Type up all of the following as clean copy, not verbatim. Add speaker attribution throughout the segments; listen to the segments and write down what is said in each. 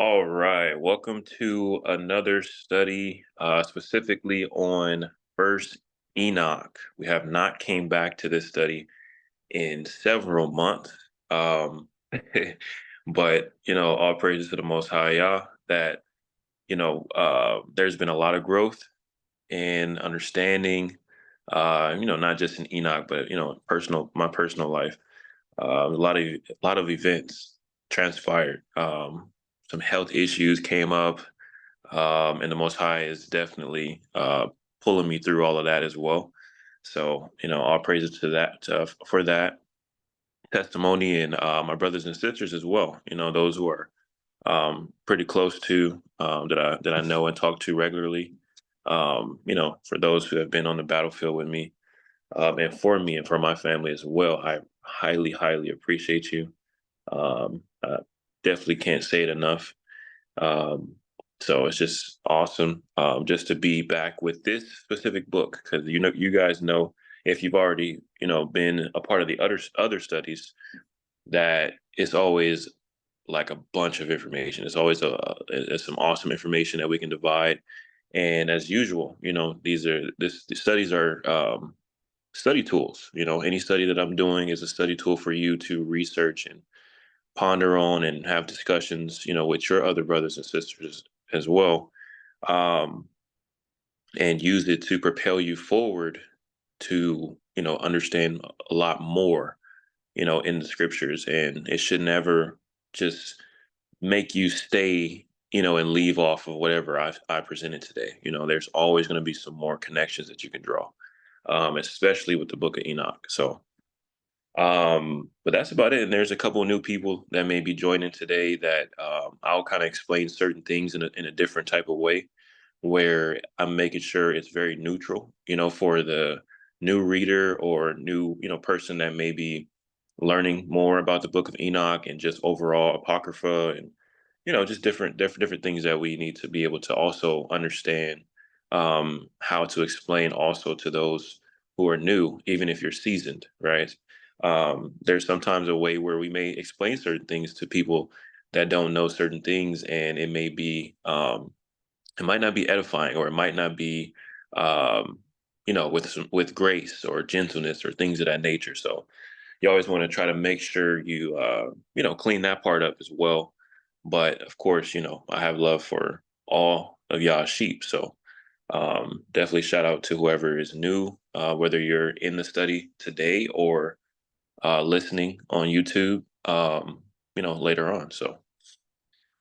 Speaker 1: All right, welcome to another study, specifically on First Enoch. We have not came back to this study in several months, um, but all praises to the Most High Yah that there's been a lot of growth and understanding. Not just in Enoch, but my personal life. A lot of events transpired. Some health issues came up, and the Most High is definitely pulling me through all of that as well. So all praises to that for that testimony, and my brothers and sisters as well. Those who are pretty close to that I know and talk to regularly. For those who have been on the battlefield with me, and for me and for my family as well, I highly, highly appreciate you. I definitely can't say it enough. Um, so it's just awesome, just to be back with this specific book, because you guys know, if you've already been a part of the other studies, that it's always like a bunch of information. It's always it's some awesome information that we can divide. And as usual, the studies are study tools. Any study that I'm doing is a study tool for you to research and ponder on and have discussions, with your other brothers and sisters as well, um, and use it to propel you forward to, understand a lot more, in the scriptures. And it should never just make you stay, and leave off of whatever I presented today. There's always going to be some more connections that you can draw, especially with the book of Enoch. So, but that's about it. And there's a couple of new people that may be joining today that I'll kind of explain certain things in a different type of way, where I'm making sure it's very neutral, for the new reader or new, person that may be learning more about the Book of Enoch and just overall Apocrypha, and just different things that we need to be able to also understand, how to explain also to those who are new, even if you're seasoned, right? There's sometimes a way where we may explain certain things to people that don't know certain things, and it might not be edifying, or it might not be, with grace or gentleness or things of that nature. So you always want to try to make sure you clean that part up as well. But of course, I have love for all of y'all sheep. So definitely shout out to whoever is new, whether you're in the study today or listening on YouTube, later on. So,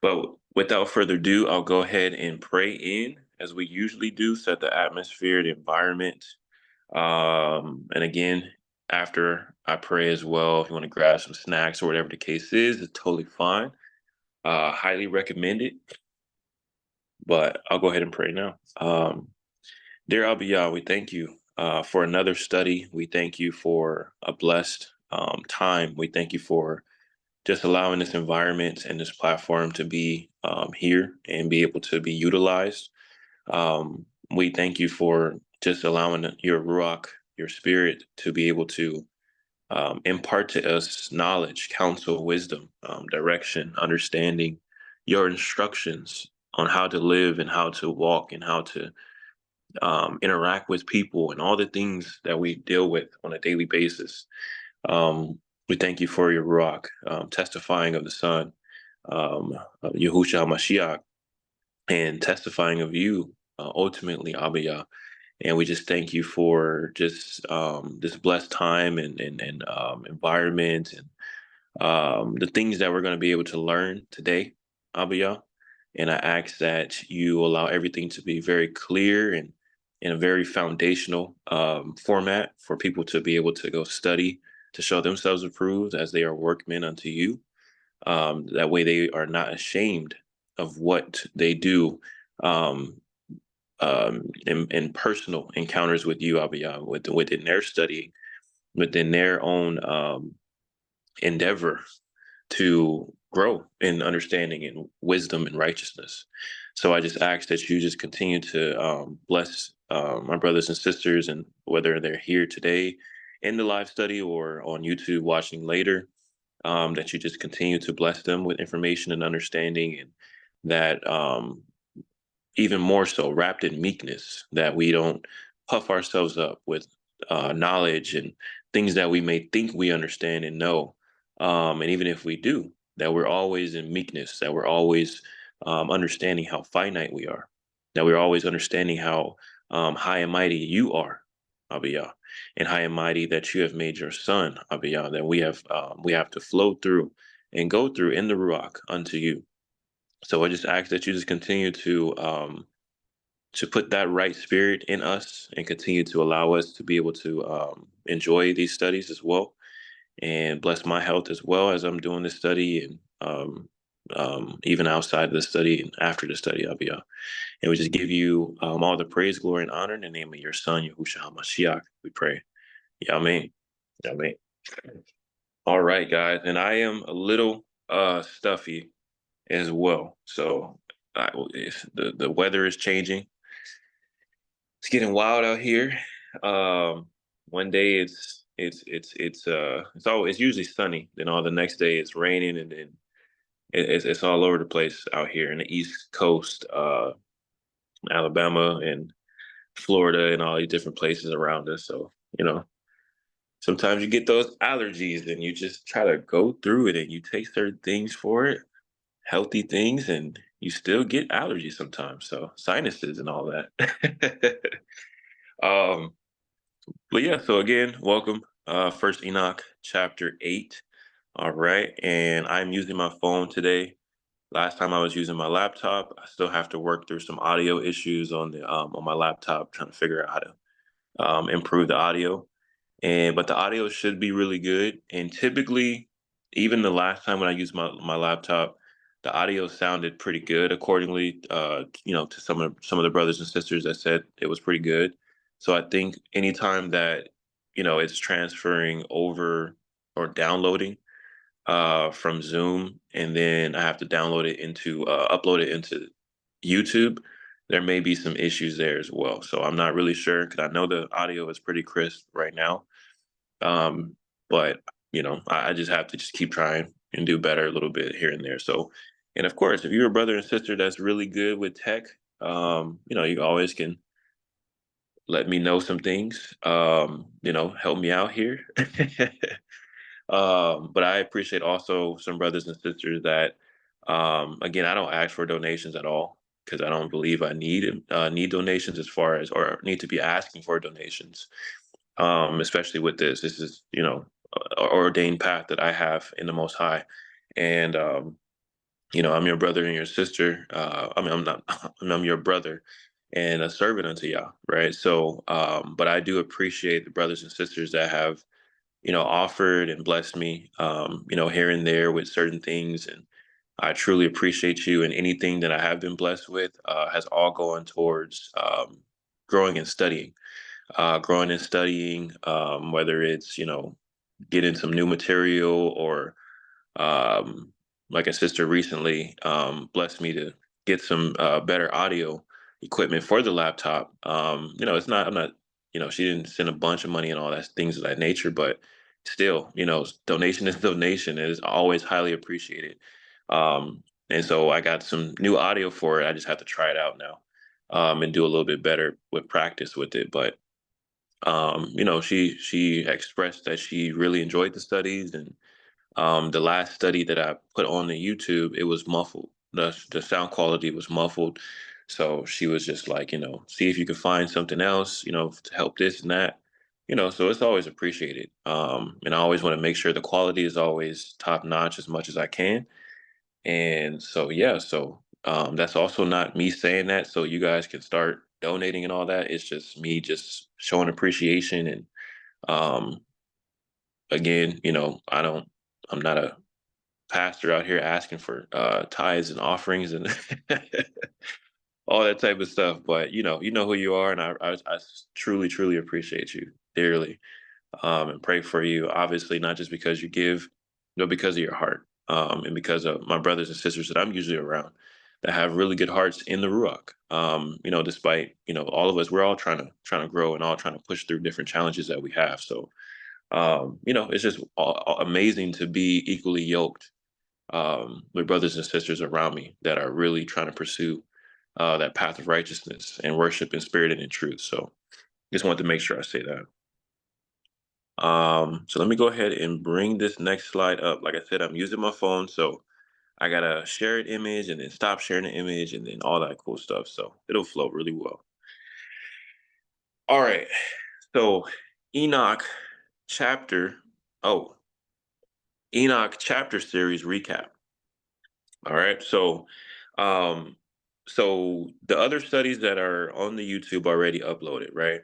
Speaker 1: but without further ado, I'll go ahead and pray in as we usually do, set the atmosphere, the environment. And again, after I pray as well, if you want to grab some snacks or whatever the case is, it's totally fine. Highly recommend it. But I'll go ahead and pray now. Dear Abiyah, we thank you for another study. We thank you for a blessed time. We thank you for just allowing this environment and this platform to be here and be able to be utilized. We thank you for just allowing your Ruach, your spirit, to be able to impart to us knowledge, counsel, wisdom, direction, understanding, your instructions on how to live and how to walk and how to interact with people and all the things that we deal with on a daily basis. We thank you for your Ruach, testifying of the Son, Yahushua Mashiach, and testifying of you, ultimately, Abiyah. And we just thank you for just this blessed time and environment, and the things that we're going to be able to learn today, Abiyah. And I ask that you allow everything to be very clear and in a very foundational format for people to be able to go study, to show themselves approved as they are workmen unto you. That way they are not ashamed of what they do, um, in personal encounters with you, Abiyah, within their study, within their own endeavor to grow in understanding and wisdom and righteousness. So I just ask that you just continue to bless my brothers and sisters, and whether they're here today in the live study or on YouTube watching later, that you just continue to bless them with information and understanding, and that even more so wrapped in meekness, that we don't puff ourselves up with knowledge and things that we may think we understand and know. And even if we do, that we're always in meekness, that we're always understanding how finite we are, that we're always understanding how high and mighty you are, Abiyah, and high and mighty that you have made your son, Abiyah, that we have to flow through and go through in the Ruach unto you. So I just ask that you just continue to put that right spirit in us and continue to allow us to be able to enjoy these studies as well, and bless my health as well as I'm doing this study, and even outside of the study and after the study, I'll be and we just give you all the praise, glory, and honor in the name of your son, Yahushua HaMashiach, we pray. Amen. Amen. All right, guys. And I am a little stuffy as well. So the weather is changing. It's getting wild out here. One day it's usually sunny. Then all the next day it's raining, and then it's all over the place out here in the East Coast, Alabama and Florida and all these different places around us. So sometimes you get those allergies, and you just try to go through it, and you take certain things for it, healthy things, and you still get allergies sometimes. So sinuses and all that. um, But yeah, so again, welcome. First Enoch, chapter 8. All right. And I'm using my phone today. Last time I was using my laptop. I still have to work through some audio issues on my laptop, trying to figure out how to improve the audio. But the audio should be really good. And typically, even the last time when I used my laptop, the audio sounded pretty good. Accordingly, to some of the brothers and sisters that said it was pretty good. So I think anytime that it's transferring over or downloading from Zoom, and then I have to download it into upload it into YouTube, there may be some issues there as well. So I'm not really sure, because I know the audio is pretty crisp right now. But I just have to just keep trying and do better a little bit here and there. So, and of course, if you're a brother and sister that's really good with tech, you always can let me know some things. Help me out here. But I appreciate also some brothers and sisters that, again, I don't ask for donations at all, because I don't believe I need donations, as far as, or need to be asking for donations. Especially with this. This is, a ordained path that I have in the Most High, and I'm your brother and your sister. I'm not. I'm your brother and a servant unto Yah, right? So, but I do appreciate the brothers and sisters that have, offered and blessed me, here and there with certain things, and I truly appreciate you. And anything that I have been blessed with has all gone towards growing and studying whether it's, getting some new material, or um, like a sister recently blessed me to get some better audio equipment for the laptop. I'm not, she didn't send a bunch of money and all that things of that nature, but still, donation is donation. It is always highly appreciated. And so I got some new audio for it. I just have to try it out now, and do a little bit better with practice with it. But she expressed that she really enjoyed the studies, and the last study that I put on the YouTube, it was muffled. The sound quality was muffled, so she was just like, see if you could find something else, to help this and that, So it's always appreciated, and I always want to make sure the quality is always top notch as much as I can. And so yeah, so that's also not me saying that so you guys can start donating and all that. It's just me just showing appreciation. And um again, I'm not a pastor out here asking for tithes and offerings and all that type of stuff. But you know who you are, and I truly, truly appreciate you dearly, and pray for you. Obviously, not just because you give, but because of your heart, and because of my brothers and sisters that I'm usually around that have really good hearts in the Ruach. Despite all of us, we're all trying to grow and all trying to push through different challenges that we have. So it's just amazing to be equally yoked with brothers and sisters around me that are really trying to pursue that path of righteousness and worship in spirit and in truth. So just wanted to make sure I say that. So let me go ahead and bring this next slide up. Like I said, I'm using my phone, so I gotta share an image and then stop sharing the image and then all that cool stuff. So it'll flow really well. All right. So Enoch chapter, oh, Enoch chapter series recap. All right. Um, so the other studies that are on the YouTube already uploaded, right?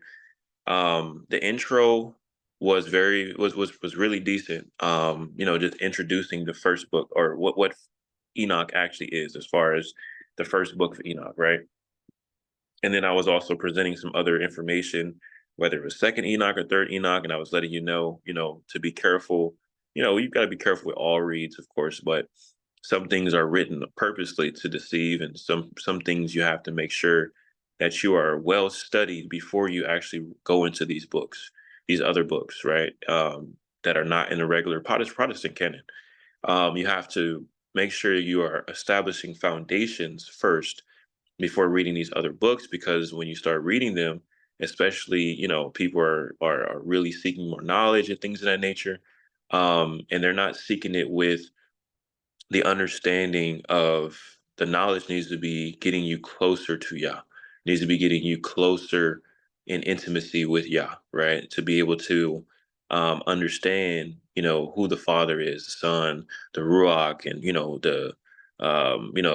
Speaker 1: The intro was really decent. Just introducing the first book or what Enoch actually is as far as the first book of Enoch, right? And then I was also presenting some other information, whether it was second Enoch or third Enoch, and I was letting to be careful. You've got to be careful with all reads, of course, but some things are written purposely to deceive, and some things you have to make sure that you are well studied before you actually go into these books, these other books, right? That are not in the regular Protestant canon. You have to make sure you are establishing foundations first before reading these other books, because when you start reading them, especially people are really seeking more knowledge and things of that nature, and they're not seeking it with the understanding of the knowledge needs to be getting you closer to Yah, needs to be getting you closer in intimacy with Yah, right? To be able to understand, who the Father is, the Son, the Ruach, and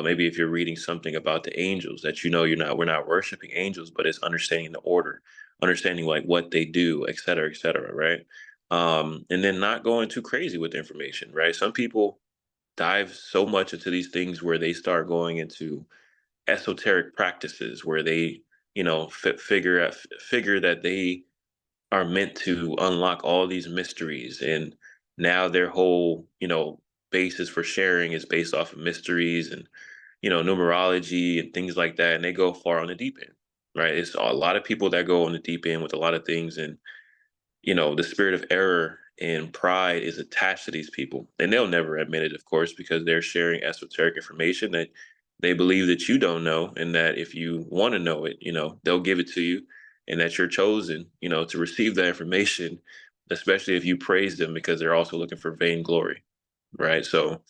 Speaker 1: maybe if you're reading something about the angels, that we're not worshiping angels, but it's understanding the order, understanding like what they do, et cetera, right? And then not going too crazy with the information, right? Some people dive so much into these things where they start going into esoteric practices where they figure that they are meant to unlock all these mysteries, and now their whole basis for sharing is based off of mysteries and numerology and things like that, and they go far on the deep end, right? It's a lot of people that go on the deep end with a lot of things, and the spirit of error and pride is attached to these people. And they'll never admit it, of course, because they're sharing esoteric information that they believe that you don't know. And that if you want to know it, they'll give it to you, and that you're chosen, to receive that information, especially if you praise them, because they're also looking for vainglory. Right. So,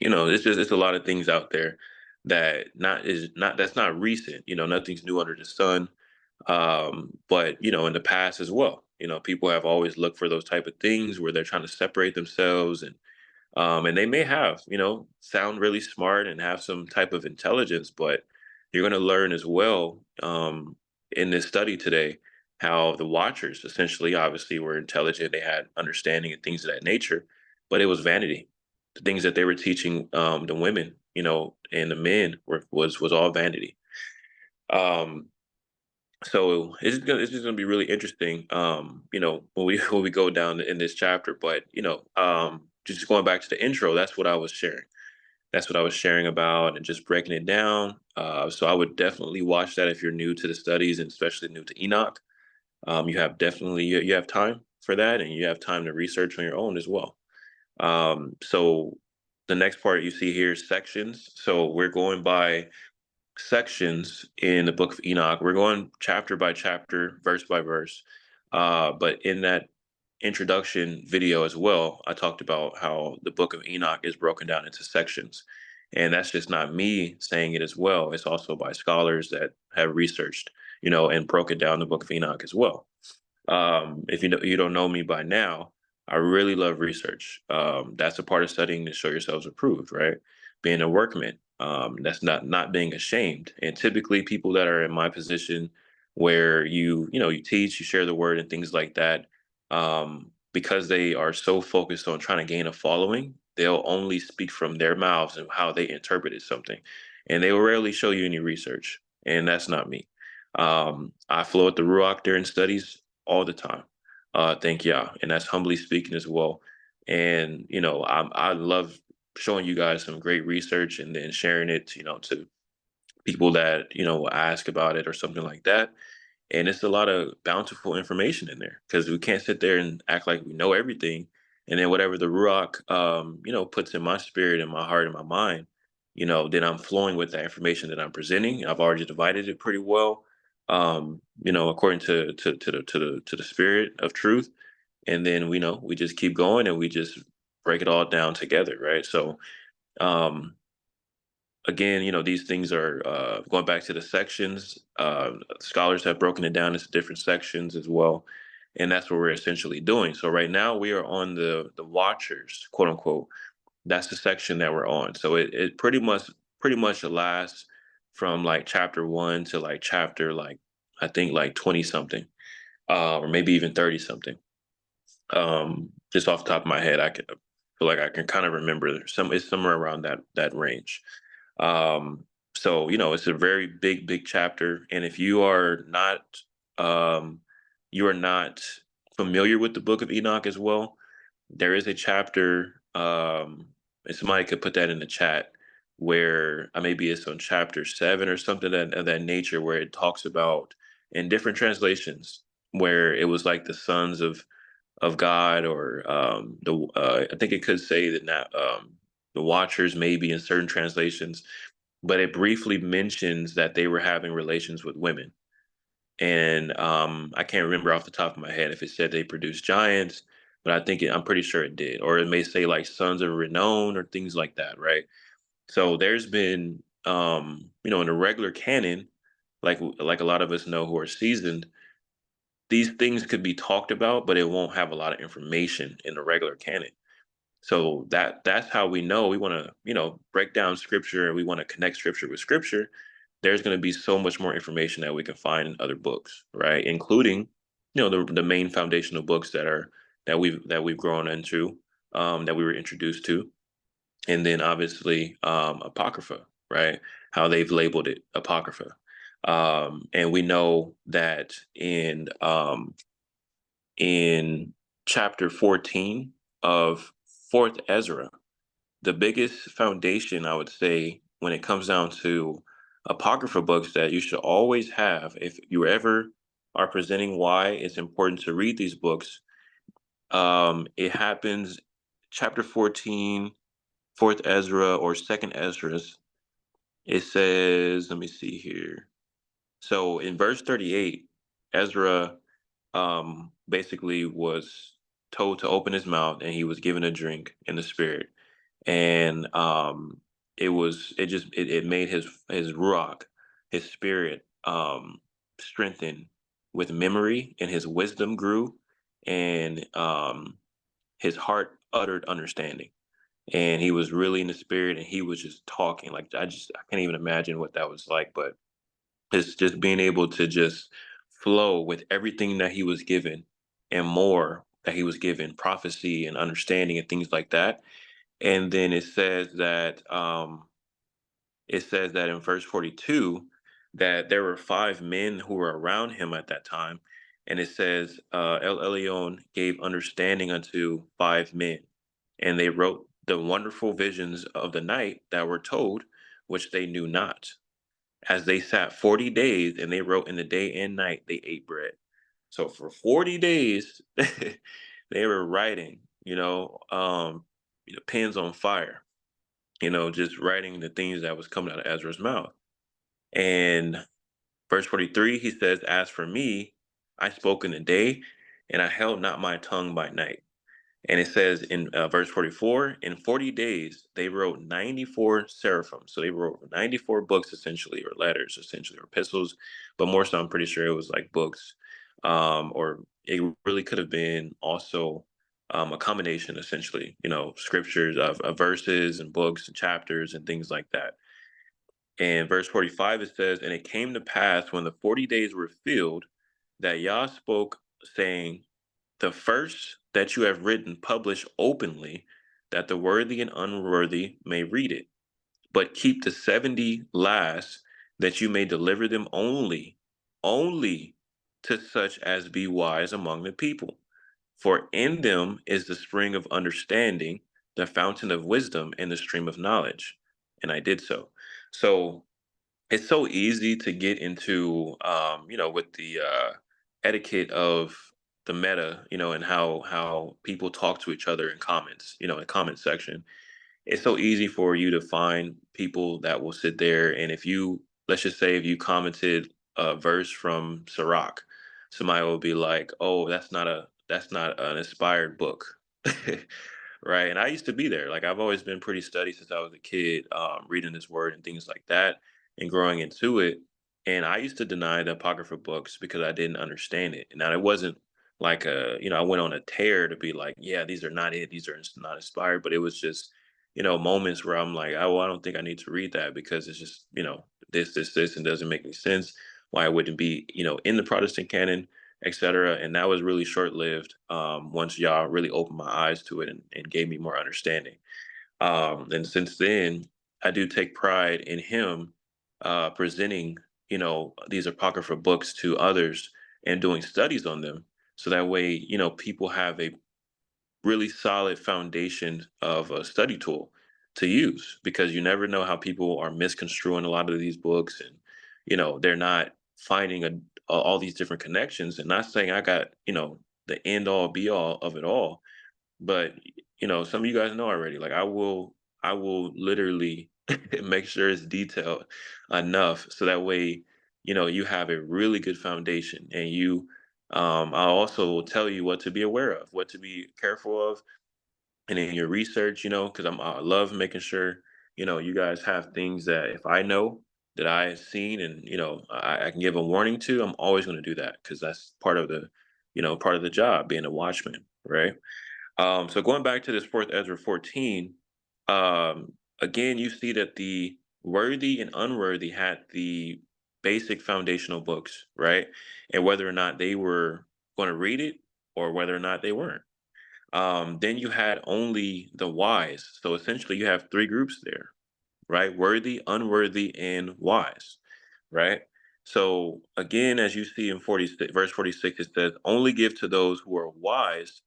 Speaker 1: it's a lot of things out there that that's not recent, nothing's new under the sun. But in the past as well, people have always looked for those type of things where they're trying to separate themselves, and they may have, sound really smart and have some type of intelligence, but you're going to learn as well, in this study today, how the watchers essentially obviously were intelligent, they had understanding and things of that nature, but it was vanity. The things that they were teaching the women, and the men was all vanity. Um, so it's just gonna be really interesting, when we when we go down in this chapter. But just going back to the intro, that's what I was sharing. That's what I was sharing about, and just breaking it down. So I would definitely watch that if you're new to the studies, and especially new to Enoch. You have time for that, and you have time to research on your own as well. So the next part you see here is sections. So we're going by sections in the book of Enoch. We're going chapter by chapter, verse by verse. But in that introduction video as well, I talked about how the book of Enoch is broken down into sections. And that's just not me saying it as well. It's also by scholars that have researched, and broken down the book of Enoch as well. If you don't know me by now, I really love research. That's a part of studying to show yourselves approved, right? Being a workman. That's not being ashamed. And typically, people that are in my position, where you teach, you share the word, and things like that, because they are so focused on trying to gain a following, they'll only speak from their mouths and how they interpreted something, and they will rarely show you any research. And that's not me. I flow at the Ruach during studies all the time. Thank Yah, and that's humbly speaking as well. And I love showing you guys some great research and then sharing it, to people that will ask about it or something like that. And it's a lot of bountiful information in there, because we can't sit there and act like we know everything And then whatever the Ruach, puts in my spirit and my heart and my mind, then I'm flowing with that information that I'm presenting. I've already divided it pretty well, according to the spirit of truth. And then we just keep going and we just break it all down together, right? So um, again, these things are going back to the sections. Scholars have broken it down into different sections as well, and that's what we're essentially doing. So right now we are on the Watchers, quote unquote. That's the section that we're on. So it pretty much lasts from like chapter 1 to like chapter, like I think like 20 something, or maybe even 30 something. Just off the top of my head, I feel like I can kind of remember it's somewhere around that range. Um, so it's a very big chapter, and if um, you are not familiar with the Book of Enoch as well, there is a chapter, and somebody could put that in the chat, where maybe it's on chapter 7 or something of that nature, where it talks about in different translations, where it was like the sons of God, or I think it could say that not the Watchers, maybe in certain translations, but it briefly mentions that they were having relations with women. And I can't remember off the top of my head if it said they produced giants, but I'm pretty sure it did. Or it may say like sons of renown or things like that, right? So there's been, in the regular canon, like a lot of us know who are seasoned, these things could be talked about, but it won't have a lot of information in the regular canon. So that's how we know we want to, break down scripture, and we want to connect scripture with scripture. There's going to be so much more information that we can find in other books, right? Including, the main foundational books that we've grown into, that we were introduced to, and then obviously apocrypha, right? How they've labeled it apocrypha, and we know that in chapter 14 of Fourth Ezra, the biggest foundation, I would say, when it comes down to apocrypha books, that you should always have if you ever are presenting why it's important to read these books. It happens chapter 14, Fourth Ezra or Second Ezra's. It says, let me see here. So in verse 38, Ezra basically was told to open his mouth, and he was given a drink in the spirit, and it made his ruach, his spirit, strengthen with memory, and his wisdom grew, and his heart uttered understanding, and he was really in the spirit, and he was just talking like I can't even imagine what that was like, but it's just being able to just flow with everything that he was given, and more that he was given, prophecy and understanding and things like that. And then it says that in verse 42, that there were 5 men who were around him at that time. And it says, El Elyon gave understanding unto 5 men, and they wrote the wonderful visions of the night that were told, which they knew not. As they sat 40 days, and they wrote in the day and night, they ate bread. So for 40 days, they were writing, pens on fire, just writing the things that was coming out of Ezra's mouth. And verse 43, he says, as for me, I spoke in the day, and I held not my tongue by night. And it says in verse 44, in 40 days, they wrote 94 seraphim. So they wrote 94 books, essentially, or letters, essentially, or epistles. But more so, I'm pretty sure it was like books. Or it really could have been also a combination, essentially, scriptures of verses and books and chapters and things like that. And verse 45, it says, and it came to pass when the 40 days were filled, that Yah spoke, saying, the first that you have written, publish openly, that the worthy and unworthy may read it. But keep the 70 last, that you may deliver them only to such as be wise among the people. For in them is the spring of understanding, the fountain of wisdom, and the stream of knowledge. And I did so. So it's so easy to get into, with the etiquette of the meta, and how people talk to each other in comments, in comment section. It's so easy for you to find people that will sit there, and if you, let's just say, if you commented a verse from Sirach, somebody will be like, "Oh, that's not an inspired book." Right. And I used to be there. Like, I've always been pretty steady since I was a kid, reading this word and things like that and growing into it. And I used to deny the Apocrypha books because I didn't understand it. And now it wasn't like I went on a tear to be like, yeah, these are not it. These are not inspired. But it was just, moments where I'm like, oh, I don't think I need to read that because it's just, this, and doesn't make any sense. Why it wouldn't be, in the Protestant canon, etc. And that was really short lived, once y'all really opened my eyes to it and gave me more understanding. And since then, I do take pride in him presenting, these Apocrypha books to others and doing studies on them. So that way, people have a really solid foundation of a study tool to use, because you never know how people are misconstruing a lot of these books, and they're not finding all these different connections. And not saying I got the end all be all of it all, but some of you guys know already, like, I will literally make sure it's detailed enough so that way you have a really good foundation. And I also will tell you what to be aware of, what to be careful of, and in your research, because I love making sure you guys have things that if I know that I've seen, and I can give a warning to, I'm always going to do that, because that's part of the job, being a watchman, right? So going back to this fourth Ezra 14, again, you see that the worthy and unworthy had the basic foundational books, right? And whether or not they were going to read it or whether or not they weren't. Then you had only the wise. So essentially, you have three groups there, right? Worthy, unworthy, and wise, right? So again, as you see in verse 46, it says, "Only give to those who are wise."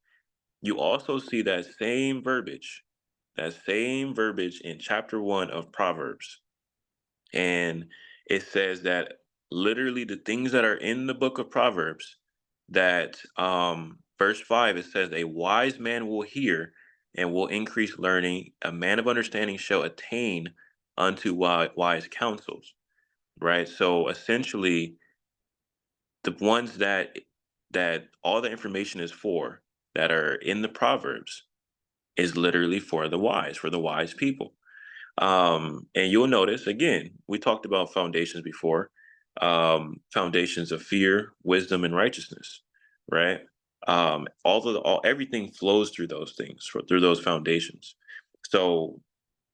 Speaker 1: You also see that same verbiage in chapter 1 of Proverbs. And it says that literally the things that are in the book of Proverbs, that verse 5, it says, "A wise man will hear and will increase learning. A man of understanding shall attain unto wise counsels." Right? So essentially, the ones that all the information is for, that are in the Proverbs, is literally for the wise people. And you'll notice, again, we talked about foundations before, foundations of fear, wisdom, and righteousness, right? Everything flows through those things, through those foundations. So,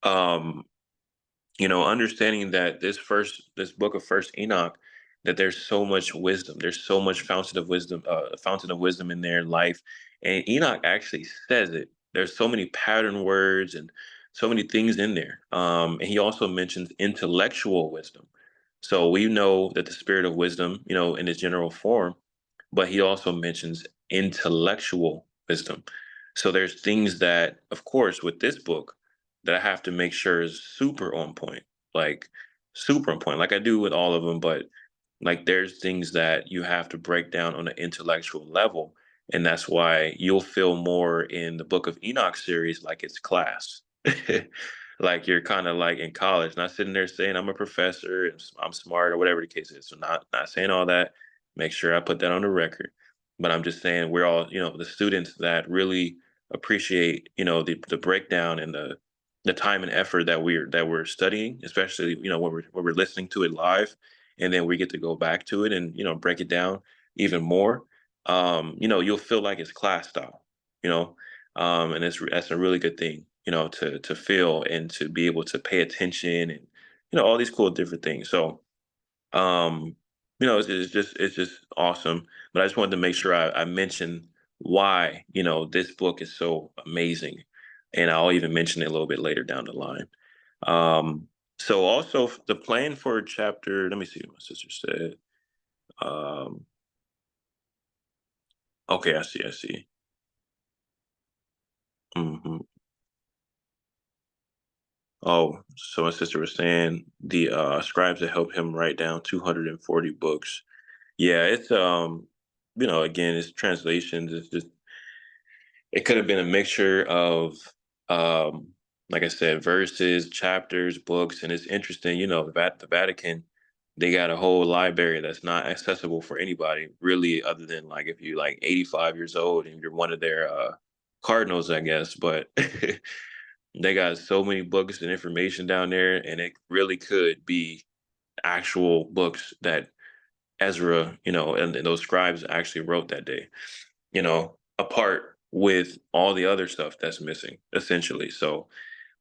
Speaker 1: um, understanding that this book of First Enoch, that there's so much wisdom, there's so much fountain of wisdom in their life, and Enoch actually says it. There's so many pattern words and so many things in there. And he also mentions intellectual wisdom. So we know that the spirit of wisdom, in its general form, but he also mentions intellectual wisdom. So there's things that, of course, with this book, that I have to make sure is super on point, like super on point, like I do with all of them. But like, there's things that you have to break down on an intellectual level, and that's why you'll feel more in the Book of Enoch series like it's class. Like you're kind of like in college, not sitting there saying I'm a professor and I'm smart or whatever the case is. So not saying all that. Make sure I put that on the record. But I'm just saying we're all, the students that really appreciate, the breakdown and the time and effort that we're studying, especially, when we're listening to it live, and then we get to go back to it and break it down even more. You'll feel like it's class style, you know and that's a really good thing, to feel and to be able to pay attention, and all these cool different things. So, um it's just awesome. But I just wanted to make sure I mention why this book is so amazing, and I'll even mention it a little bit later down the line. So also, the plan for chapter, let me see what my sister said. um okay, I see. Hmm. Oh, so my sister was saying the scribes that helped him write down 240 books. Yeah, it's again, it's translations. It's just it could have been a mixture of, um, like I said, verses, chapters, books, and it's interesting. The Vatican, they got a whole library that's not accessible for anybody, really, other than like if you're like 85 years old and you're one of their cardinals, I guess. But they got so many books and information down there, and it really could be actual books that Ezra, and those scribes actually wrote that day, apart with all the other stuff that's missing, essentially. So,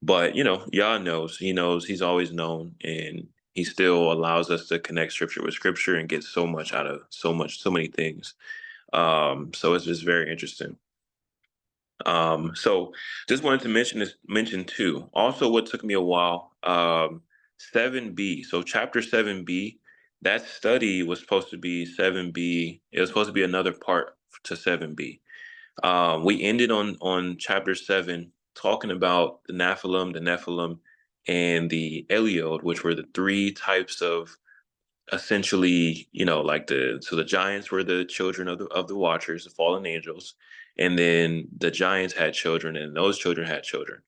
Speaker 1: but Yah knows, he knows, he's always known, and he still allows us to connect scripture with scripture and get so much out of so many things. So it's just very interesting. So just wanted to mention too. Also, what took me a while, 7b. So chapter 7b, that study was supposed to be 7b. It was supposed to be another part to 7b. We ended on chapter 7 talking about the Nephilim, and the Eliod, which were the three types of, essentially, like the giants were the children of the Watchers, the fallen angels, and then the giants had children, and those children had children,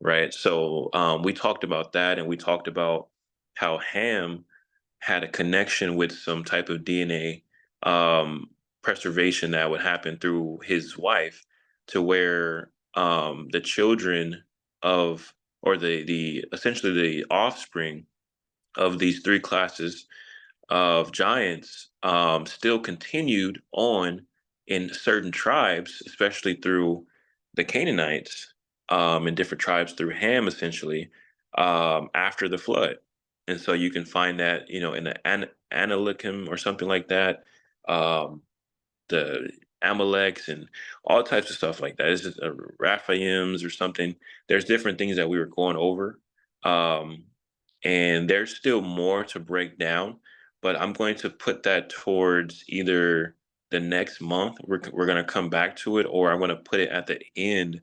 Speaker 1: right? So we talked about that, and we talked about how Ham had a connection with some type of DNA preservation that would happen through his wife, to where the children of, or the essentially the offspring of these three classes of giants still continued on in certain tribes, especially through the Canaanites, and different tribes through Ham, essentially, after the flood. And so you can find that, in the Analycum or something like that, um, the Amaleks and all types of stuff like that. It's just Raphaims or something. There's different things that we were going over. Um, and there's still more to break down, but I'm going to put that towards either the next month. We're going to come back to it, or I'm going to put it at the end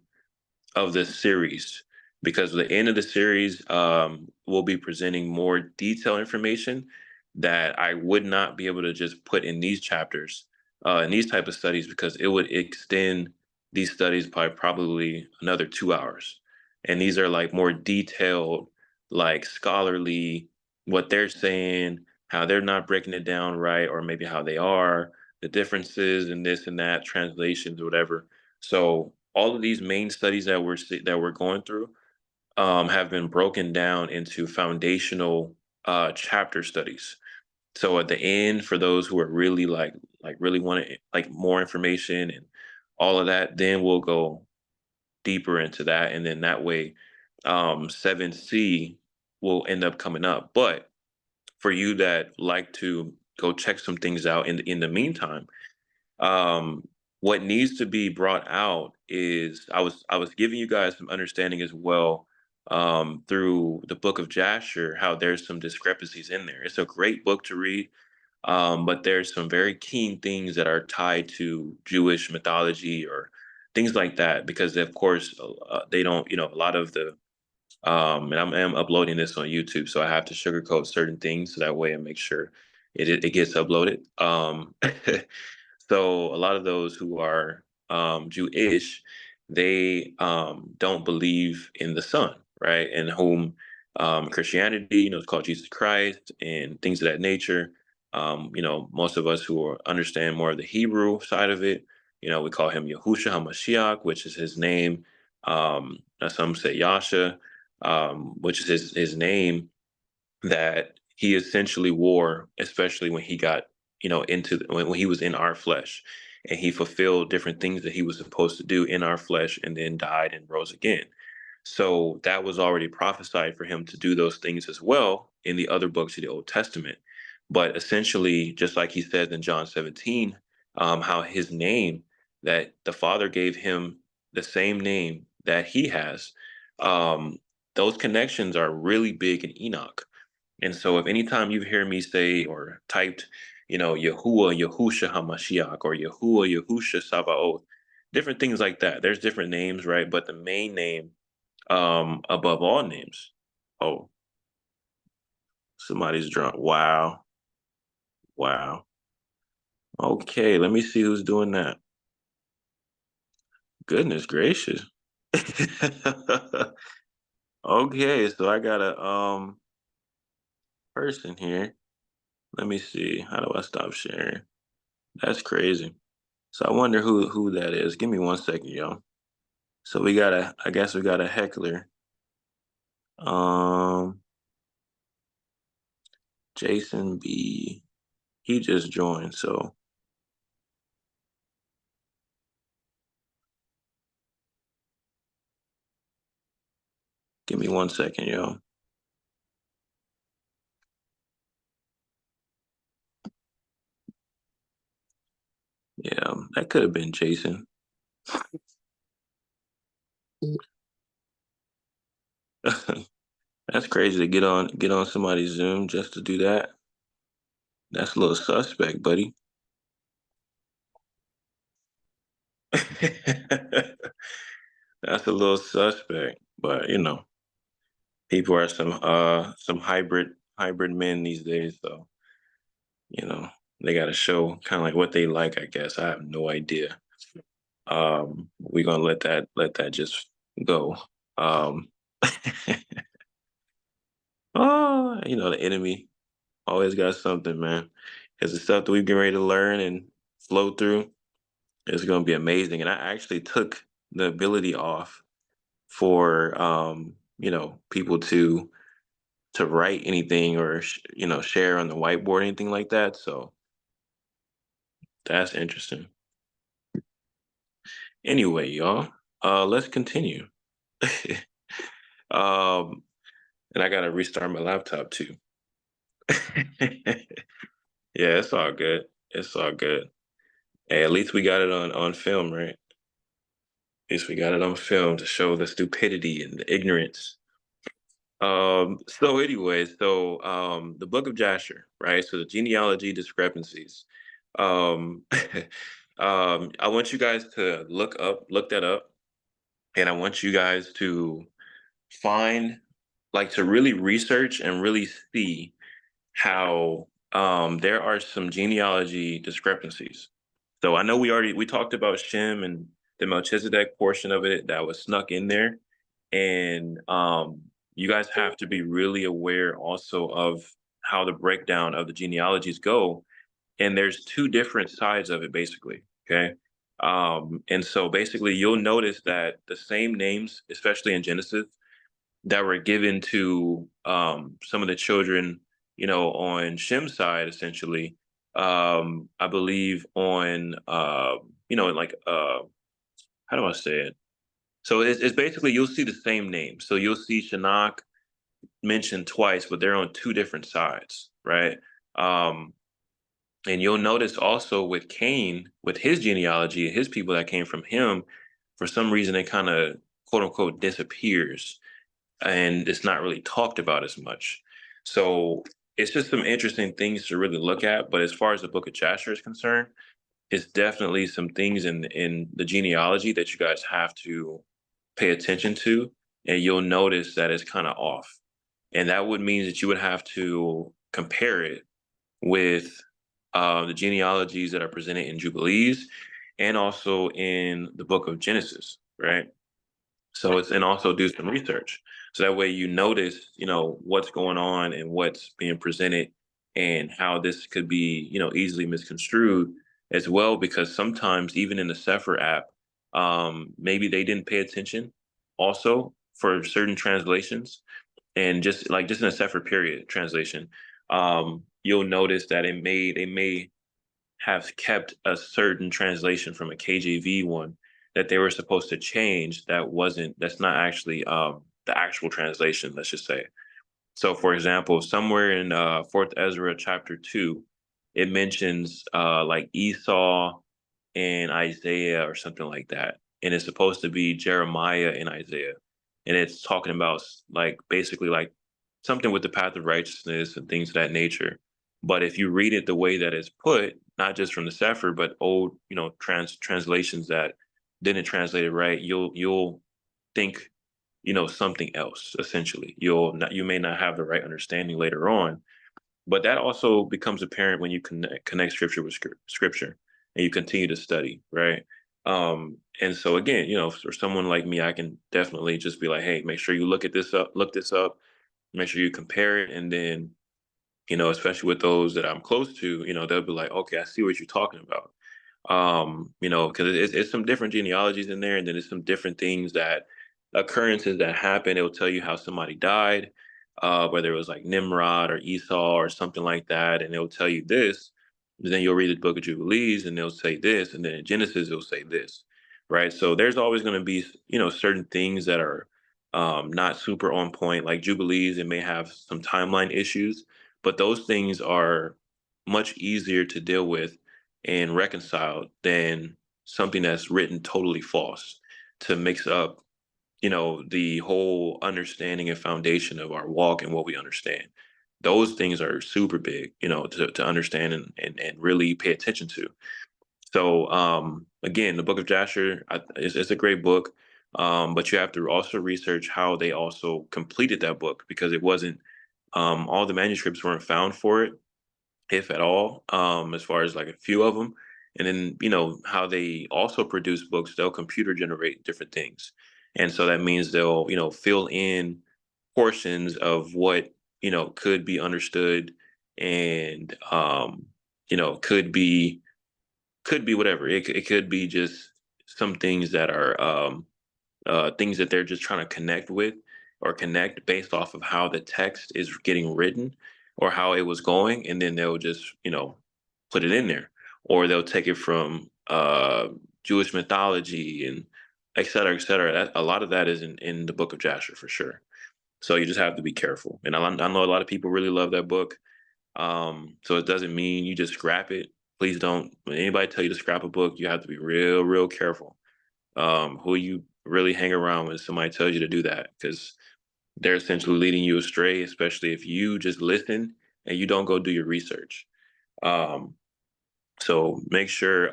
Speaker 1: of this series, because the end of the series will be presenting more detailed information that I would not be able to just put in these chapters, in these type of studies, because it would extend these studies by probably another 2 hours. And these are like more detailed, like scholarly, what they're saying, how they're not breaking it down right, or maybe how they are, the differences and this and that, translations, whatever. So all of these main studies that we're going through have been broken down into foundational chapter studies. So at the end, for those who are really like really want like more information and all of that, then we'll go deeper into that, and then that way, 7C will end up coming up. But for you that like to go check some things out in the meantime, um, what needs to be brought out is, I was giving you guys some understanding as well, through the book of Jasher, how there's some discrepancies in there. It's a great book to read, but there's some very keen things that are tied to Jewish mythology or things like that, because of course they don't, a lot of the and I'm uploading this on YouTube, so I have to sugarcoat certain things so that way I make sure it gets uploaded. So a lot of those who are Jewish, they don't believe in the Son, right? And whom Christianity, is called Jesus Christ and things of that nature. Most of us understand more of the Hebrew side of it, we call him Yahushua HaMashiach, which is his name. Some say Yasha, which is his name that he essentially wore, especially when he got, when he was in our flesh, and he fulfilled different things that he was supposed to do in our flesh, and then died and rose again. So that was already prophesied for him to do those things as well in the other books of the Old Testament. But essentially, just like he says in John 17, how his name, that the Father gave him the same name that he has, um, those connections are really big in Enoch. And so if anytime you hear me say or typed, Yahuwah Yahusha Hamashiach, or Yahuwah Yahusha Sabaoth, different things like that. There's different names, right? But the main name, above all names. Oh, somebody's drunk. Wow. Wow. Okay, let me see who's doing that. Goodness gracious. Okay, so I got a person here. Let me see. How do I stop sharing? That's crazy. So I wonder who that is. Give me 1 second, y'all. So we got a I guess we got a heckler. Um Jason B. He just joined, so give me 1 second, y'all. Yeah, that could have been Jason. That's crazy to get on somebody's Zoom just to do that. That's a little suspect, buddy. That's a little suspect, but people are some hybrid men these days, so you know, they got to show kind of like what they like, I guess. I have no idea. We're gonna let that just go. Um, oh, the enemy always got something, man. Because the stuff that we've been ready to learn and flow through is gonna be amazing. And I actually took the ability off for people to write anything or share on the whiteboard or anything like that. So that's interesting. Anyway, y'all, let's continue. um, and I gotta restart my laptop too. Yeah, it's all good. It's all good. Hey, at least we got it on film, right? At least we got it on film to show the stupidity and the ignorance. So anyway, the Book of Jasher, right? So the genealogy discrepancies. Um, I want you guys to look that up, and I want you guys to find, like, to really research and really see how there are some genealogy discrepancies. So I know we talked about Shem and the Melchizedek portion of it that was snuck in there, and you guys have to be really aware also of how the breakdown of the genealogies go. And there's two different sides of it, basically. Okay. And so basically, you'll notice that the same names, especially in Genesis, that were given to some of the children, on Shem's side, essentially. I believe on, like, how do I say it? So it's basically you'll see the same name. So you'll see Shinnok mentioned twice, but they're on two different sides, right? Um, and you'll notice also with Cain, with his genealogy, his people that came from him, for some reason it kind of quote unquote disappears and it's not really talked about as much. So it's just some interesting things to really look at. But as far as the Book of Jasher is concerned, it's definitely some things in the genealogy that you guys have to pay attention to, and you'll notice that it's kind of off. And that would mean that you would have to compare it with the genealogies that are presented in Jubilees and also in the Book of Genesis, right? So it's and also do some research. So that way you notice, what's going on and what's being presented and how this could be, easily misconstrued as well, because sometimes even in the Sefer app, maybe they didn't pay attention also for certain translations. And just in a Sefer period translation, you'll notice that they may have kept a certain translation from a KJV one that they were supposed to change that's not actually the actual translation, let's just say. So for example, somewhere in fourth Ezra chapter 2, it mentions like Esau and Isaiah or something like that. And it's supposed to be Jeremiah and Isaiah. And it's talking about like basically like something with the path of righteousness and things of that nature. But if you read it the way that it's put, not just from the Sefer, but old, translations that didn't translate it right, you'll think, something else, essentially. You may not have the right understanding later on. But that also becomes apparent when you connect scripture with scripture and you continue to study, right? And so again, for someone like me, I can definitely just be like, hey, make sure you look this up, make sure you compare it, and then especially with those that I'm close to, they'll be like, okay, I see what you're talking about. Because it's some different genealogies in there, and then there's some different things that occurrences that happen. It will tell you how somebody died, whether it was like Nimrod or Esau or something like that, and it'll tell you this. Then you'll read the book of Jubilees, and they'll say this, and then in Genesis it'll say this, right? So there's always going to be, certain things that are not super on point, like Jubilees. It may have some timeline issues, but those things are much easier to deal with and reconcile than something that's written totally false to mix up, the whole understanding and foundation of our walk and what we understand. Those things are super big, to understand and really pay attention to. So again, the Book of Jasher is a great book, but you have to also research how they also completed that book because it wasn't all the manuscripts weren't found for it, if at all, as far as like a few of them. And then, how they also produce books, they'll computer generate different things. And so that means they'll, fill in portions of what, could be understood and, could be whatever. It could be just some things that are things that they're just trying to connect with or connect based off of how the text is getting written or how it was going, and then they'll just put it in there, or they'll take it from Jewish mythology and et cetera, et cetera. A lot of that is in the Book of Jasher for sure. So you just have to be careful. And I know a lot of people really love that book. So it doesn't mean you just scrap it. Please don't. When anybody tell you to scrap a book, you have to be real, real careful who you really hang around when somebody tells you to do that, because they're essentially leading you astray, especially if you just listen and you don't go do your research. Um, so make sure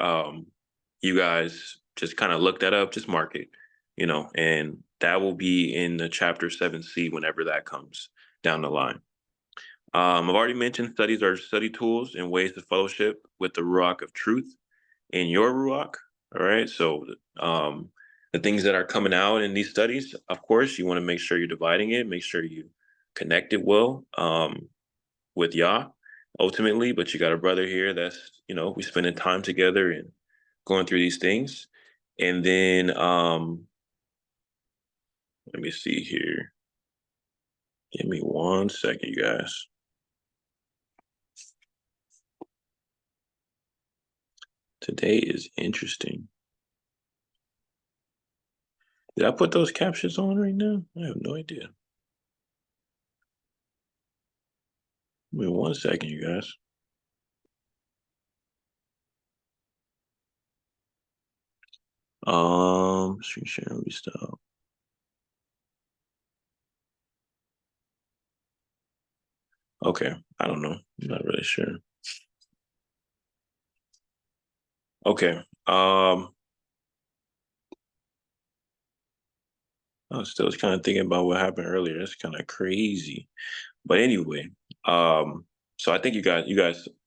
Speaker 1: you guys just kind of look that up, just mark it, and that will be in the chapter 7C whenever that comes down the line. I've already mentioned studies are study tools and ways to fellowship with the Ruach of truth in your Ruach. All right. So the things that are coming out in these studies, of course, you want to make sure you're dividing it, make sure you connect it well with Yah ultimately. But you got a brother here that's, we spending time together and going through these things. And then let me see here. Give me 1 second, you guys. Today is interesting. Did I put those captions on right now? I have no idea. Give me 1 second, you guys. Screen sharing restart. Okay, I don't know. I'm not really sure. Okay. I was still kind of thinking about what happened earlier. That's kind of crazy. But anyway, so I think you guys,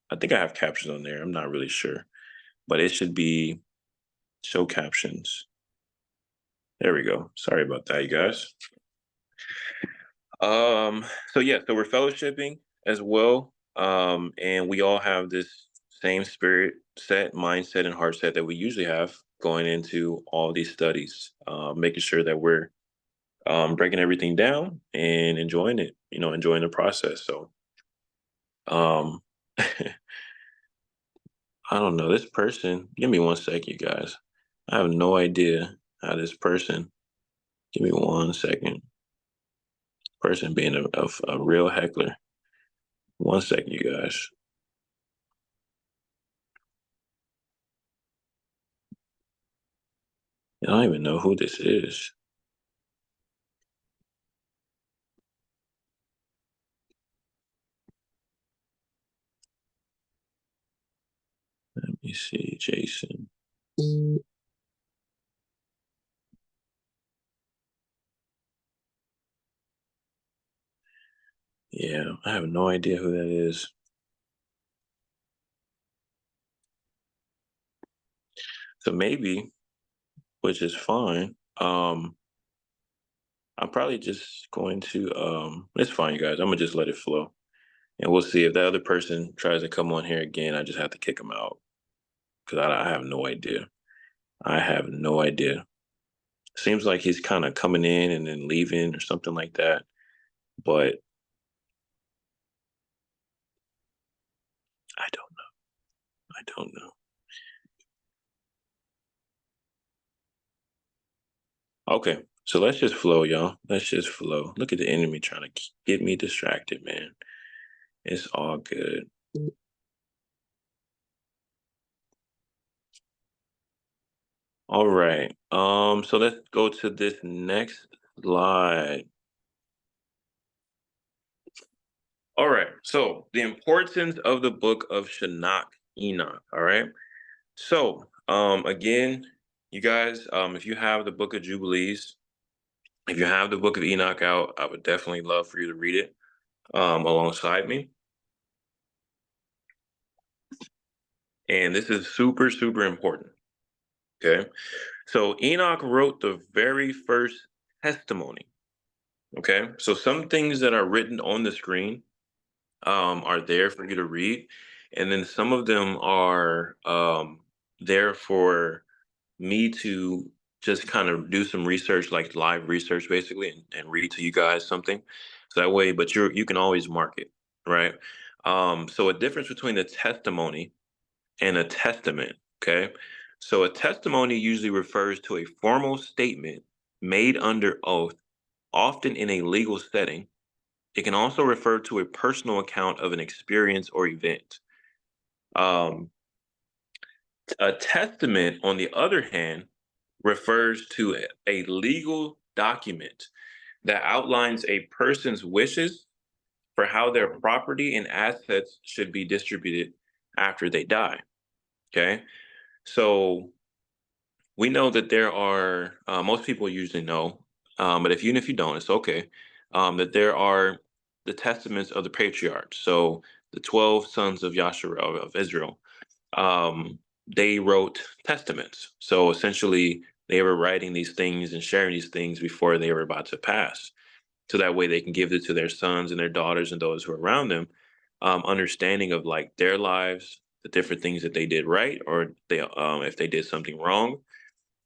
Speaker 1: I think I have captions on there. I'm not really sure, but it should be show captions. There we go. Sorry about that, you guys. So yeah, so we're fellowshipping as well. And we all have this same spirit set, mindset, and heart set that we usually have going into all these studies, making sure that we're breaking everything down and enjoying it, enjoying the process. So um I don't know. This person, give me 1 second, you guys. I have no idea how this person, give me 1 second. Person being a real heckler. 1 second, you guys. I don't even know who this is. Let me see, Jason. Yeah, I have no idea who that is. So maybe, which is fine. I'm probably just going to it's fine, you guys. I'm gonna just let it flow. And we'll see if that other person tries to come on here again, I just have to kick him out. Because I have no idea. I have no idea. Seems like he's kind of coming in and then leaving or something like that. But I don't know. I don't know. Okay. So let's just flow, y'all. Let's just flow. Look at the enemy trying to get me distracted, man. It's all good. All right. So let's go to this next slide. All right. So the importance of the book of Enoch. All right. So again, you guys, if you have the book of Jubilees, if you have the book of Enoch out, I would definitely love for you to read it alongside me. And this is super, super important. Okay. So Enoch wrote the very first testimony. Okay. So some things that are written on the screen are there for you to read. And then some of them are there for me to just kind of do some research, like live research basically, and read to you guys something. So that way, but you can always mark it, right? So a difference between a testimony and a testament, okay? So a testimony usually refers to a formal statement made under oath, often in a legal setting. It can also refer to a personal account of an experience or event. Um, a testament, on the other hand, refers to a legal document that outlines a person's wishes for how their property and assets should be distributed after they die. Okay. So we know that there are, most people usually know, but if even if you don't, it's okay, that there are the testaments of the patriarchs. So the 12 sons of Yasharel of Israel, they wrote testaments. So essentially, they were writing these things and sharing these things before they were about to pass. So that way they can give it to their sons and their daughters and those who are around them, understanding of like their lives, the different things that they did right, or they if they did something wrong.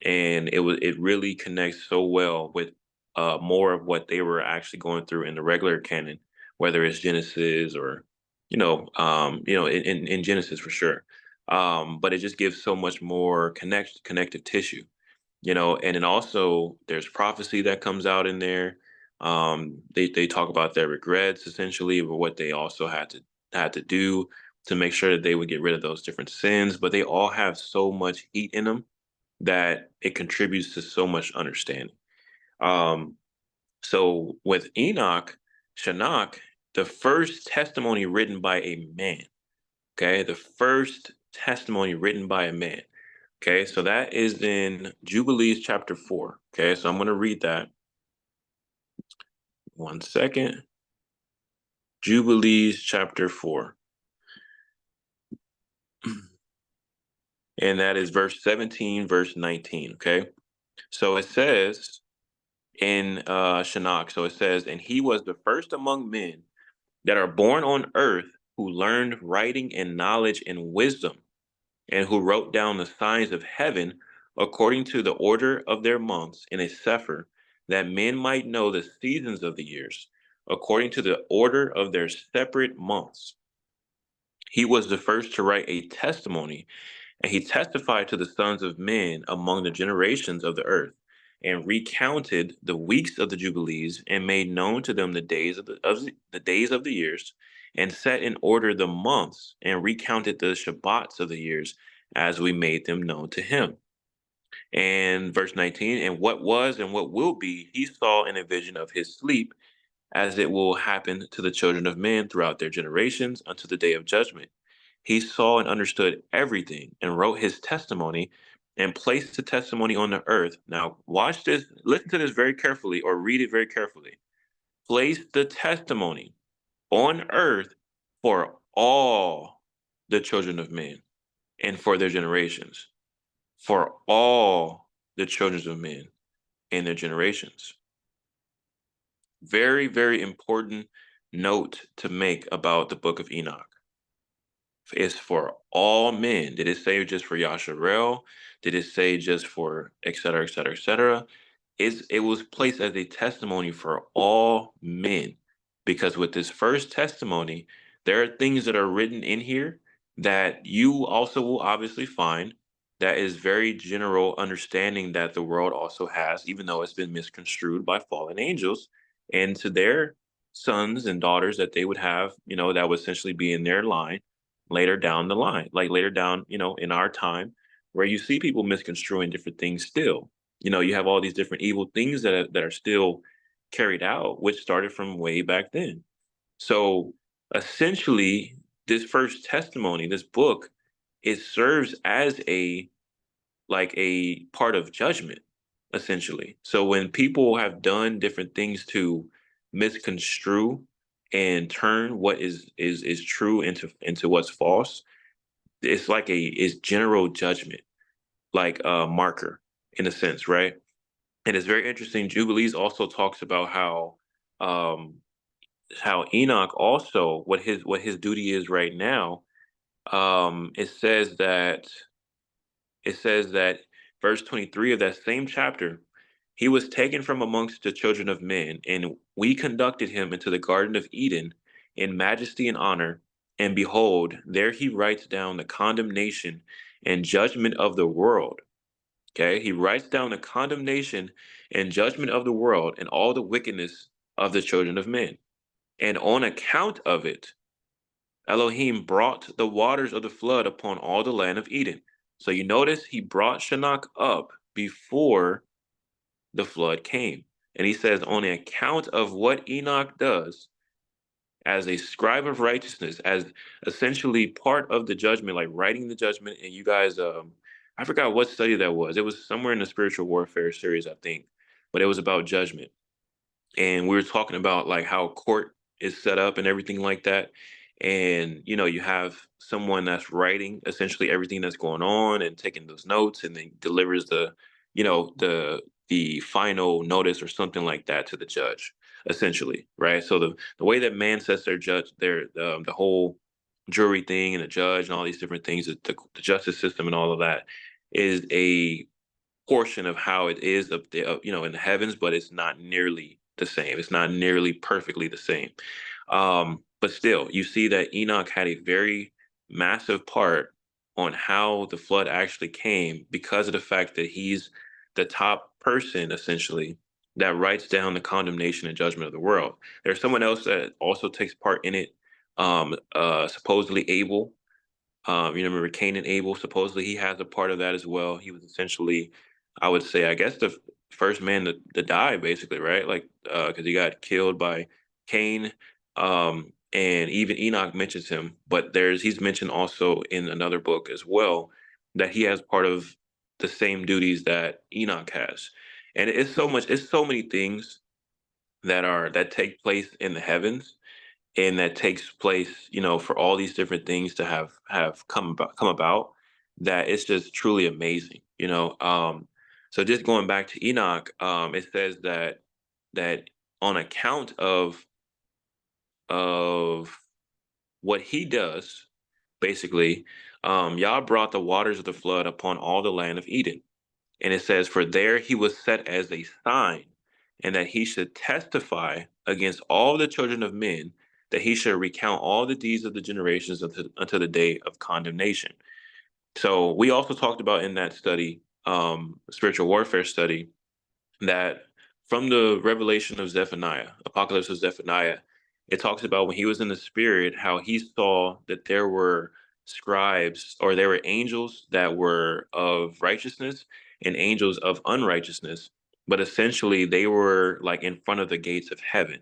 Speaker 1: And it really connects so well with more of what they were actually going through in the regular canon, whether it's Genesis or in Genesis for sure. But it just gives so much more connective tissue, and then also there's prophecy that comes out in there. They talk about their regrets essentially, but what they also had to do to make sure that they would get rid of those different sins. But they all have so much heat in them that it contributes to so much understanding. Um, so with Shanach, the first testimony written by a man. Okay, the first testimony written by a man. Okay, so that is in Jubilees chapter 4. Okay, so I'm going to read that. One second. Jubilees chapter 4. And that is verse 17, verse 19. Okay, so it says in Shinnach, so it says, and he was the first among men that are born on earth who learned writing and knowledge and wisdom, and who wrote down the signs of heaven according to the order of their months in a sefer, that men might know the seasons of the years, according to the order of their separate months. He was the first to write a testimony, and he testified to the sons of men among the generations of the earth, and recounted the weeks of the jubilees, and made known to them the days the days of the years, and set in order the months, and recounted the Shabbats of the years, as we made them known to him. And verse 19, and what was and what will be, he saw in a vision of his sleep, as it will happen to the children of men throughout their generations unto the day of judgment. He saw and understood everything and wrote his testimony and placed the testimony on the earth. Now, watch this, listen to this very carefully or read it very carefully. Place the testimony on earth for all the children of men and for their generations. For all the children of men and their generations. Very, very important note to make about the book of Enoch. It's for all men. Did it say just for Yasharel? Did it say just for et cetera, et cetera, et cetera? It was placed as a testimony for all men. Because with this first testimony, there are things that are written in here that you also will obviously find that is very general understanding that the world also has, even though it's been misconstrued by fallen angels, and to their sons and daughters that they would have, that would essentially be in their line later down the line, like later down, in our time, where you see people misconstruing different things still. You have all these different evil things that are still carried out, which started from way back then. So essentially, this first testimony, this book, it serves as a part of judgment, essentially. So when people have done different things to misconstrue and turn what is true into what's false, it's like it's general judgment, like a marker in a sense, right? And it's very interesting. Jubilees also talks about um how Enoch also what his duty is right now. It says that verse 23 of that same chapter, he was taken from amongst the children of men, and we conducted him into the Garden of Eden in majesty and honor. And behold, there he writes down the condemnation and judgment of the world. Okay, he writes down the condemnation and judgment of the world and all the wickedness of the children of men. And on account of it, Elohim brought the waters of the flood upon all the land of Eden. So you notice he brought Shinnok up before the flood came. And he says, on account of what Enoch does as a scribe of righteousness, as essentially part of the judgment, like writing the judgment. And you guys, I forgot what study that was. It was somewhere in the spiritual warfare series, I think, but it was about judgment. And we were talking about like how court is set up and everything like that. And you have someone that's writing essentially everything that's going on and taking those notes, and then delivers the final notice or something like that to the judge, essentially, right? So the way that man sets the whole jury thing and the judge and all these different things, the justice system and all of that is a portion of how it is up there, in the heavens, but it's not nearly the same. It's not nearly perfectly the same. But still, you see that Enoch had a very massive part on how the flood actually came because of the fact that he's the top person, essentially, that writes down the condemnation and judgment of the world. There's someone else that also takes part in it, supposedly Abel. Remember Cain and Abel? Supposedly he has a part of that as well. He was essentially, I would say, I guess the first man to die, basically, right? Like, because he got killed by Cain, and even Enoch mentions him. But he's mentioned also in another book as well that he has part of the same duties that Enoch has, and it's so many things that take place in the heavens and that takes place, for all these different things to have come about, that it's just truly amazing. So just going back to Enoch, it says that on account of what he does, basically, Yah brought the waters of the flood upon all the land of Eden. And it says, for there he was set as a sign, and that he should testify against all the children of men, that he should recount all the deeds of the generations unto the day of condemnation. So we also talked about in that study, spiritual warfare study, that from the revelation of Zephaniah, Apocalypse of Zephaniah, it talks about when he was in the spirit, how he saw that there were scribes, or there were angels that were of righteousness and angels of unrighteousness. But essentially, they were like in front of the gates of heaven.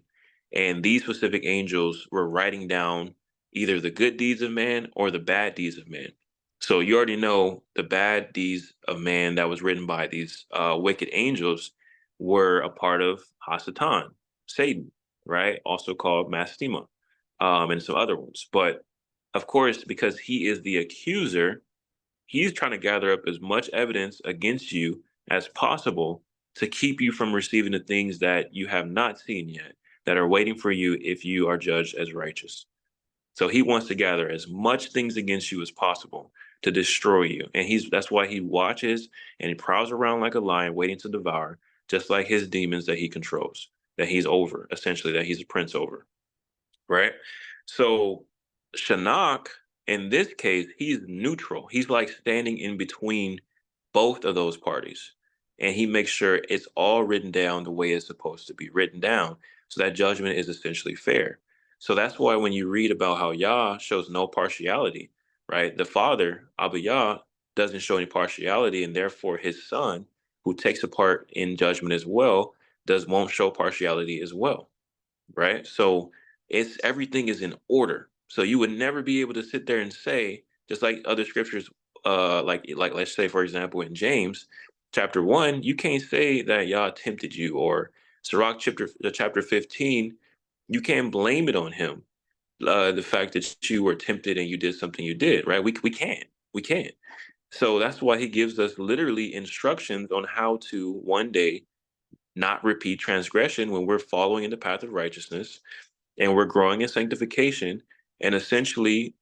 Speaker 1: And these specific angels were writing down either the good deeds of man or the bad deeds of man. So you already know the bad deeds of man that was written by these wicked angels were a part of Hasatan, Satan, right? Also called Mastema. and some other ones. But of course, because he is the accuser, he's trying to gather up as much evidence against you as possible to keep you from receiving the things that you have not seen yet, that are waiting for you if you are judged as righteous. So he wants to gather as much things against you as possible to destroy you. And that's why he watches and he prowls around like a lion waiting to devour, just like his demons that he controls, that he's over, essentially, that he's a prince over, right? So Shinnok, in this case, he's neutral. He's like standing in between both of those parties. And he makes sure it's all written down the way it's supposed to be written down. So that judgment is essentially fair. So that's why when you read about how Yah shows no partiality, right? The father, Abba Yah, doesn't show any partiality, and therefore his son, who takes a part in judgment as well, won't show partiality as well, right? So it's everything is in order. So you would never be able to sit there and say, just like other scriptures, like let's say for example in James chapter 1, you can't say that Yah tempted you, or Sirach chapter 15, you can't blame it on him. The fact that you were tempted and you did something you did, right? We can't. So that's why he gives us literally instructions on how to one day not repeat transgression when we're following in the path of righteousness and we're growing in sanctification. And essentially,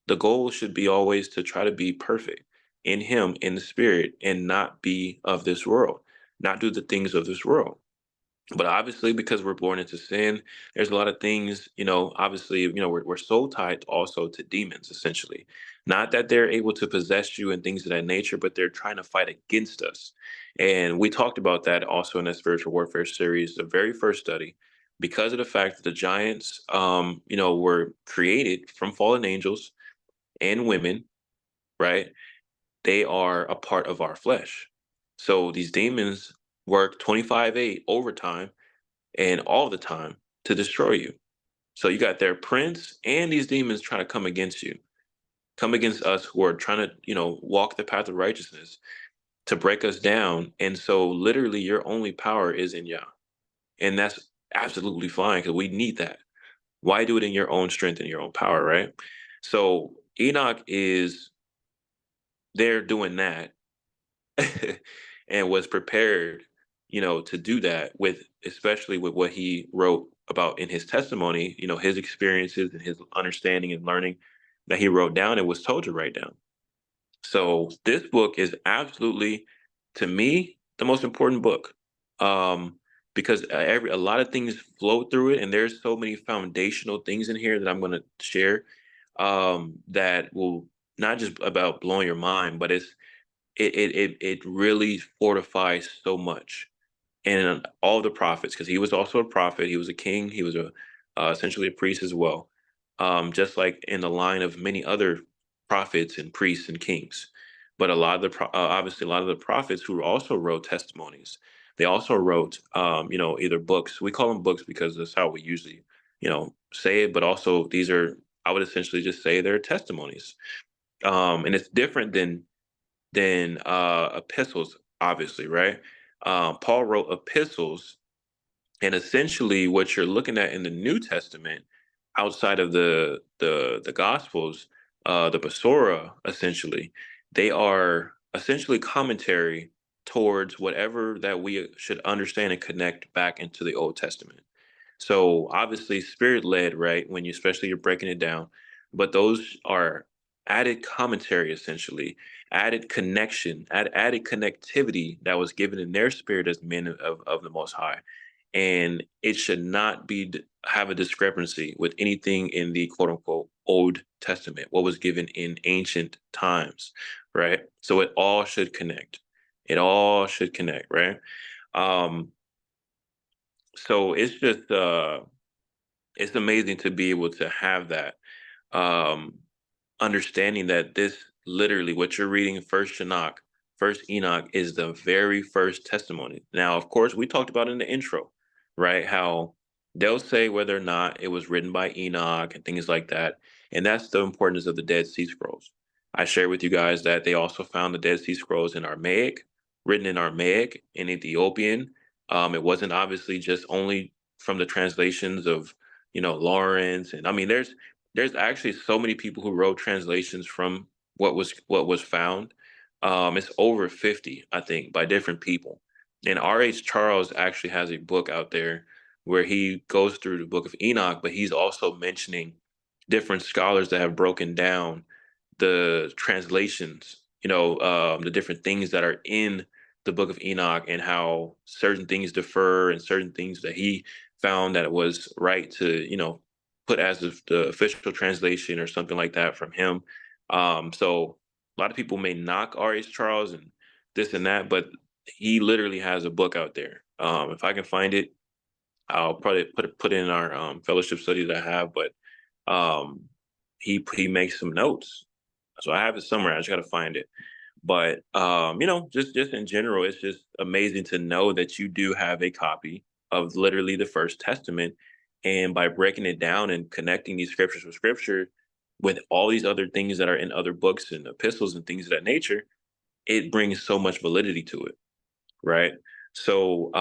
Speaker 1: the goal should be always to try to be perfect in Him, in the Spirit, and not be of this world, not do the things of this world. But obviously, because we're born into sin, there's a lot of things, obviously, we're so tied also to demons, essentially. Not that they're able to possess you and things of that nature, but they're trying to fight against us. And we talked about that also in that spiritual warfare series, the very first study, because of the fact that the giants, were created from fallen angels and women, right? They are a part of our flesh. So these demons work 25/8 overtime and all the time to destroy you. So you got their prince and these demons trying to come against you, come against us who are trying to, walk the path of righteousness to break us down. And so literally your only power is in Yah. And that's absolutely fine because we need that. Why do it in your own strength and your own power, right? So Enoch is there doing that and was prepared, to do that with, especially with what he wrote about in his testimony, his experiences and his understanding and learning that he wrote down and was told to write down. So this book is absolutely, to me, the most important book, because a lot of things flow through it, and there's so many foundational things in here that I'm going to share, that will not just about blowing your mind, but it really fortifies so much. And all the prophets, because he was also a prophet, he was a king, he was a essentially a priest as well, just like in the line of many other prophets and priests and kings. But a lot of obviously a lot of the prophets who also wrote testimonies, they also wrote either books. We call them books because that's how we usually say it. But also these are, I would essentially just say they're testimonies, and it's different than epistles, obviously, right? Paul wrote epistles, and essentially what you're looking at in the New Testament, outside of the Gospels, the Basora, essentially, they are essentially commentary towards whatever that we should understand and connect back into the Old Testament. So obviously spirit led, right? When you, especially you're breaking it down, but those are added commentary, essentially, added connection, added connectivity that was given in their spirit as men of the Most High. And it should not have a discrepancy with anything in the quote unquote Old Testament, what was given in ancient times, right? So it all should connect. It all should connect, right? Um, so it's amazing to be able to have that, um, understanding that this literally what you're reading, first Enoch, is the very first testimony. Now, of course, we talked about in the intro, right? How they'll say whether or not it was written by Enoch and things like that. And that's the importance of the Dead Sea Scrolls. I shared with you guys that they also found the Dead Sea Scrolls in Aramaic, written in Aramaic, in Ethiopian. It wasn't obviously just only from the translations of Lawrence, and I mean, there's actually so many people who wrote translations from what was found. It's over 50, I think, by different people. And R.H. Charles actually has a book out there where he goes through the book of Enoch, but he's also mentioning different scholars that have broken down the translations, the different things that are in the book of Enoch and how certain things differ and certain things that he found that it was right to, put as of the official translation or something like that from him. So a lot of people may knock R.H. Charles and this and that, but he literally has a book out there. If I can find it, I'll probably put it in our fellowship study that I have. But um, he makes some notes, so I have it somewhere. I just got to find it. But just in general, it's just amazing to know that you do have a copy of literally the First Testament, and by breaking it down and connecting these scriptures with scripture, with all these other things that are in other books and epistles and things of that nature, it brings so much validity to it, right? So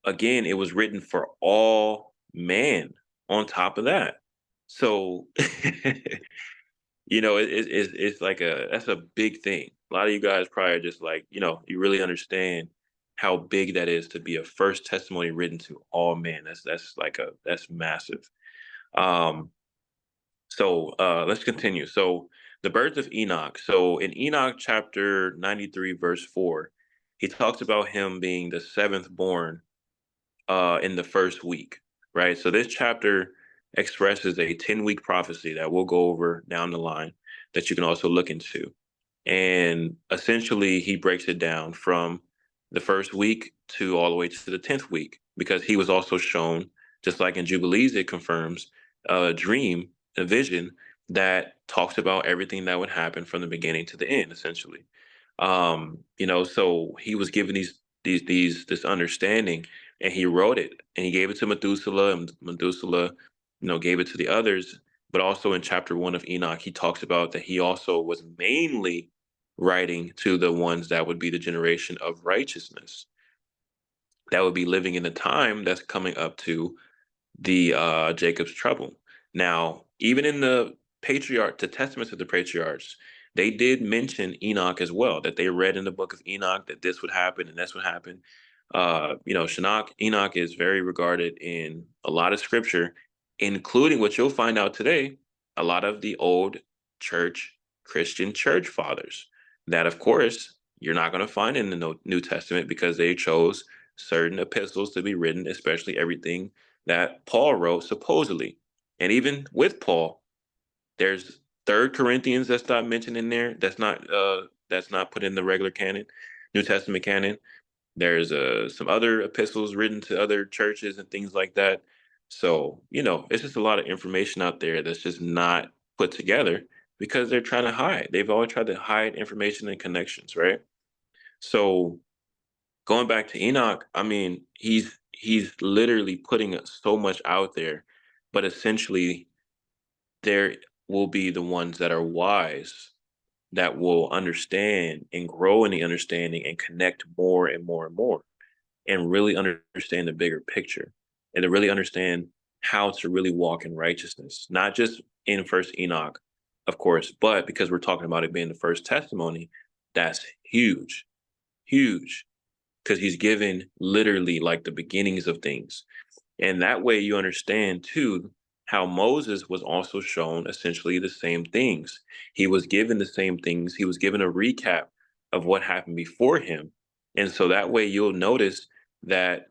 Speaker 1: again, it was written for all man. On top of that, so it's like that's a big thing. A lot of you guys probably are just like, you really understand how big that is to be a first testimony written to all men. That's massive. Um, so let's continue. So the birth of Enoch. So in Enoch chapter 93, verse 4, he talks about him being the seventh born in the first week, right? So this chapter expresses a 10-week prophecy that we'll go over down the line that you can also look into. And essentially, he breaks it down from the first week to all the way to the 10th week, because he was also shown, just like in Jubilees, it confirms a dream, a vision that talks about everything that would happen from the beginning to the end, essentially. So he was given this understanding, and he wrote it, and he gave it to Methuselah, and Methuselah, gave it to the others. But also in chapter 1 of Enoch, he talks about that he also was mainly writing to the ones that would be the generation of righteousness, that would be living in the time that's coming up to the Jacob's trouble. Now, even in the testaments of the patriarchs, they did mention Enoch as well, that they read in the book of Enoch that this would happen and that's what happened. Enoch is very regarded in a lot of scripture, including what you'll find out today, a lot of the old church, Christian church fathers, that of course you're not going to find in the New Testament, because they chose certain epistles to be written, especially everything that Paul wrote supposedly. And even with Paul, there's Third Corinthians that's not mentioned in there. That's not put in the regular canon, New Testament canon. There's some other epistles written to other churches and things like that. So, it's just a lot of information out there that's just not put together, because they're trying to hide. They've always tried to hide information and connections, right? So going back to Enoch, I mean, he's literally putting so much out there, but essentially there will be the ones that are wise, that will understand and grow in the understanding and connect more and more and more, and really understand the bigger picture, and to really understand how to really walk in righteousness, not just in first Enoch, of course, but because we're talking about it being the first testimony, that's huge, huge, because he's given literally like the beginnings of things. And that way you understand too how Moses was also shown essentially the same things. He was given the same things. He was given a recap of what happened before him. And so that way you'll notice that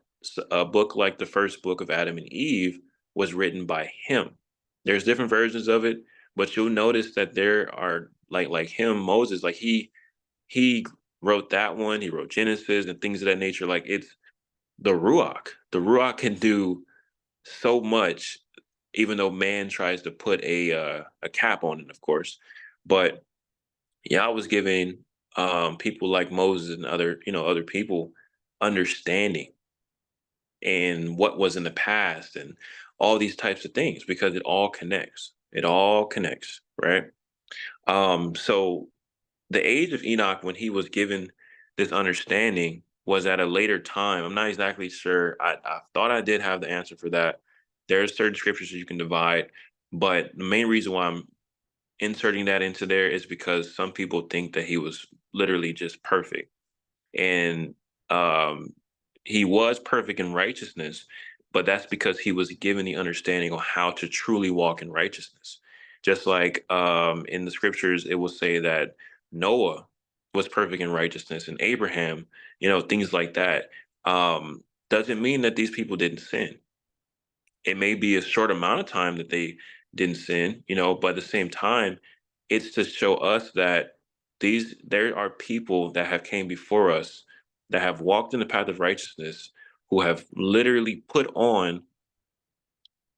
Speaker 1: a book like the first book of Adam and Eve was written by him. There's different versions of it, but you'll notice that there are like him, Moses, like he wrote that one. He wrote Genesis and things of that nature. Like, it's the Ruach. The Ruach can do so much, even though man tries to put a cap on it, of course. But yeah, I was giving people like Moses and other people understanding and what was in the past and all these types of things, because it all connects. It all connects, right? So the age of Enoch, when he was given this understanding, was at a later time. I'm not exactly sure. I thought I did have the answer for that, There are certain scriptures that you can divide, but the main reason why I'm inserting that into there is because some people think that he was literally just perfect. And um, he was perfect in righteousness, but that's because he was given the understanding on how to truly walk in righteousness. Just like in the scriptures, it will say that Noah was perfect in righteousness, and Abraham, things like that. Doesn't mean that these people didn't sin. It may be a short amount of time that they didn't sin, but at the same time, it's to show us that there are people that have came before us that have walked in the path of righteousness, who have literally put on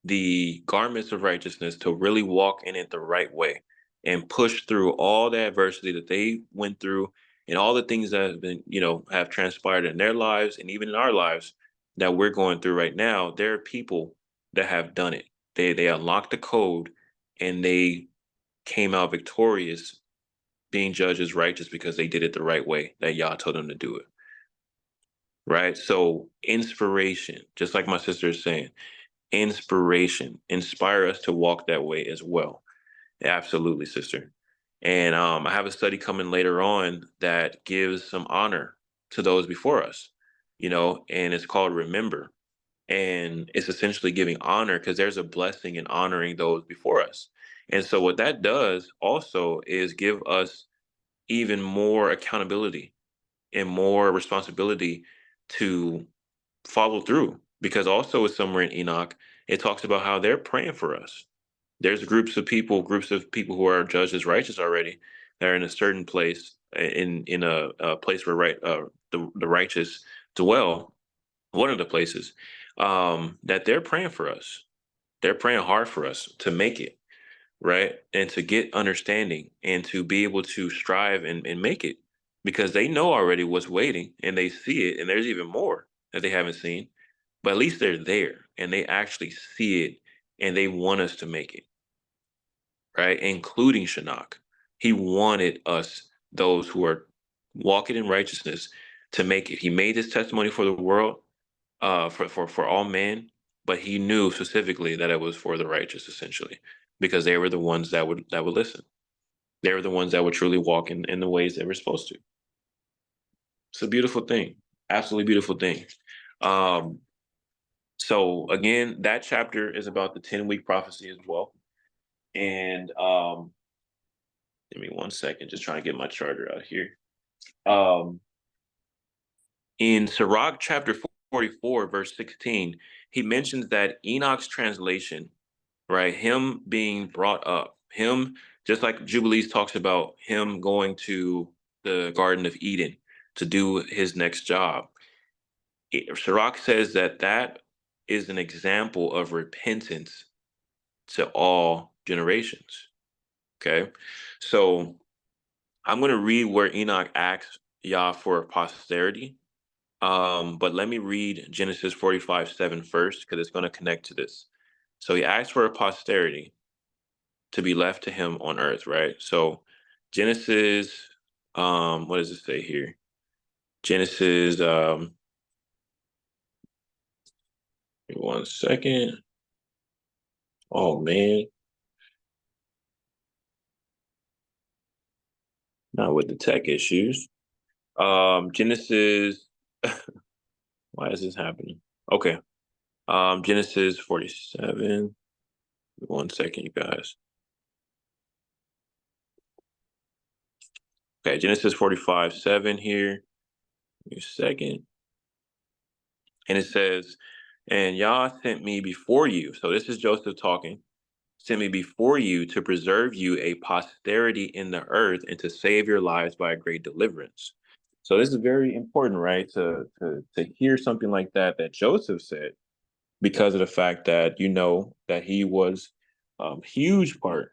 Speaker 1: the garments of righteousness to really walk in it the right way and push through all the adversity that they went through and all the things that have been, have transpired in their lives and even in our lives that we're going through right now. There are people that have done it. They unlocked the code and they came out victorious, being judged as righteous because they did it the right way that Yah told them to do it. Right? So inspiration, just like my sister is saying, inspiration, inspire us to walk that way as well. Absolutely, sister. And I have a study coming later on that gives some honor to those before us, and it's called Remember. And it's essentially giving honor because there's a blessing in honoring those before us. And so what that does also is give us even more accountability and more responsibility to follow through. Because also somewhere in Enoch, it talks about how they're praying for us. There's groups of people who are judged as righteous already that are in a certain place, in a place where the righteous dwell. One of the places that they're praying for us. They're praying hard for us to make it right, and to get understanding and to be able to strive and make it, because they know already what's waiting and they see it, and there's even more that they haven't seen, but at least they're there and they actually see it and they want us to make it, right, including Shinnok. He wanted us, those who are walking in righteousness, to make it. He made this testimony for the world, for all men, but he knew specifically that it was for the righteous, essentially, because they were the ones that would listen. They were the ones that would truly walk in the ways they were supposed to. It's a beautiful thing, absolutely beautiful thing. Um, so again, that chapter is about the 10-week prophecy as well. And give me 1 second, just trying to get my charter out here. In Sirach chapter 44, verse 16, he mentions that Enoch's translation, right, him being brought up, him, just like Jubilees talks about him going to the Garden of Eden to do his next job. Sirach says that that is an example of repentance to all generations. Okay. So I'm going to read where Enoch asks Yah for posterity. But let me read Genesis 45:7 first, because it's going to connect to this. So he asked for a posterity to be left to him on earth, right? So Genesis, what does it say here? Genesis, 1 second. Oh man, not with the tech issues. Genesis, why is this happening? Okay. Genesis 47. 1 second, you guys. Okay, Genesis 45:7 here. Give me a second. And it says, and Yah sent me before you. So this is Joseph talking. Sent me before you to preserve you a posterity in the earth and to save your lives by a great deliverance. So this is very important, right? To hear something like that Joseph said, because of the fact that that he was a huge part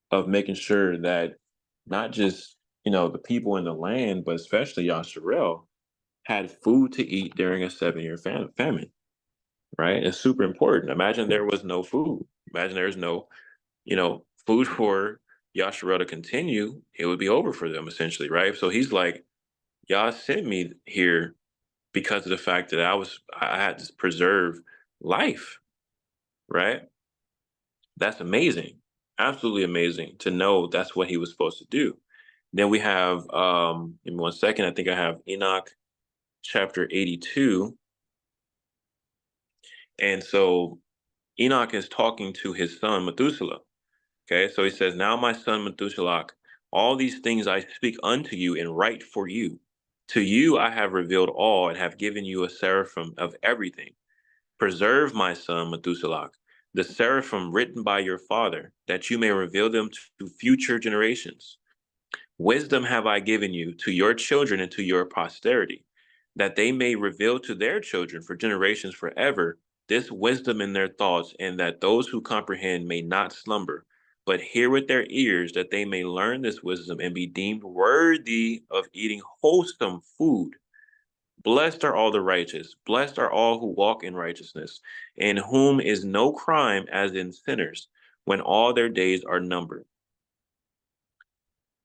Speaker 1: of making sure that not just the people in the land, but especially Yasharel had food to eat during a 7-year famine. Right? It's super important. Imagine there was no food. Imagine there's no food for Yasharel to continue. It would be over for them essentially, right? So he's like, Yah sent me here because of the fact that I had to preserve life, right? That's amazing. Absolutely amazing to know that's what he was supposed to do. Then we have, give me 1 second. I think I have Enoch chapter 82. And so Enoch is talking to his son Methuselah. Okay, so he says, "Now, my son Methuselah, all these things I speak unto you and write for you. To you I have revealed all and have given you a seraphim of everything. Preserve, my son Methuselah, the seraphim written by your father, that you may reveal them to future generations. Wisdom have I given you to your children and to your posterity, that they may reveal to their children for generations forever this wisdom in their thoughts, and that those who comprehend may not slumber, but hear with their ears, that they may learn this wisdom and be deemed worthy of eating wholesome food. Blessed are all the righteous, blessed are all who walk in righteousness, in whom is no crime as in sinners, when all their days are numbered."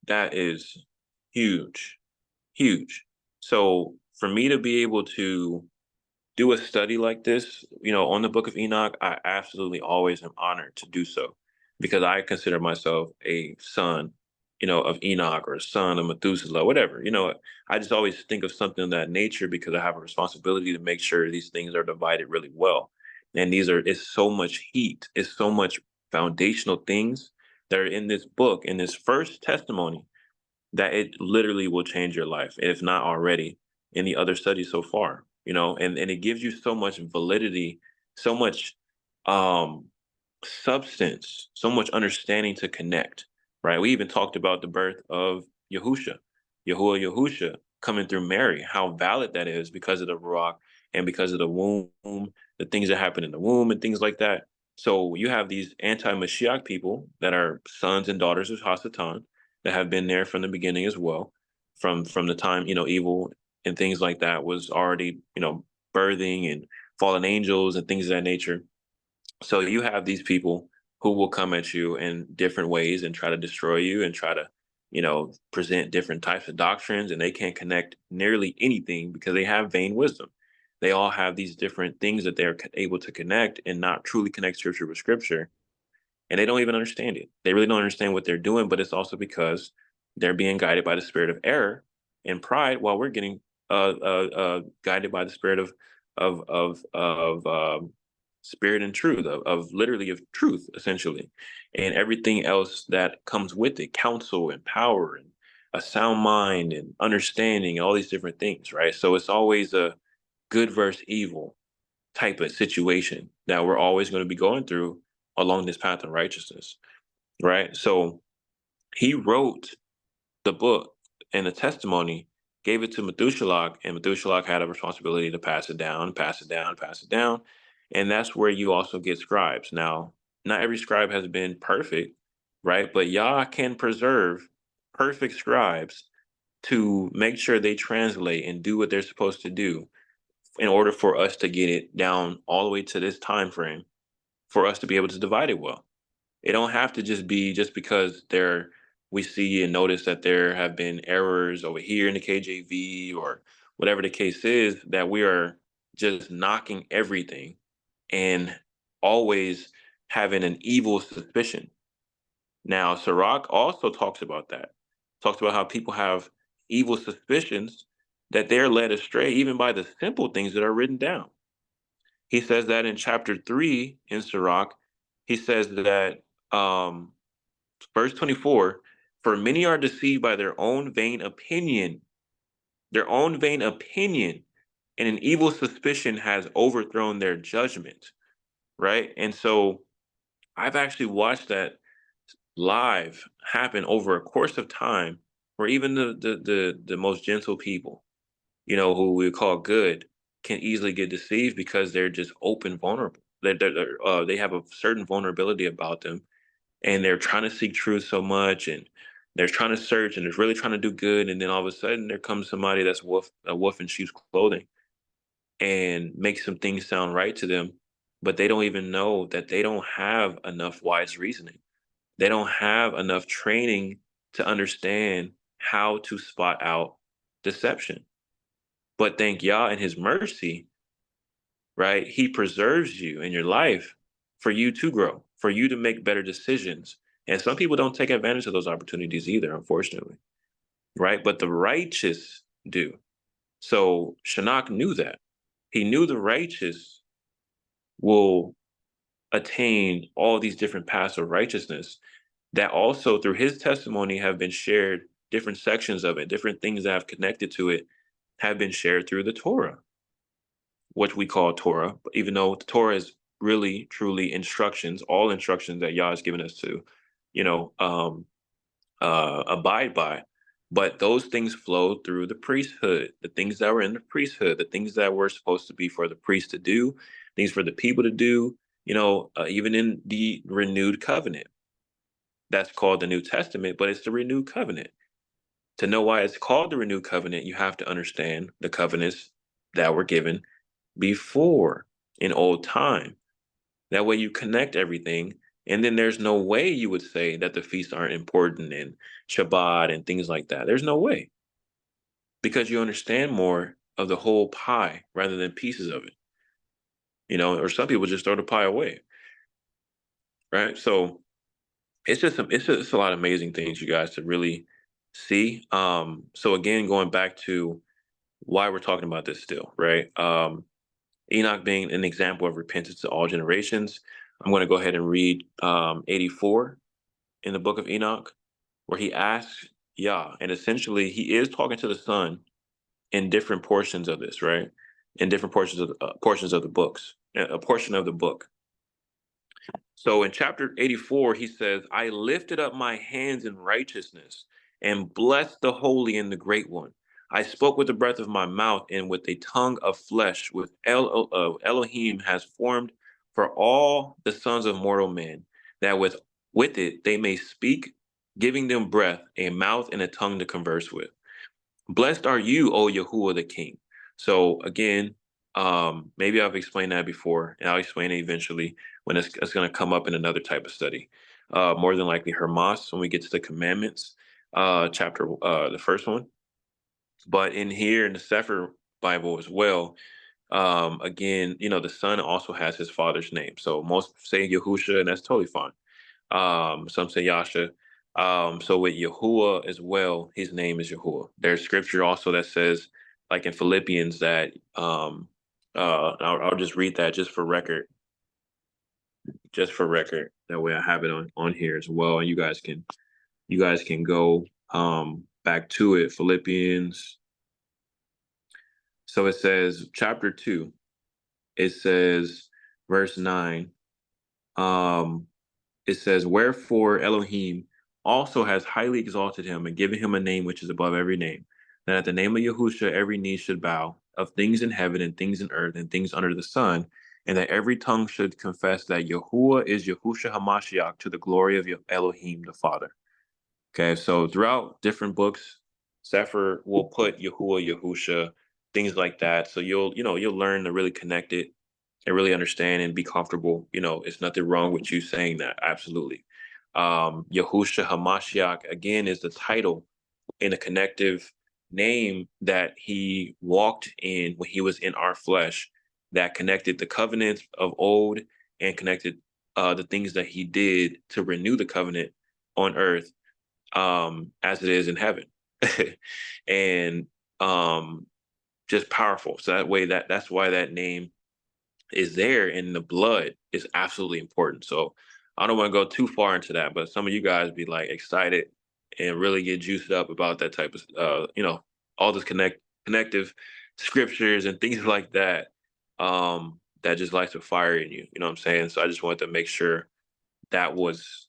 Speaker 1: That is huge, huge. So for me to be able to do a study like this, on the Book of Enoch, I absolutely always am honored to do so because I consider myself a son, of Enoch or a son of Methuselah, whatever. I just always think of something of that nature because I have a responsibility to make sure these things are divided really well. And it's so much heat, it's so much foundational things that are in this book, in this first testimony, that it literally will change your life, if not already in the other studies so far, and it gives you so much validity, so much um substance, so much understanding to connect, right? We even talked about the birth of Yahusha coming through Mary, how valid that is because of the Ruach and because of the womb, the things that happen in the womb and things like that. So you have these anti-Mashiach people that are sons and daughters of Hasatan that have been there from the beginning as well, from the time, evil and things like that was already, birthing, and fallen angels and things of that nature. So you have these people who will come at you in different ways and try to destroy you and try to, present different types of doctrines, and they can't connect nearly anything because they have vain wisdom. They all have these different things that they're able to connect and not truly connect scripture with scripture, and they don't even understand it. They really don't understand what they're doing, but it's also because they're being guided by the spirit of error and pride, while we're getting guided by the spirit of spirit and truth, of literally of truth, essentially, and everything else that comes with it, counsel and power and a sound mind and understanding, all these different things, right? So it's always a good versus evil type of situation that we're always going to be going through along this path of righteousness, right? So he wrote the book and the testimony, gave it to Methuselah, and Methuselah had a responsibility to pass it down, pass it down, pass it down. And that's where you also get scribes. Now, not every scribe has been perfect, right? But Yah can preserve perfect scribes to make sure they translate and do what they're supposed to do in order for us to get it down all the way to this time frame for us to be able to divide it well. It don't have to just be just because we see and notice that there have been errors over here in the KJV or whatever the case is, that we are just knocking everything and always having an evil suspicion. Now, Sirach also talks about that. Talks about how people have evil suspicions, that they're led astray even by the simple things that are written down. He says that in chapter 3 in Sirach. He says that, verse 24, "For many are deceived by their own vain opinion, and an evil suspicion has overthrown their judgment." Right? And so I've actually watched that live happen over a course of time, where even the most gentle people, who we call good, can easily get deceived because they're just open vulnerable. They have a certain vulnerability about them, and they're trying to seek truth so much, and they're trying to search, and they're really trying to do good, and then all of a sudden there comes somebody that's a wolf in sheep's clothing and makes some things sound right to them, but they don't even know that they don't have enough wise reasoning. They don't have enough training to understand how to spot out deception. But thank Yah in his mercy, right? He preserves you in your life for you to grow, for you to make better decisions. And some people don't take advantage of those opportunities either, unfortunately, right? But the righteous do. So Shinnok knew that. He knew the righteous will attain all these different paths of righteousness that also through his testimony have been shared, different sections of it, different things that have connected to it have been shared through the Torah, what we call Torah, even though the Torah is really, truly instructions, all instructions that Yah has given us to, you know, abide by. But those things flow through the priesthood, the things that were in the priesthood, the things that were supposed to be for the priest to do, things for the people to do, even in the renewed covenant. That's called the New Testament, but it's the renewed covenant. To know why it's called the renewed covenant, you have to understand the covenants that were given before in old time. That way you connect everything. And then there's no way you would say that the feasts aren't important and Shabbat and things like that. There's no way. Because you understand more of the whole pie rather than pieces of it. Or some people just throw the pie away. Right. So it's a lot of amazing things, you guys, to really see. So again, going back to why we're talking about this still, right? Enoch being an example of repentance to all generations. I'm going to go ahead and read 84 in the book of Enoch, where he asks Yah, and essentially he is talking to the Son in different portions of this, right? In different portions of the books, a portion of the book. So in chapter 84, he says, I lifted up my hands in righteousness and blessed the Holy and the Great One. I spoke with the breath of my mouth and with a tongue of flesh, with Elohim has formed for all the sons of mortal men, that with it they may speak, giving them breath, a mouth, and a tongue to converse with. Blessed are you, O Yahuwah the King. So again, maybe I've explained that before, and I'll explain it eventually when it's going to come up in another type of study. More than likely Hermas when we get to the commandments, chapter the first one. But in here in the Sefer Bible as well, again, the son also has his father's name. So most say Yahusha, and that's totally fine. Some say Yasha. So with Yahuwah as well, his name is Yahuwah. There's scripture also that says, like in Philippians, that I'll just read that just for record. Just for record. That way I have it on here as well. And you guys can go back to it. Philippians. So it says chapter 2. It says verse 9. It says, wherefore Elohim also has highly exalted him and given him a name which is above every name, that at the name of Yahusha every knee should bow, of things in heaven and things in earth and things under the sun, and that every tongue should confess that Yahuwah is Yahusha Hamashiach, to the glory of Elohim the Father. Okay, so throughout different books, Sefer will put Yahuwah, Yahusha, things like that. So you'll learn to really connect it and really understand and be comfortable. It's nothing wrong with you saying that. Absolutely. Yahusha Hamashiach, again, is the title in a connective name that he walked in when he was in our flesh, that connected the covenants of old and connected the things that he did to renew the covenant on earth as it is in heaven. And just powerful. So that way, that's why that name is there, and the blood is absolutely important. So I don't want to go too far into that, but some of you guys be like excited and really get juiced up about that type of all this connective scriptures and things like that, that just lights a fire in you. You know what I'm saying? So I just wanted to make sure that was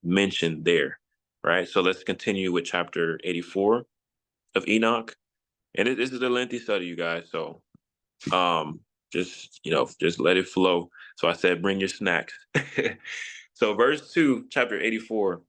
Speaker 1: mentioned there. Right. So let's continue with chapter 84 of Enoch. And this is a lengthy study, you guys. So just let it flow. So I said, bring your snacks. So verse 2, chapter 84.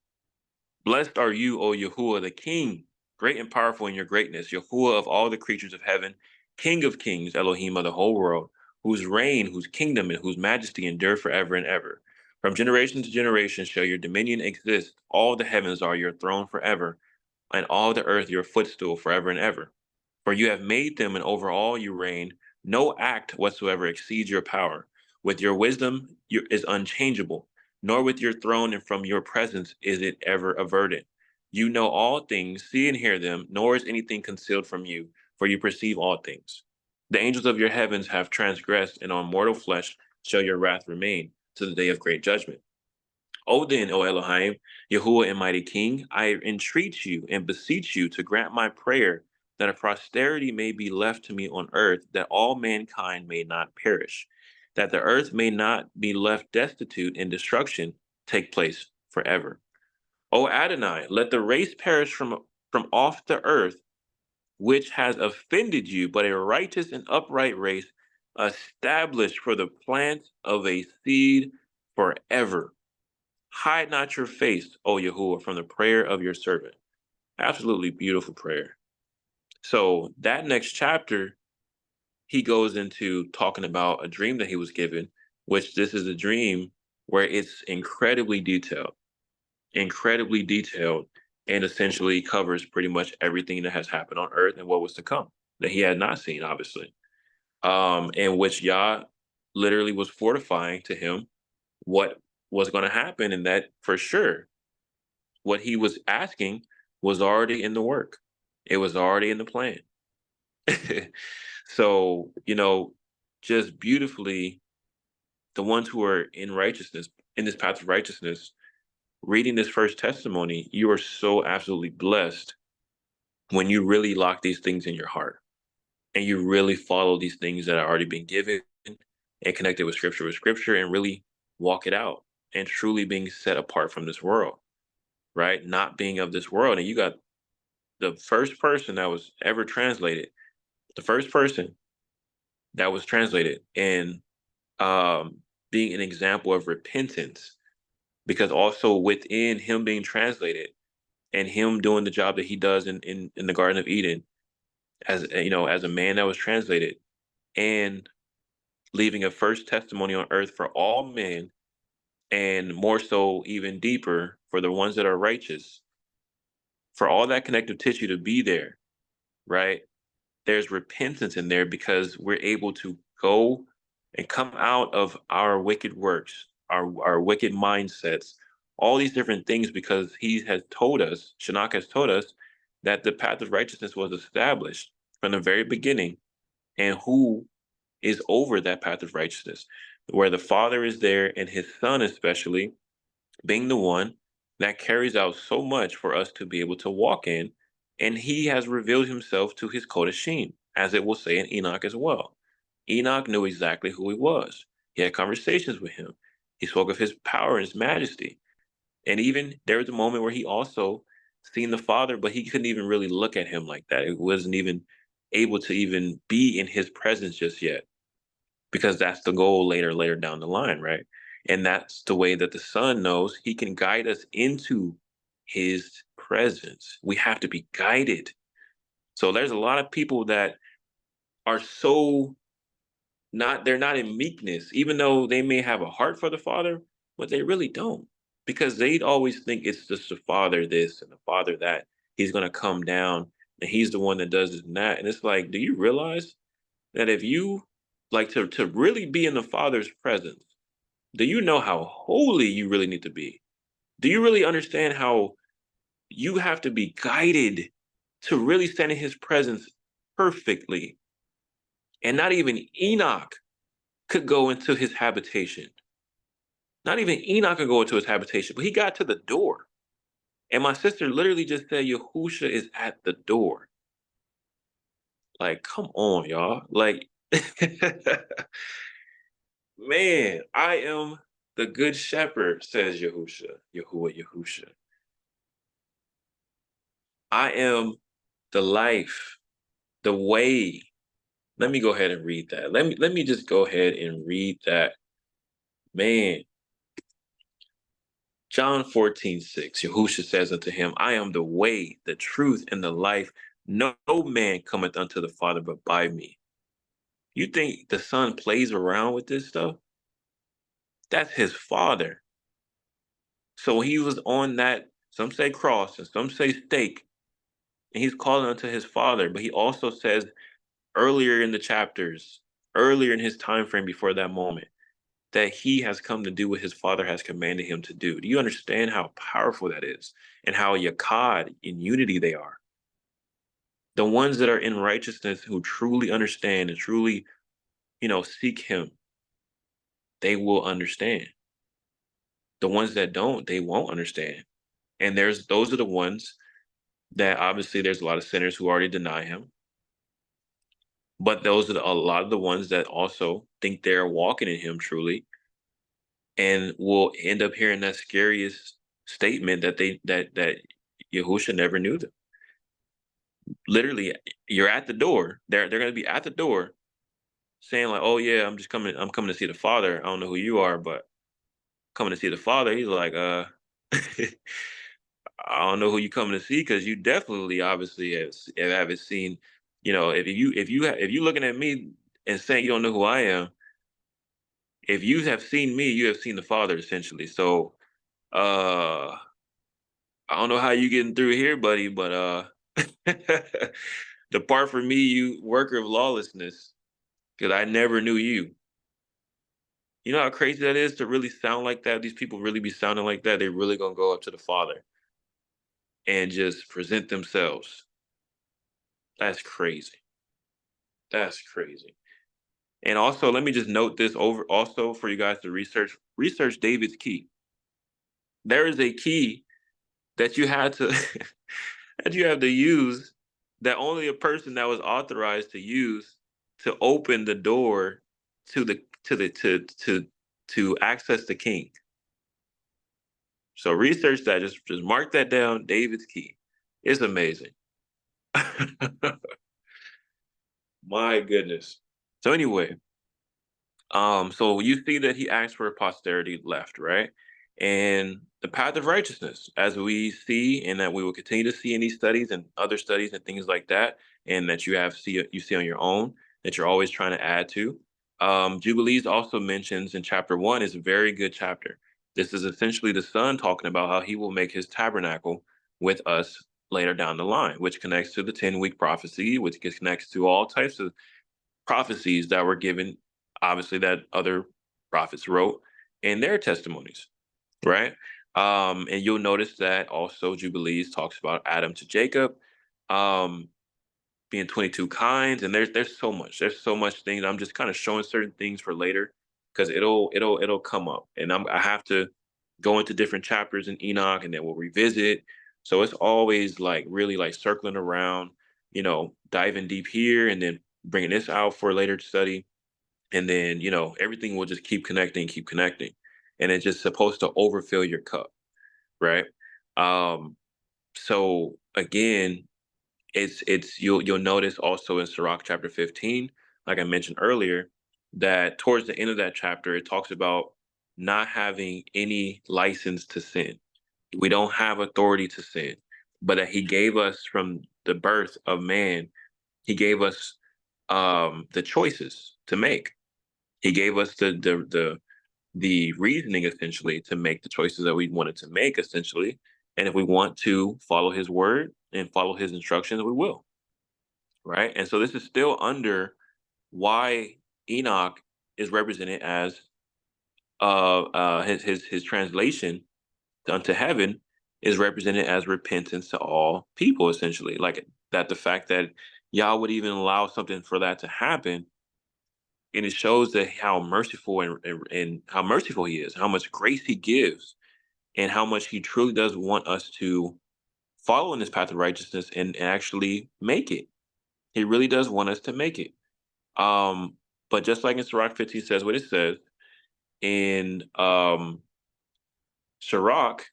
Speaker 1: Blessed are you, O Yahuwah, the King, great and powerful in your greatness, Yahuwah of all the creatures of heaven, King of kings, Elohim of the whole world, whose reign, whose kingdom, and whose majesty endure forever and ever. From generation to generation shall your dominion exist. All the heavens are your throne forever, and all the earth your footstool forever and ever. For you have made them, and over all you reign. No act whatsoever exceeds your power. With your wisdom is unchangeable, nor with your throne and from your presence is it ever averted. You know all things, see and hear them, nor is anything concealed from you, for you perceive all things. The angels of your heavens have transgressed, and on mortal flesh shall your wrath remain to the day of great judgment. O then, O Elohim, Yahuwah and mighty King, I entreat you and beseech you to grant my prayer that a posterity may be left to me on earth, that all mankind may not perish, that the earth may not be left destitute and destruction take place forever. O Adonai, let the race perish from off the earth, which has offended you, but a righteous and upright race established for the plant of a seed forever. Hide not your face, O Yahuwah, from the prayer of your servant. Absolutely beautiful prayer. So that next chapter, he goes into talking about a dream that he was given, which this is a dream where it's incredibly detailed, and essentially covers pretty much everything that has happened on earth and what was to come that he had not seen, obviously. In which Yah literally was fortifying to him what was going to happen, and that for sure what he was asking was already in the work. It was already in the plan. So, just beautifully, the ones who are in righteousness, in this path of righteousness, reading this first testimony, you are so absolutely blessed when you really lock these things in your heart and you really follow these things that are already been given and connected with scripture and really walk it out and truly being set apart from this world, right? Not being of this world. And you got the first person that was ever translated, the first person that was translated, and being an example of repentance, because also within him being translated and him doing the job that he does in the Garden of Eden, as as a man that was translated and leaving a first testimony on earth for all men, and more so even deeper for the ones that are righteous, for all that connective tissue to be there, right? There's repentance in there because we're able to go and come out of our wicked works, our wicked mindsets, all these different things, because he has told us, Shinnach has told us, that the path of righteousness was established from the very beginning, and who is over that path of righteousness, where the Father is there and his Son especially being the one that carries out so much for us to be able to walk in. And he has revealed himself to his Kodashim, as it will say in Enoch as well. Enoch knew exactly who he was. He had conversations with him. He spoke of his power and his majesty. And even there was a moment where he also seen the Father, but he couldn't even really look at him like that. It wasn't even able to even be in his presence just yet, because that's the goal later down the line, right? And that's the way that the Son knows he can guide us into his presence. We have to be guided. So there's a lot of people that are so not, they're not in meekness, even though they may have a heart for the Father, but they really don't, because they'd always think it's just the Father this and the Father that. He's going to come down and he's the one that does this and that. And it's like, do you realize that if you like to really be in the Father's presence, do you know how holy you really need to be? Do you really understand how you have to be guided to really stand in his presence perfectly? And not even Enoch could go into his habitation. Not even Enoch could go into his habitation, but he got to the door. And my sister literally just said, Yahusha is at the door. Like, come on, y'all. Like, man, I am the good shepherd, says Yahusha. I am the life, the way. Let me go ahead and read that. Let me just go ahead and read that. Man, John 14:6, Yahusha says unto him, I am the way, the truth, and the life. No man cometh unto the Father but by me. You think the Son plays around with this stuff? That's his Father. So he was on that, some say cross and some say stake, and he's calling unto his Father. But he also says earlier in the chapters, earlier in his time frame before that moment, that he has come to do what his father has commanded him to do. Do you understand how powerful that is and how yakad in unity they are? The ones that are in righteousness who truly understand and truly, seek him, they will understand. The ones that don't, they won't understand. And those are the ones that obviously there's a lot of sinners who already deny him. But those are a lot of the ones that also think they're walking in him truly and will end up hearing that scariest statement that that Yahusha never knew them. Literally, you're at the door. They're gonna be at the door saying, like, "Oh yeah, I'm coming to see the Father. I don't know who you are, but coming to see the Father." He's like, I don't know who you coming to see, because you definitely obviously haven't seen, if you looking at me and saying you don't know who I am, if you have seen me, you have seen the Father essentially. So uh I don't know how you getting through here, buddy, but depart from me, you worker of lawlessness, because I never knew you. You know how crazy that is to really sound like that? These people really be sounding like that. They really gonna go up to the Father and just present themselves. That's crazy. That's crazy. And also, let me just note this over also for you guys to research David's key. There is a key that you had to that you have to use, that only a person that was authorized to use to open the door to the to access the king. So research that. Just mark that down. David's key. It's amazing. My goodness. So anyway, so you see that he asked for posterity left, right? And the path of righteousness, as we see, and that we will continue to see in these studies and other studies and things like that, and that you see on your own, that you're always trying to add to. Jubilees also mentions in chapter 1 is a very good chapter. This is essentially the Son talking about how he will make his tabernacle with us later down the line, which connects to the 10-week prophecy, which connects to all types of prophecies that were given, obviously, that other prophets wrote in their testimonies, right? And you'll notice that also Jubilees talks about Adam to Jacob, um, being 22 kinds, and there's so much things. I'm just kind of showing certain things for later, because it'll come up, and I have to go into different chapters in Enoch, and then we'll revisit. So it's always like really like circling around, diving deep here, and then bringing this out for later study, and then everything will just keep connecting, and it's just supposed to overfill your cup, right? So again, it's you'll notice also in Sirach chapter 15, like I mentioned earlier, that towards the end of that chapter it talks about not having any license to sin. We don't have authority to sin, but that he gave us from the birth of man, he gave us the choices to make. He gave us the reasoning essentially to make the choices that we wanted to make essentially. And if we want to follow his word and follow his instructions, we will. Right. And so this is still under why Enoch is represented as his translation unto heaven is represented as repentance to all people, essentially. Like that, the fact that Yah would even allow something for that to happen, and it shows that how merciful and how merciful he is, how much grace he gives, and how much he truly does want us to follow in this path of righteousness and actually make it. He really does want us to make it. But just like in Sirach 15 says what it says, in Sirach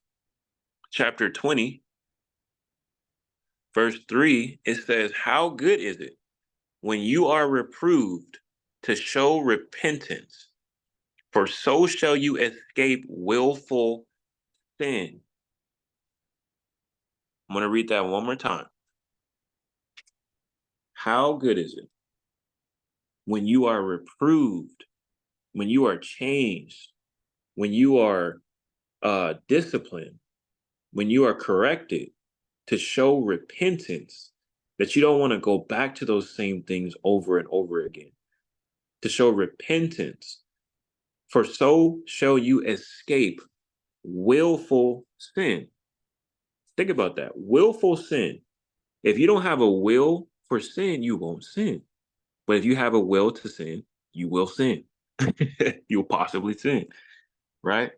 Speaker 1: chapter 20, verse 3, it says, "How good is it when you are reproved to show repentance, for so shall you escape willful sin." I'm going to read that one more time. How good is it when you are reproved, when you are changed, when you are disciplined, when you are corrected, to show repentance, that you don't want to go back to those same things over and over again, to show repentance, For so shall you escape willful sin. Think about that. Willful sin. If you don't have a will for sin, you won't sin. But if you have a will to sin, you will sin. You'll possibly sin, right?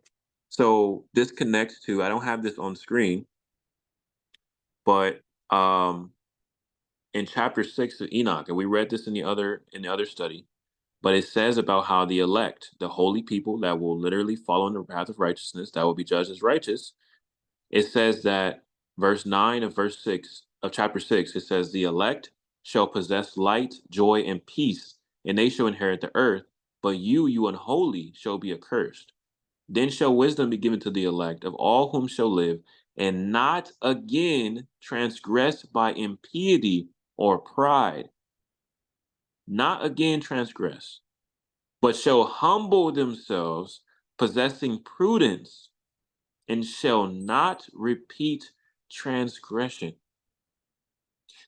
Speaker 1: So this connects to, I don't have this on screen, but in chapter 6 of Enoch, and we read this in the other study, but it says about how the elect, the holy people that will literally follow in the path of righteousness, that will be judged as righteous. It says that verse 9 of verse 6 of chapter 6, it says, the elect shall possess light, joy, and peace, and they shall inherit the earth. But you unholy, shall be accursed. Then shall wisdom be given to the elect of all whom shall live, and not again transgress by impiety or pride. Not again transgress, but shall humble themselves, possessing prudence, and shall not repeat transgression.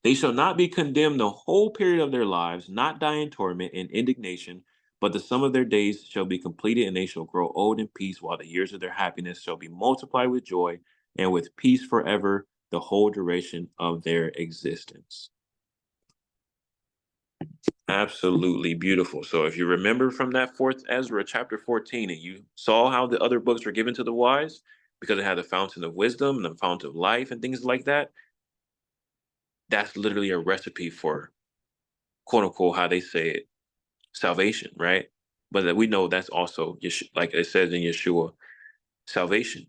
Speaker 1: They shall not be condemned the whole period of their lives, not die in torment and indignation, but the sum of their days shall be completed, and they shall grow old in peace, while the years of their happiness shall be multiplied with joy and with peace forever, the whole duration of their existence. Absolutely beautiful. So if you remember from that fourth Ezra, chapter 14, and you saw how the other books were given to the wise, because it had the fountain of wisdom and the fountain of life and things like that, that's literally a recipe for, quote unquote, how they say it, salvation, right? But that we know that's also, like it says in Yeshua, salvation.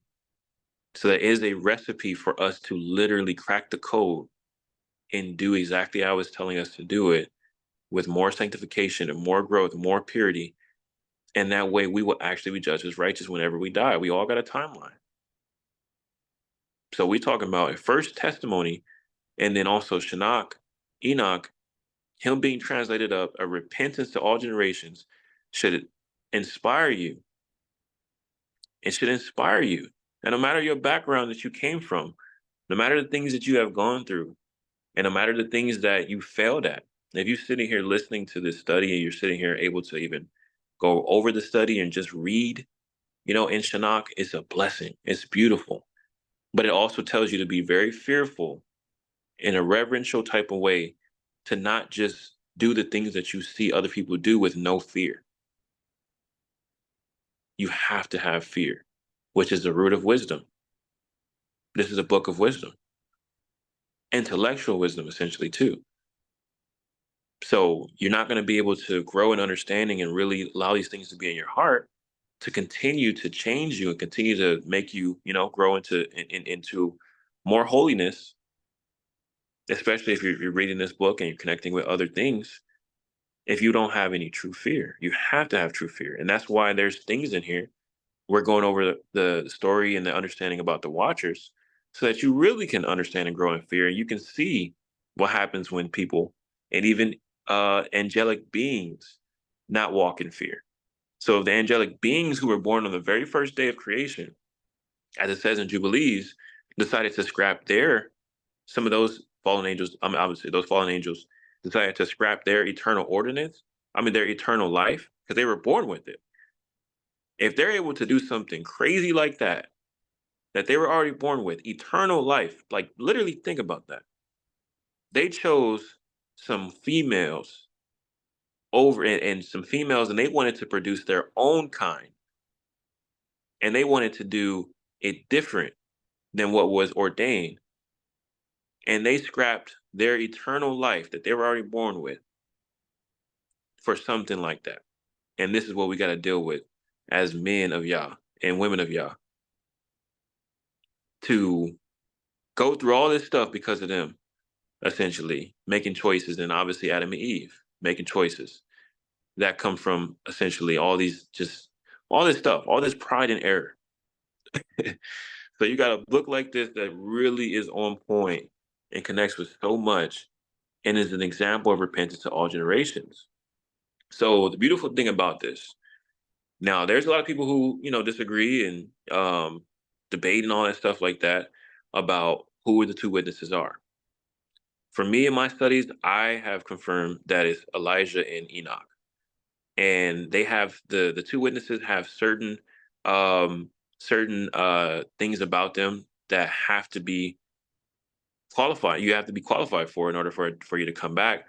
Speaker 1: So there is a recipe for us to literally crack the code and do exactly how I was telling us to do it, with more sanctification and more growth, more purity. And that way we will actually be judged as righteous whenever we die. We all got a timeline. So we talking about a first testimony, and then also Enoch, him being translated up, a repentance to all generations should inspire you. It should inspire you. And no matter your background that you came from, no matter the things that you have gone through, and no matter the things that you failed at, if you're sitting here listening to this study and you're sitting here able to even go over the study and just read, in Shinnok, it's a blessing. It's beautiful. But it also tells you to be very fearful in a reverential type of way, to not just do the things that you see other people do with no fear. You have to have fear, which is the root of wisdom. This is a book of wisdom, intellectual wisdom, essentially, too. So you're not going to be able to grow in understanding and really allow these things to be in your heart, to continue to change you and continue to make you, grow into more holiness, especially if you're reading this book and you're connecting with other things. If you don't have any true fear, you have to have true fear. And that's why there's things in here. We're going over the story and the understanding about the Watchers, so that you really can understand and grow in fear. And you can see what happens when people, and even angelic beings, not walk in fear. So the angelic beings who were born on the very first day of creation, as it says in Jubilees, decided to scrap some of those fallen angels. I mean, obviously, those fallen angels decided to scrap their eternal ordinance. I mean, their eternal life, because they were born with it. If they're able to do something crazy like that they were already born with, eternal life, like literally think about that. They chose some females and some females, and they wanted to produce their own kind. And they wanted to do it different than what was ordained. And they scrapped their eternal life that they were already born with for something like that. And this is what we got to deal with as men of Yah and women of Yah, to go through all this stuff because of them, essentially making choices. And obviously Adam and Eve making choices that come from essentially all this stuff, all this pride and error. So you got a book like this that really is on point and connects with so much, and is an example of repentance to all generations. So the beautiful thing about this, now there's a lot of people who disagree and debate and all that stuff like that about who the two witnesses are. For me, in my studies, I have confirmed that it's Elijah and Enoch. and they have the two witnesses have um certain things about them that have to be qualified. You have to be qualified for in order for you to come back,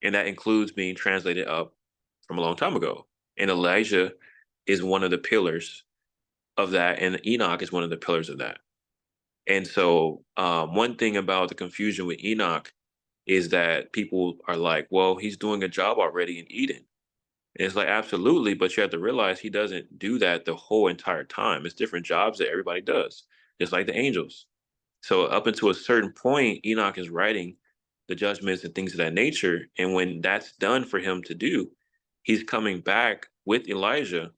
Speaker 1: and that includes being translated up from a long time ago. And Elijah is one of the pillars of that, and Enoch is one of the pillars of that. And so, one thing about the confusion with Enoch is that people are like, "Well, he's doing a job already in Eden." And it's like, absolutely, but you have to realize he doesn't do that the whole entire time. It's different jobs that everybody does, just like the angels. So up until a certain point, Enoch is writing the judgments and things of that nature. And when that's done for him to do, he's coming back with Elijah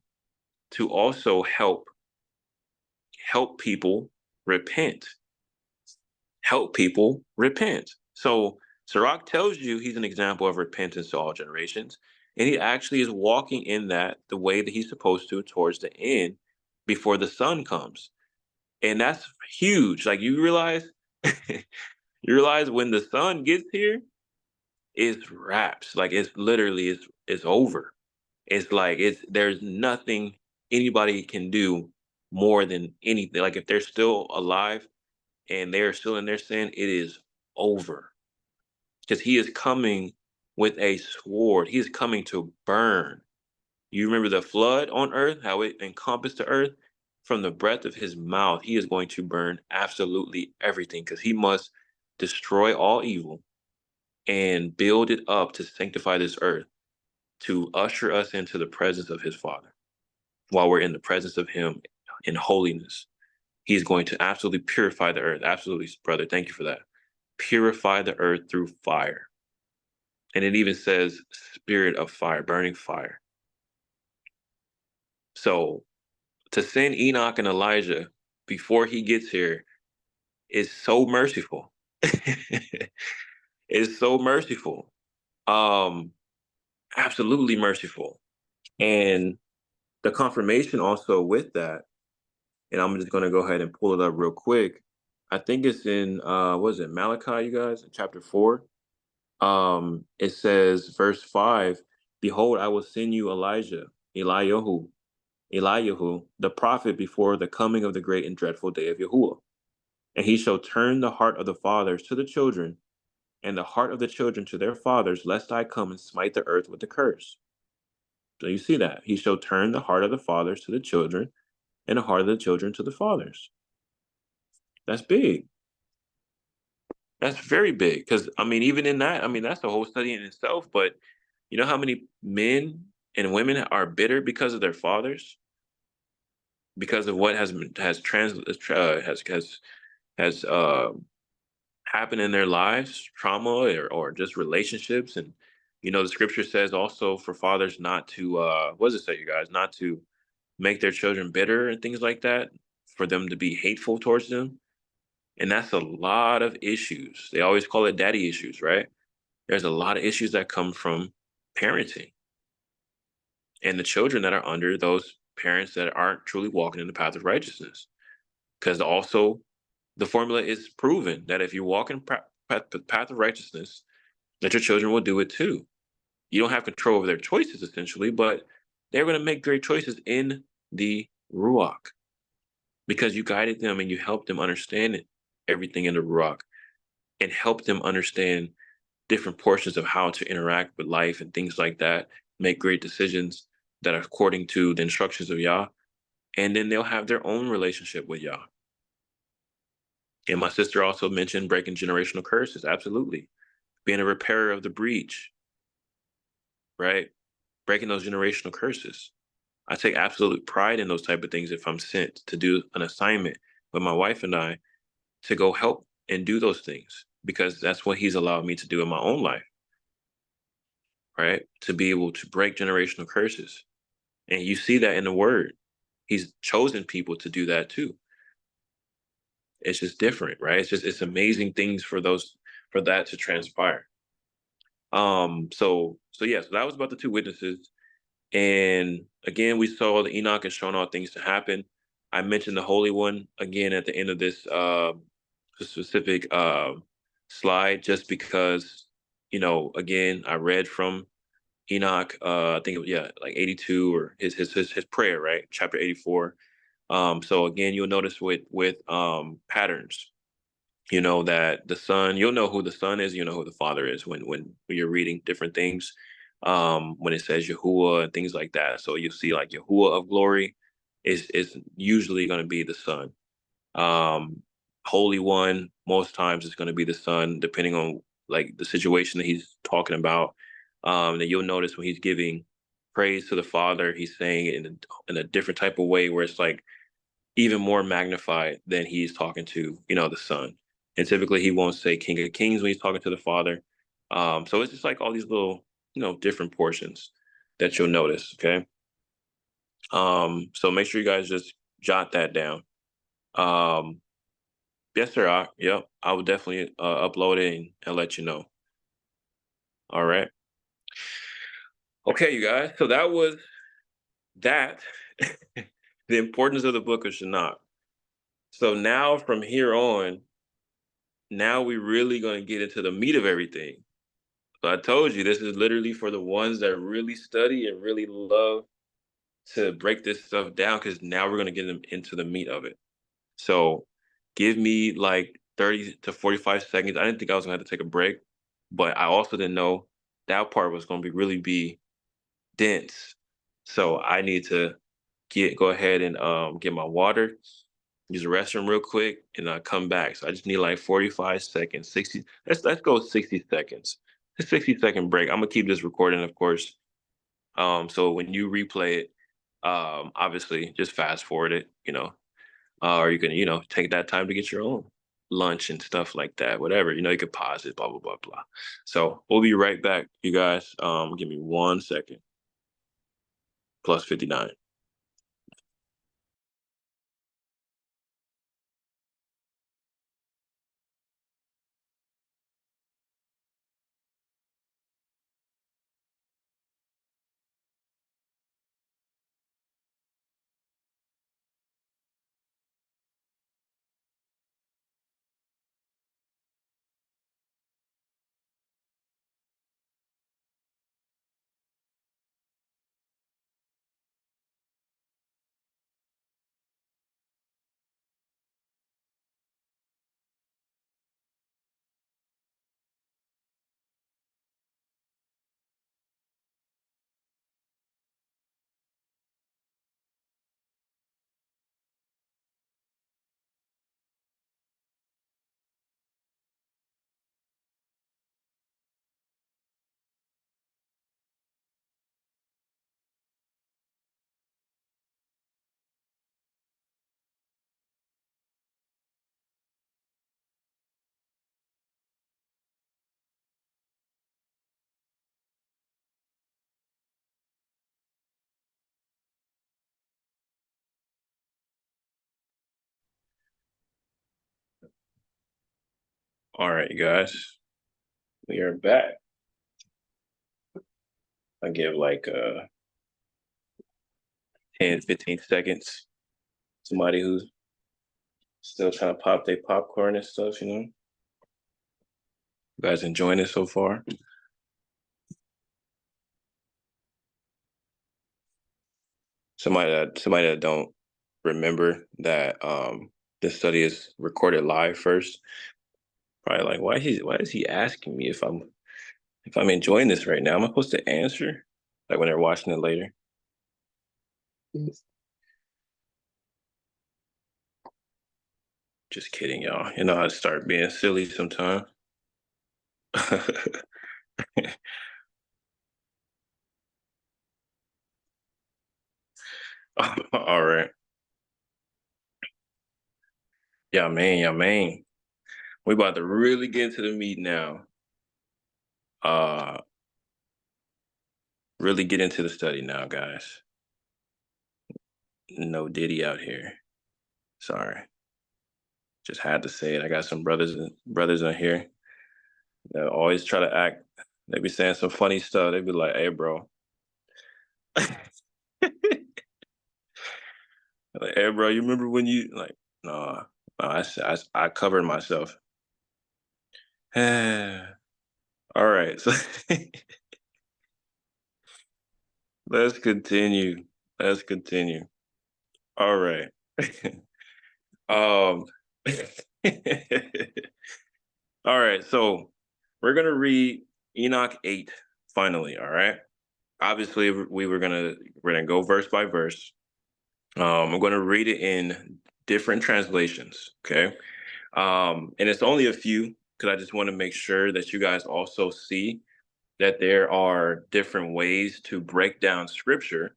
Speaker 1: to also help people repent. Help people repent. So Sirach tells you he's an example of repentance to all generations. And he actually is walking in that the way that he's supposed to towards the end before the sun comes. And that's huge. Like you realize you realize when the sun gets here, it's wraps. Like it's literally it's over. It's like there's nothing anybody can do more than anything. Like if they're still alive and they're still in their sin, it is over. Because he is coming with a sword. He is coming to burn. You remember the flood on earth, how it encompassed the earth? From the breath of his mouth, he is going to burn absolutely everything because he must destroy all evil and build it up to sanctify this earth, to usher us into the presence of his Father. While we're in the presence of him in holiness, he's going to absolutely purify the earth. Absolutely, brother. Thank you for that. Purify the earth through fire. And it even says spirit of fire, burning fire. So to send Enoch and Elijah before he gets here is so merciful. It's so merciful. Um, Absolutely merciful. And the confirmation also with that, and I'm just gonna go ahead and pull it up real quick. I think it's in what is it, Malachi, you guys, in chapter 4. It says, verse 5, behold, I will send you Elijah, Eliyahu, the prophet before the coming of the great and dreadful day of Yahuwah. And he shall turn the heart of the fathers to the children, and the heart of the children to their fathers, lest I come and smite the earth with a curse. So you see that. He shall turn the heart of the fathers to the children, and the heart of the children to the fathers. That's big. That's very big. Because I mean, even in that, I mean, that's the whole study in itself. But you know how many men and women are bitter because of their fathers? Because of what has happened in their lives, trauma or just relationships. And the scripture says also for fathers not to what does it say, you guys, not to make their children bitter and things like that, for them to be hateful towards them. And that's a lot of issues. They always call it daddy issues, right? There's a lot of issues that come from parenting and the children that are under those parents that aren't truly walking in the path of righteousness. Because also the formula is proven that if you walk in the path of righteousness, that your children will do it too. You don't have control over their choices, essentially, but they're going to make great choices in the Ruach because you guided them and you helped them understand everything in the Ruach and help them understand different portions of how to interact with life and things like that, make great decisions that are according to the instructions of Yah. And then they'll have their own relationship with Yah. And my sister also mentioned breaking generational curses. Absolutely. Being a repairer of the breach, right? Breaking those generational curses. I take absolute pride in those type of things if I'm sent to do an assignment with my wife and I to go help and do those things because that's what he's allowed me to do in my own life, right? To be able to break generational curses. And you see that in the word. He's chosen people to do that too. It's just different, right? It's amazing things for that to transpire. So yeah, so that was about the two witnesses. And again, we saw the Enoch is showing all things to happen. I mentioned the Holy One again at the end of this specific slide, just because, again, I read from Enoch, I think it was, yeah, like 82, or his prayer, right? Chapter 84. So again, you'll notice with patterns, you know that the son, you'll know who the son is, you know who the father is when you're reading different things. When it says Yahuwah and things like that. So you see like Yahuwah of glory is usually going to be the son. um Holy One, most times it's going to be the son, depending on like the situation that he's talking about. That you'll notice when he's giving praise to the father, he's saying it in a different type of way, where it's like even more magnified than he's talking to, the son. And typically he won't say King of Kings when he's talking to the father. So it's just like all these little, different portions that you'll notice. Okay. So make sure you guys just jot that down. um Yes, sir. Yep, I will definitely upload it and let you know. All right. Okay, you guys. So that was that. The importance of the book of Shinnah. So now from here on, now we're really going to get into the meat of everything. So I told you this is literally for the ones that really study and really love to break this stuff down, because now we're going to get them into the meat of it. So give me like 30 to 45 seconds. I didn't think I was going to have to take a break, but I also didn't know that part was going to be dense. So I need to go ahead and get my water, use the restroom real quick, and come back. So I just need like 45 seconds, 60. Let's go 60 seconds. A 60-second break. I'm gonna keep this recording, of course. So when you replay it, obviously just fast forward it, or you can, take that time to get your own lunch and stuff like that. Whatever, you could pause it, blah blah blah blah. So we'll be right back, you guys. Give me 1 second. Plus 59. All right, you guys, we are back. I give like 10, 15 seconds. Somebody who's still trying to pop their popcorn and stuff, You guys enjoying it so far? Somebody that don't remember that this study is recorded live first, probably like, why is he asking me if I'm enjoying this right now? Am I supposed to answer? Like when they're watching it later? Just kidding, y'all. You know how to start being silly sometimes. All right. Yeah, man, yeah, man. We about to really get into the meat now. Uh really get into the study now, guys. No Diddy out here. Sorry. Just had to say it. I got some brothers in here that always try to act. They be saying some funny stuff. They be like, "Hey, bro." Like, "Hey, bro, you remember when you like?" No, I covered myself. All right. So Let's continue. Let's continue. All right. um all right, so we're gonna read Enoch 8 finally, all right? Obviously we're gonna go verse by verse. I'm gonna read it in different translations, okay? And it's only a few because I just want to make sure that you guys also see that there are different ways to break down scripture,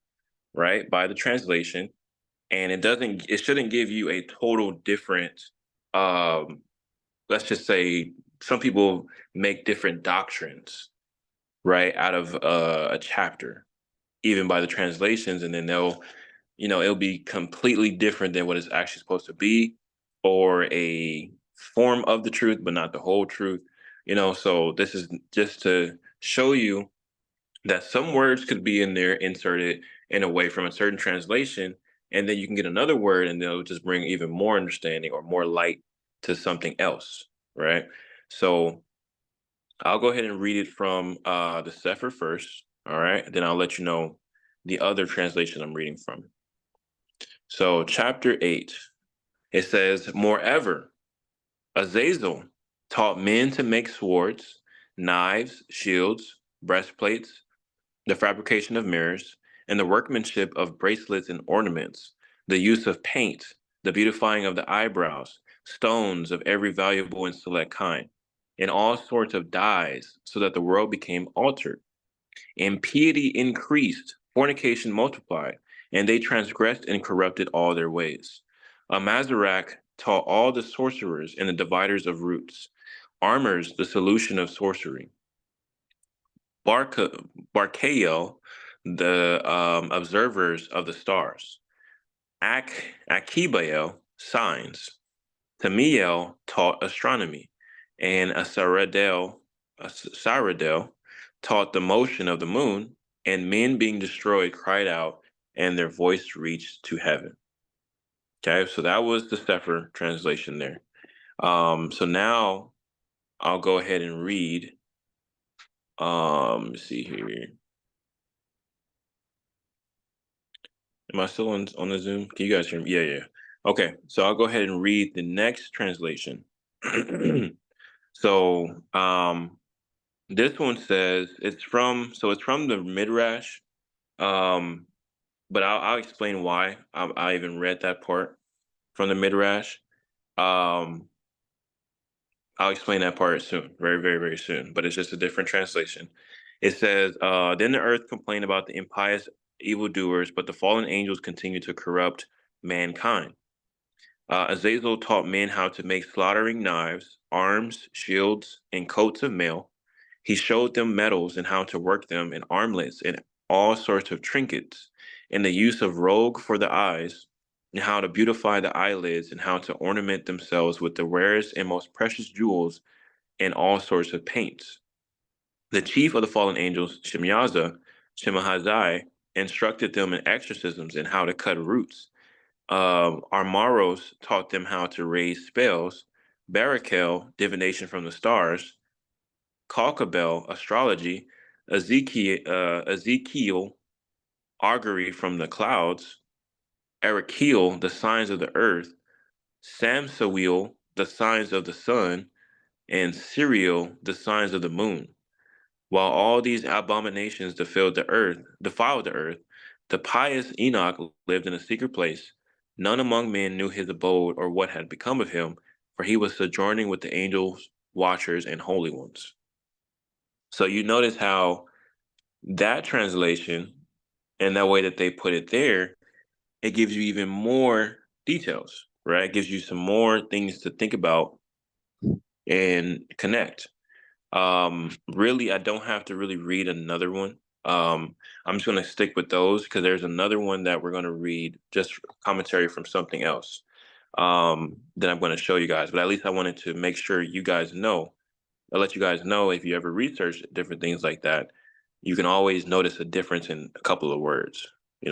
Speaker 1: right, by the translation. And it shouldn't give you a total different, um, let's just say some people make different doctrines, right, out of a chapter, even by the translations, and then it'll be completely different than what it's actually supposed to be, or a form of the truth, but not the whole truth. So this is just to show you that some words could be in there inserted in a way from a certain translation, and then you can get another word and they'll just bring even more understanding or more light to something else, right? So I'll go ahead and read it from the Sefer first, all right? Then I'll let you know the other translation I'm reading from. So chapter 8, it says, "Moreover, Azazel taught men to make swords, knives, shields, breastplates, the fabrication of mirrors, and the workmanship of bracelets and ornaments, the use of paint, the beautifying of the eyebrows, stones of every valuable and select kind, and all sorts of dyes, so that the world became altered. Impiety increased, fornication multiplied, and they transgressed and corrupted all their ways. Amazarach taught all the sorcerers and the dividers of roots, armors the solution of sorcery. Barkael, the observers of the stars. Akibael, signs. Tamiel taught astronomy, and Asaradel taught the motion of the moon, and men being destroyed cried out, and their voice reached to heaven. Okay, so that was the Sefer translation there. So now I'll go ahead and read. Let's see here. Am I still on the Zoom? Can you guys hear me? Yeah, yeah. Okay, so I'll go ahead and read the next translation. So, this one says it's from the Midrash, um, but I'll explain why I even read that part from the Midrash. Um, I'll explain that part soon, very, very, very soon. But it's just a different translation. It says, "Then the earth complained about the impious evildoers, but the fallen angels continue to corrupt mankind. Azazel taught men how to make slaughtering knives, arms, shields, and coats of mail. He showed them metals and how to work them, and armlets and all sorts of trinkets, and the use of rogue for the eyes, and how to beautify the eyelids, and how to ornament themselves with the rarest and most precious jewels and all sorts of paints. The chief of the fallen angels, Shemahazai, instructed them in exorcisms and how to cut roots. Armaros taught them how to raise spells. Barakel, divination from the stars. Kalkabel, astrology. Ezekiel, augury from the clouds. Arakiel, the signs of the earth. Samsawiel, the signs of the sun. And Siriel, the signs of the moon. While all these abominations defiled the earth, the pious Enoch lived in a secret place. None among men knew his abode or what had become of him, for he was sojourning with the angels, watchers, and holy ones." So you notice how that translation and that way that they put it there, it gives you even more details, right? It gives you some more things to think about and connect. Really, I don't have to really read another one. I'm just going to stick with those because there's another one that we're going to read, just commentary from something else, that I'm going to show you guys. But at least I wanted to make sure you guys know. I'll let you guys know if you ever research different things like that, you can always notice a difference in a couple of words.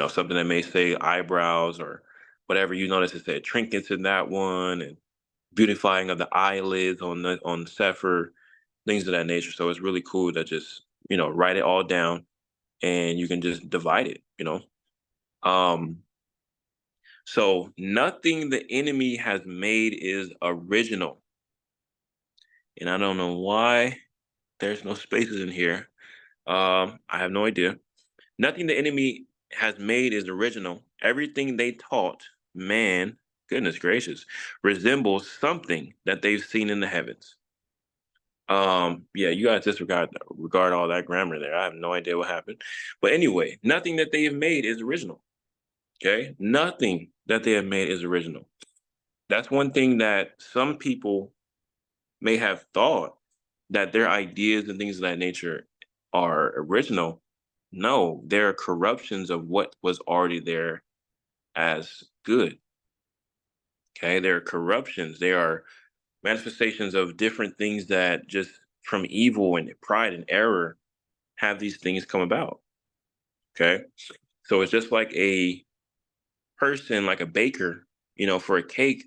Speaker 1: Something that may say eyebrows or whatever, you notice it said trinkets in that one, and beautifying of the eyelids on the Sefer, things of that nature. So it's really cool to just write it all down and you can just divide it, Um, so nothing the enemy has made is original. And I don't know why there's no spaces in here. I have no idea. Nothing the enemy has made is original. Everything they taught man, goodness gracious, resembles something that they've seen in the heavens. Yeah, you guys disregard all that grammar there. I have no idea what happened. But anyway, nothing that they have made is original. Okay? Nothing that they have made is original. That's one thing that some people may have thought, that their ideas and things of that nature are original. No, they're corruptions of what was already there as good. Okay, they're corruptions. They are manifestations of different things that just from evil and pride and error have these things come about. Okay, so it's just like a person, like a baker, for a cake,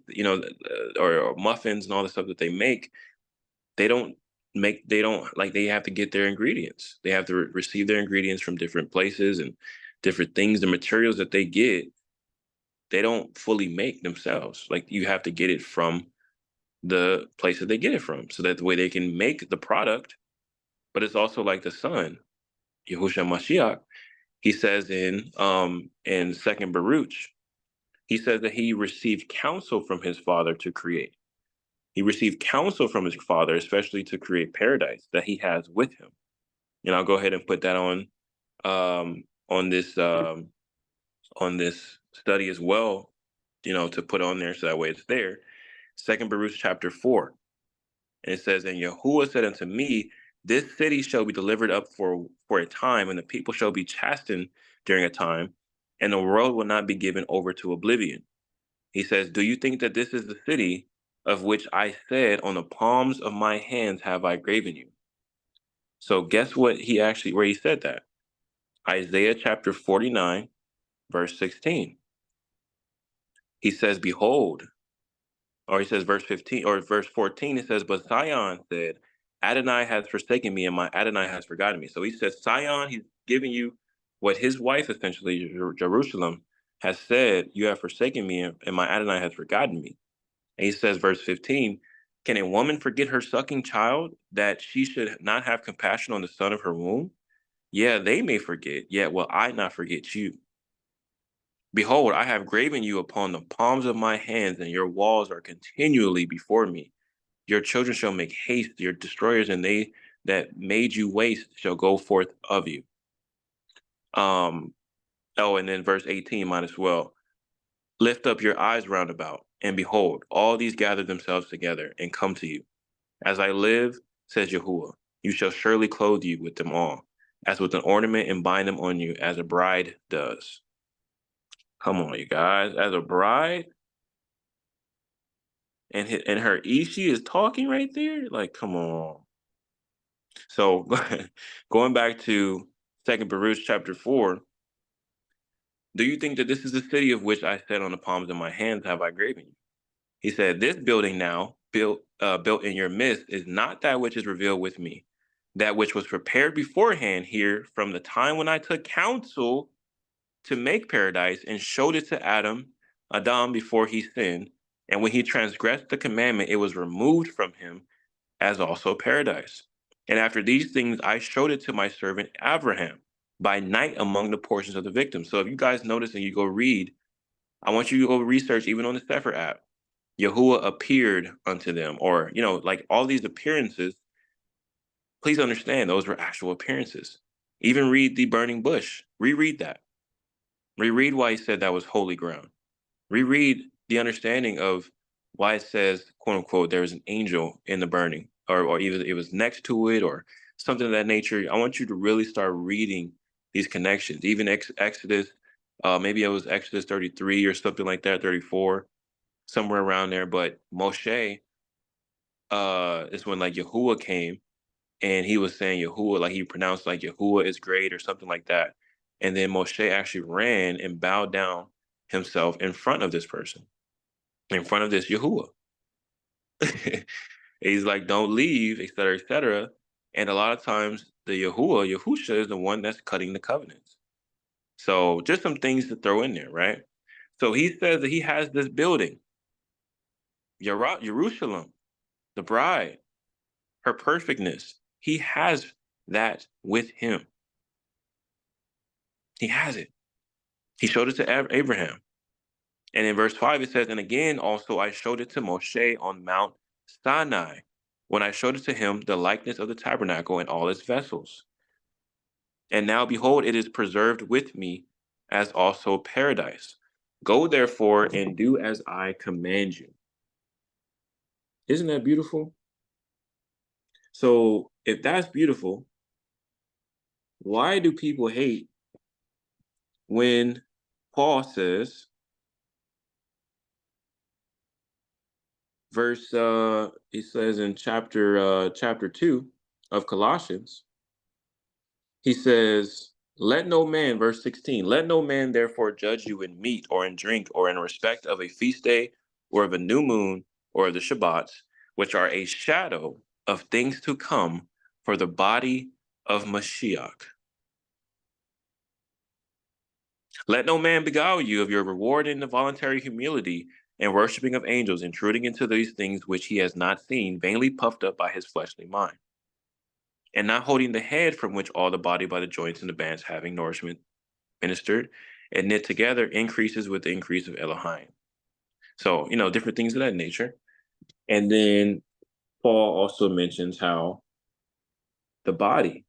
Speaker 1: or muffins and all the stuff that they make. They don't like, they have to get their ingredients. They have to receive their ingredients from different places and different things. The materials that they get, they don't fully make themselves. Like, you have to get it from the place that they get it from, so that the way they can make the product. But it's also like the son, Yahushua Mashiach. He says in Second Baruch, he says that he received counsel from his father to create. He received counsel from his father, especially to create paradise that he has with him. And I'll go ahead and put that um, on this um, on this study as well, to put on there, so that way it's there. Second Baruch chapter 4, and it says, "And Yahuwah said unto me, This city shall be delivered up for a time, and the people shall be chastened during a time, and the world will not be given over to oblivion." He says, "Do you think that this is the city of which I said, On the palms of my hands have I graven you?" So guess what where he said that? Isaiah chapter 49, verse 16. He says, "Behold," or he says verse 15 or verse 14, it says, "But Zion said, Adonai has forsaken me and my Adonai has forgotten me." So he says, Zion, he's giving you what his wife, essentially, Jerusalem, has said, "You have forsaken me and my Adonai has forgotten me." And he says, verse 15, "Can a woman forget her sucking child, that she should not have compassion on the son of her womb? Yeah, they may forget, yet will I not forget you. Behold, I have graven you upon the palms of my hands, and your walls are continually before me. Your children shall make haste, your destroyers, and they that made you waste shall go forth of you." Um, oh, and then verse 18 might as well. "Lift up your eyes round about, and behold, all these gather themselves together and come to you. As I live, says Yahuwah, you shall surely clothe you with them all, as with an ornament, and bind them on you as a bride does." Come on, you guys. As a bride, and her Ishi is talking right there? Like, come on. So going back to Second Baruch chapter 4, "Do you think that this is the city of which I said, On the palms of my hands have I graven you?" He said, "This building now, built in your midst, is not that which is revealed with me, that which was prepared beforehand here from the time when I took counsel to make paradise and showed it to Adam before he sinned. And when he transgressed the commandment, it was removed from him, as also paradise. And after these things, I showed it to my servant Abraham by night among the portions of the victims." So if you guys notice and you go read, I want you to go research even on the Sefer app. Yahuwah appeared unto them, or, like all these appearances. Please understand, those were actual appearances. Even read the burning bush. Reread that. Reread why he said that was holy ground. Reread the understanding of why it says, quote unquote, there was an angel in the burning, or even it was next to it, or something of that nature. I want you to really start reading these connections. Even Exodus, maybe it was Exodus 33 or something like that, 34, somewhere around there. But Moshe, is when like Yahuwah came, and he was saying Yahuwah, like he pronounced like Yahuwah is great or something like that. And then Moshe actually ran and bowed down himself in front of this person, in front of this Yahuwah. He's like, "Don't leave," et cetera, et cetera. And a lot of times the Yahusha is the one that's cutting the covenants. So just some things to throw in there, right? So he says that he has this building, Jerusalem, the bride, her perfectness. He has that with him. He has it. He showed it to Abraham. And in verse 5, it says, and again, also I showed it to Moshe on Mount Sinai, when I showed it to him, the likeness of the tabernacle and all its vessels. And now, behold, it is preserved with me, as also paradise. Go therefore and do as I command you. Isn't that beautiful? So, if that's beautiful, why do people hate when Paul says, he says in chapter 2 of Colossians, he says, let no man, verse 16, let no man therefore judge you in meat or in drink or in respect of a feast day or of a new moon or of the Shabbats, which are a shadow of things to come, for the body of Mashiach. Let no man beguile you of your reward in the voluntary humility and worshiping of angels, intruding into these things which he has not seen, vainly puffed up by his fleshly mind, and not holding the head, from which all the body by the joints and the bands having nourishment ministered and knit together increases with the increase of Elohim. So, different things of that nature. And then Paul also mentions how the body,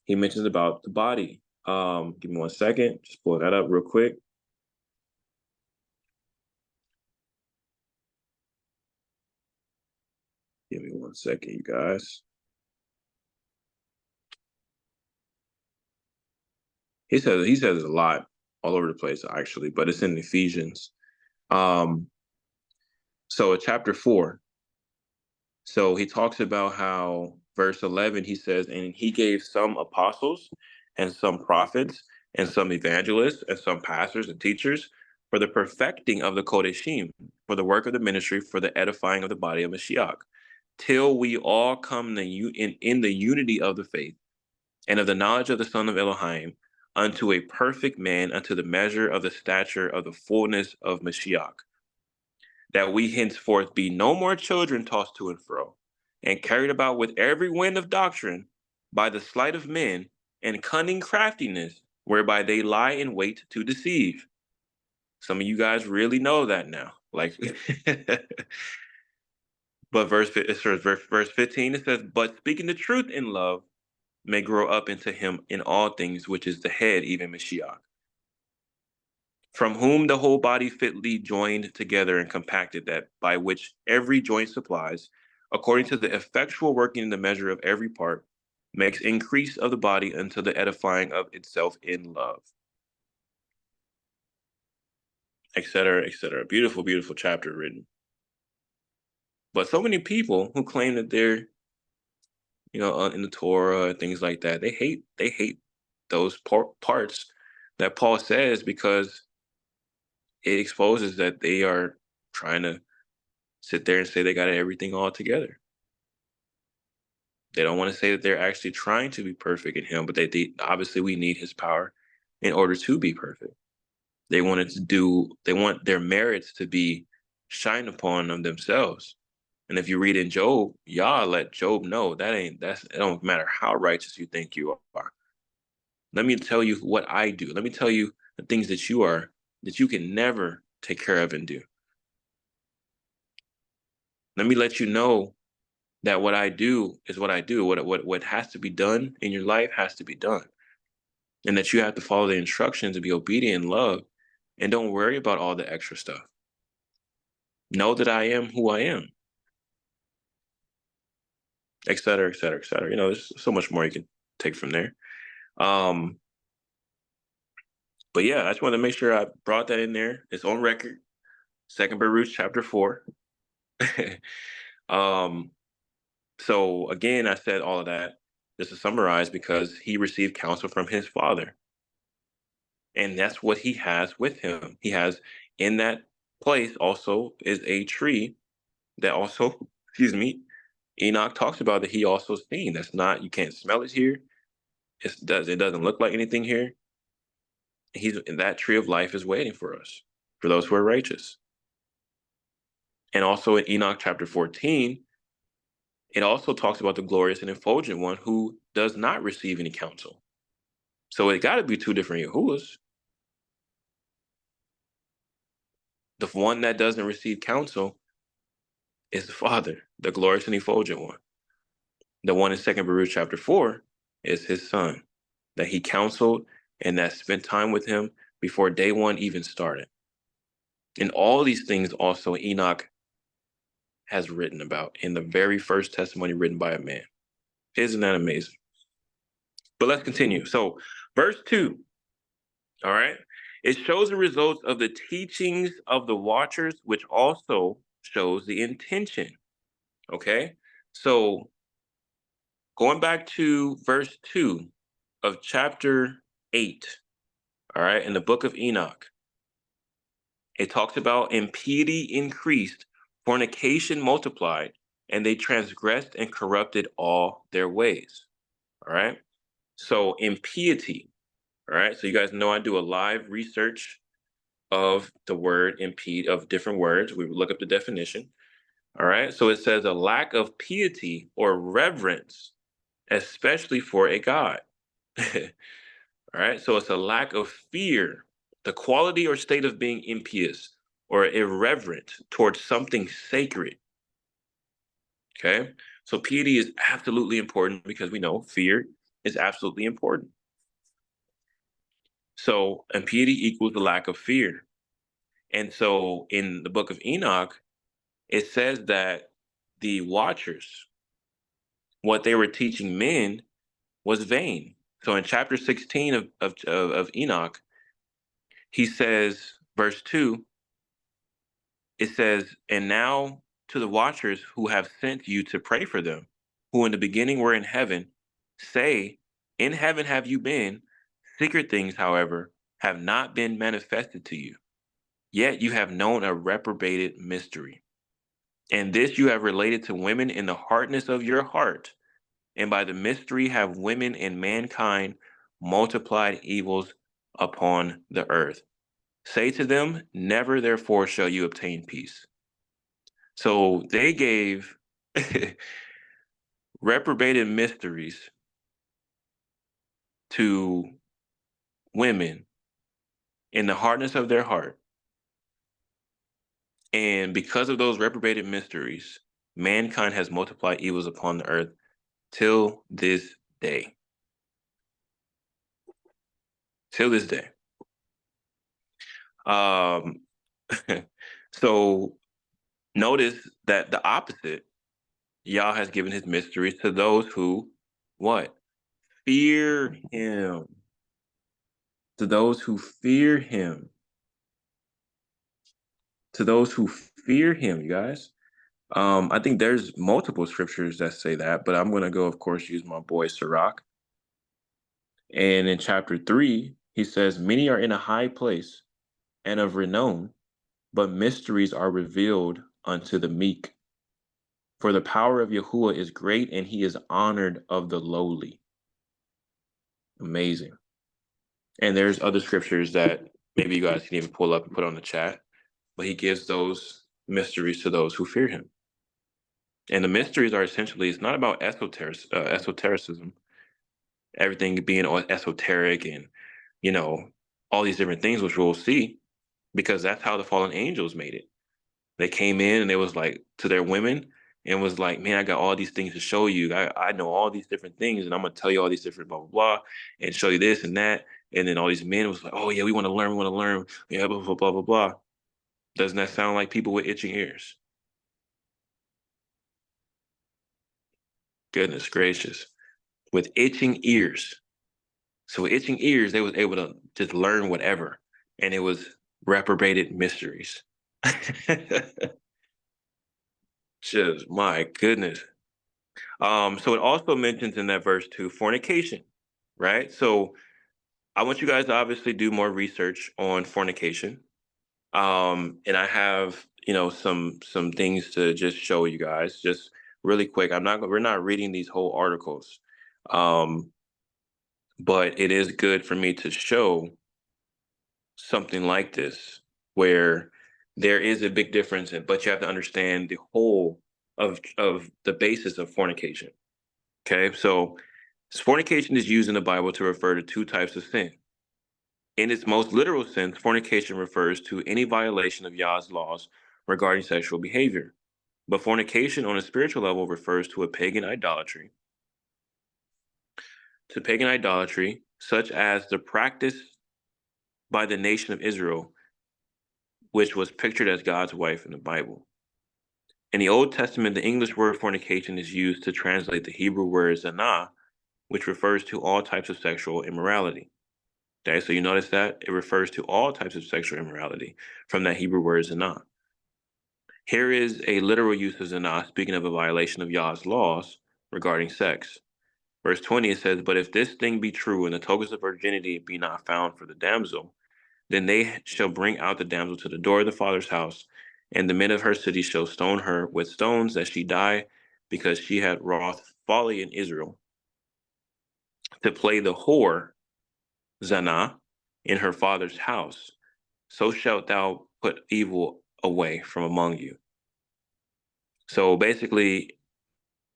Speaker 1: he mentions about the body. Give me 1 second, just pull that up real quick. Give me 1 second, you guys. He says a lot all over the place actually, but it's in Ephesians. Um, so chapter 4. So he talks about how verse 11, he says, and he gave some apostles and some prophets and some evangelists and some pastors and teachers for the perfecting of the Kodeshim, for the work of the ministry, for the edifying of the body of Mashiach, till we all come in the unity of the faith and of the knowledge of the Son of Elohim, unto a perfect man, unto the measure of the stature of the fullness of Mashiach, that we henceforth be no more children tossed to and fro, and carried about with every wind of doctrine, by the sleight of men and cunning craftiness, whereby they lie in wait to deceive. Some of you guys really know that now. Like, but verse 15, it says, but speaking the truth in love may grow up into him in all things, which is the head, even Mashiach, from whom the whole body fitly joined together and compacted, that by which every joint supplies, according to the effectual working in the measure of every part, makes increase of the body unto the edifying of itself in love, etc., etc. Beautiful, beautiful chapter written. But so many people who claim that they're, in the Torah, things like that, they hate those parts that Paul says, because it exposes that they are trying to sit there and say they got everything all together. They don't want to say that they're actually trying to be perfect in him, but they obviously we need his power in order to be perfect. They want their merits to be shined upon them themselves. And if you read in Job, Yah let Job know it don't matter how righteous you think you are. Let me tell you what I do. Let me tell you the things that you can never take care of and do. Let me let you know that what I do is what I do. What has to be done in your life has to be done. And that you have to follow the instructions and be obedient and love, and don't worry about all the extra stuff. Know that I am who I am, et cetera, et cetera, et cetera. There's so much more you can take from there. But yeah, I just wanted to make sure I brought that in there. It's on record. Second Baruch chapter 4. So again, I said all of that just to summarize, because he received counsel from his father. And that's what he has with him. He has, in that place also is a tree that also, excuse me, Enoch talks about that he also seen. That's not, you can't smell it here. It doesn't look like anything here. That tree of life is waiting for us, for those who are righteous. And also in Enoch chapter 14, it also talks about the glorious and effulgent one who does not receive any counsel. So it got to be two different Yahuwahs. The one that doesn't receive counsel is the Father, the glorious and effulgent one. The one in Second Baruch chapter 4 is his son that he counseled and that spent time with him before day one even started. And all these things also Enoch has written about in the very first testimony written by a man. Isn't that amazing? But let's continue. So, verse 2, all right, it shows the results of the teachings of the watchers, which also shows the intention. Okay, so going back to verse 2 of chapter 8, all right, in the book of Enoch, it talks about impiety increased, fornication multiplied, and they transgressed and corrupted all their ways. All right. So impiety. All right. So you guys know I do a live research of the word impede, of different words. We look up the definition. All right. So it says a lack of piety or reverence, especially for a God. All right. So it's a lack of fear, the quality or state of being impious or irreverent towards something sacred. Okay. So piety is absolutely important because we know fear is absolutely important. So impiety equals the lack of fear. And so in the book of Enoch, it says that the watchers, what they were teaching men was vain. So in chapter 16 of Enoch, he says, verse 2, it says, and now to the watchers who have sent you to pray for them, who in the beginning were in heaven, say, in heaven have you been, secret things, however, have not been manifested to you. Yet you have known a reprobated mystery. And this you have related to women in the hardness of your heart. And by the mystery have women and mankind multiplied evils upon the earth. Say to them, never therefore shall you obtain peace. So they gave reprobated mysteries to women in the hardness of their heart. And because of those reprobated mysteries, mankind has multiplied evils upon the earth till this day. Till this day. Um, so notice that the opposite, Yah has given his mysteries to those who, what? Fear him. To those who fear him. To those who fear him, you guys. I think there's multiple scriptures that say that, but I'm going to go, of course, use my boy Sirach. And in chapter 3, he says, many are in a high place and of renown, but mysteries are revealed unto the meek. For the power of Yahuwah is great, and he is honored of the lowly. Amazing. And there's other scriptures that maybe you guys can even pull up and put on the chat, but he gives those mysteries to those who fear him. And the mysteries are essentially, it's not about esotericism, everything being all esoteric and, you know, all these different things, which we'll see, because that's how the fallen angels made it. They came in and it was like to their women and was like, man, I got all these things to show you. I know all these different things and I'm going to tell you all these different blah, blah, blah, and show you this and that. And then all these men was like, oh, yeah, we want to learn. We want to learn. Yeah, blah, blah, blah, blah, blah. Doesn't that sound like people with itching ears? Goodness gracious. With itching ears. So with itching ears, they was able to just learn whatever. And it was reprobated mysteries. Just my goodness. So it also mentions in that verse too, fornication, right? So I want you guys to obviously do more research on fornication. And I have, some things to just show you guys, just really quick. We're not reading these whole articles. Um, but it is good for me to show something like this where there is a big difference, but you have to understand the whole of the basis of fornication. Okay, so fornication is used in the Bible to refer to two types of sin. In its most literal sense, fornication refers to any violation of Yah's laws regarding sexual behavior. But fornication on a spiritual level refers to pagan idolatry, such as the practice by the nation of Israel, which was pictured as God's wife in the Bible. In the Old Testament, the English word fornication is used to translate the Hebrew word zanah, which refers to all types of sexual immorality. Okay, so you notice that it refers to all types of sexual immorality from that Hebrew word zanah. Here is a literal use of zanah, speaking of a violation of Yah's laws regarding sex. Verse 20, it says, "But if this thing be true, and the tokens of virginity be not found for the damsel, then they shall bring out the damsel to the door of the father's house, and the men of her city shall stone her with stones that she die, because she had wrought folly in Israel, to play the whore, Zanah, in her father's house. So shalt thou put evil away from among you." So basically,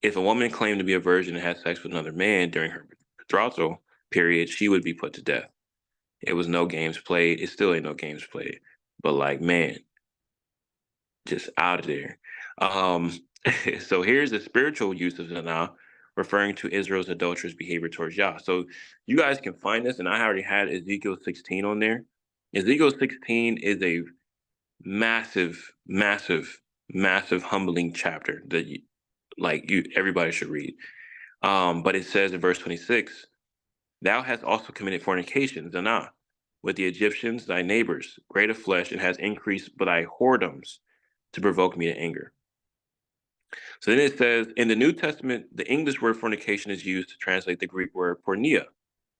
Speaker 1: if a woman claimed to be a virgin and had sex with another man during her betrothal period, she would be put to death. It was no games played. It still ain't no games played. But like, man, just out of there. Um, so here's the spiritual use of zina, referring to Israel's adulterous behavior towards Yah. So you guys can find this, and I already had Ezekiel 16 on there. Ezekiel 16 is a massive, massive, massive humbling chapter that everybody should read. But it says in verse 26, "Thou hast also committed fornication, zina, with the Egyptians, thy neighbors, great of flesh, and has increased by thy whoredoms to provoke me to anger." So then it says, in the New Testament, the English word fornication is used to translate the Greek word porneia,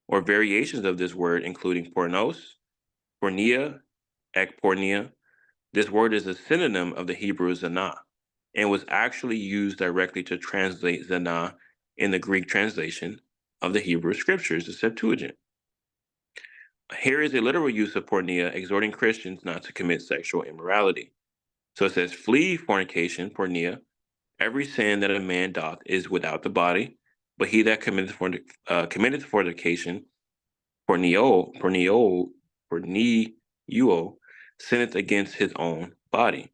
Speaker 1: or variations of this word, including pornos, porneia, ekporneia. This word is a synonym of the Hebrew zina, and was actually used directly to translate zina in the Greek translation of the Hebrew scriptures, the Septuagint. Here is a literal use of porneia, exhorting Christians not to commit sexual immorality. So it says, "Flee fornication," porneia. "Every sin that a man doth is without the body, but he that committeth fornication, porneo, sinneth against his own body."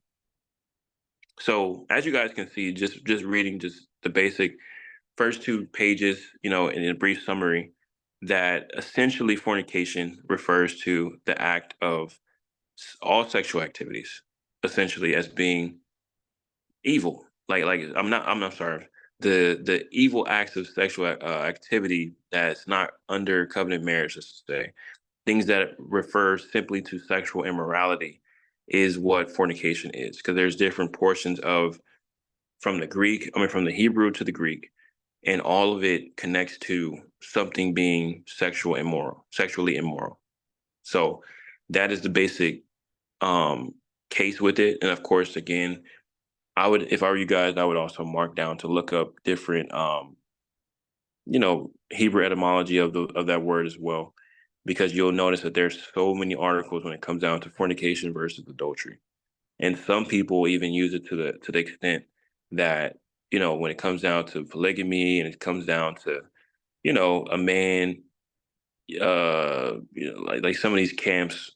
Speaker 1: So as you guys can see, just reading just the basic first two pages, in a brief summary, that essentially fornication refers to the act of all sexual activities, essentially, as being evil. I'm not sorry. The evil acts of sexual activity that's not under covenant marriage, let's say, things that refer simply to sexual immorality, is what fornication is. Because there's different portions of from the Hebrew to the Greek, and all of it connects to something being sexually immoral. So that is the basic case with it. And of course, again, if I were you guys, I would also mark down to look up different, Hebrew etymology of that word as well, because you'll notice that there's so many articles when it comes down to fornication versus adultery, and some people even use it to the extent that, when it comes down to polygamy and it comes down to, a man, like some of these camps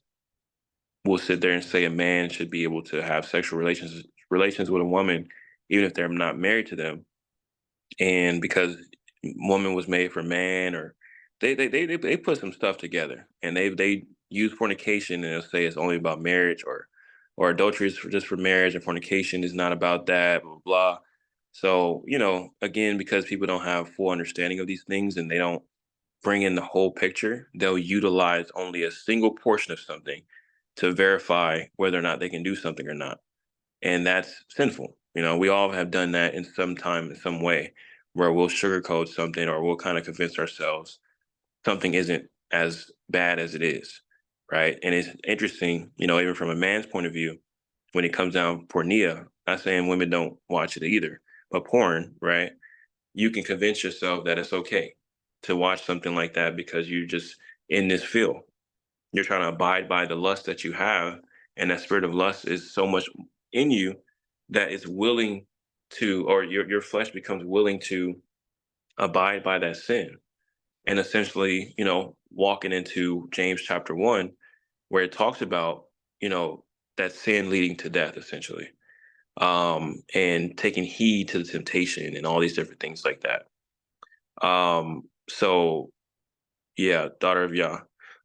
Speaker 1: will sit there and say a man should be able to have sexual relations with a woman even if they're not married to them, and because woman was made for man, or they put some stuff together, and they use fornication, and they'll say it's only about marriage, or adultery is just for marriage, and fornication is not about that, blah blah blah. So, again, because people don't have full understanding of these things, and they don't bring in the whole picture, they'll utilize only a single portion of something to verify whether or not they can do something or not. And that's sinful. We all have done that in some time, in some way, where we'll sugarcoat something, or we'll kind of convince ourselves something isn't as bad as it is, right? And it's interesting, even from a man's point of view, when it comes down pornea, not saying women don't watch it either, But porn, right? You can convince yourself that it's okay to watch something like that because you're just in this field. You're trying to abide by the lust that you have, and that spirit of lust is so much in you that it's willing to, or your flesh becomes willing to abide by that sin. And essentially, walking into James chapter 1, where it talks about, that sin leading to death, essentially, and taking heed to the temptation and all these different things like that. So yeah, daughter of Yah.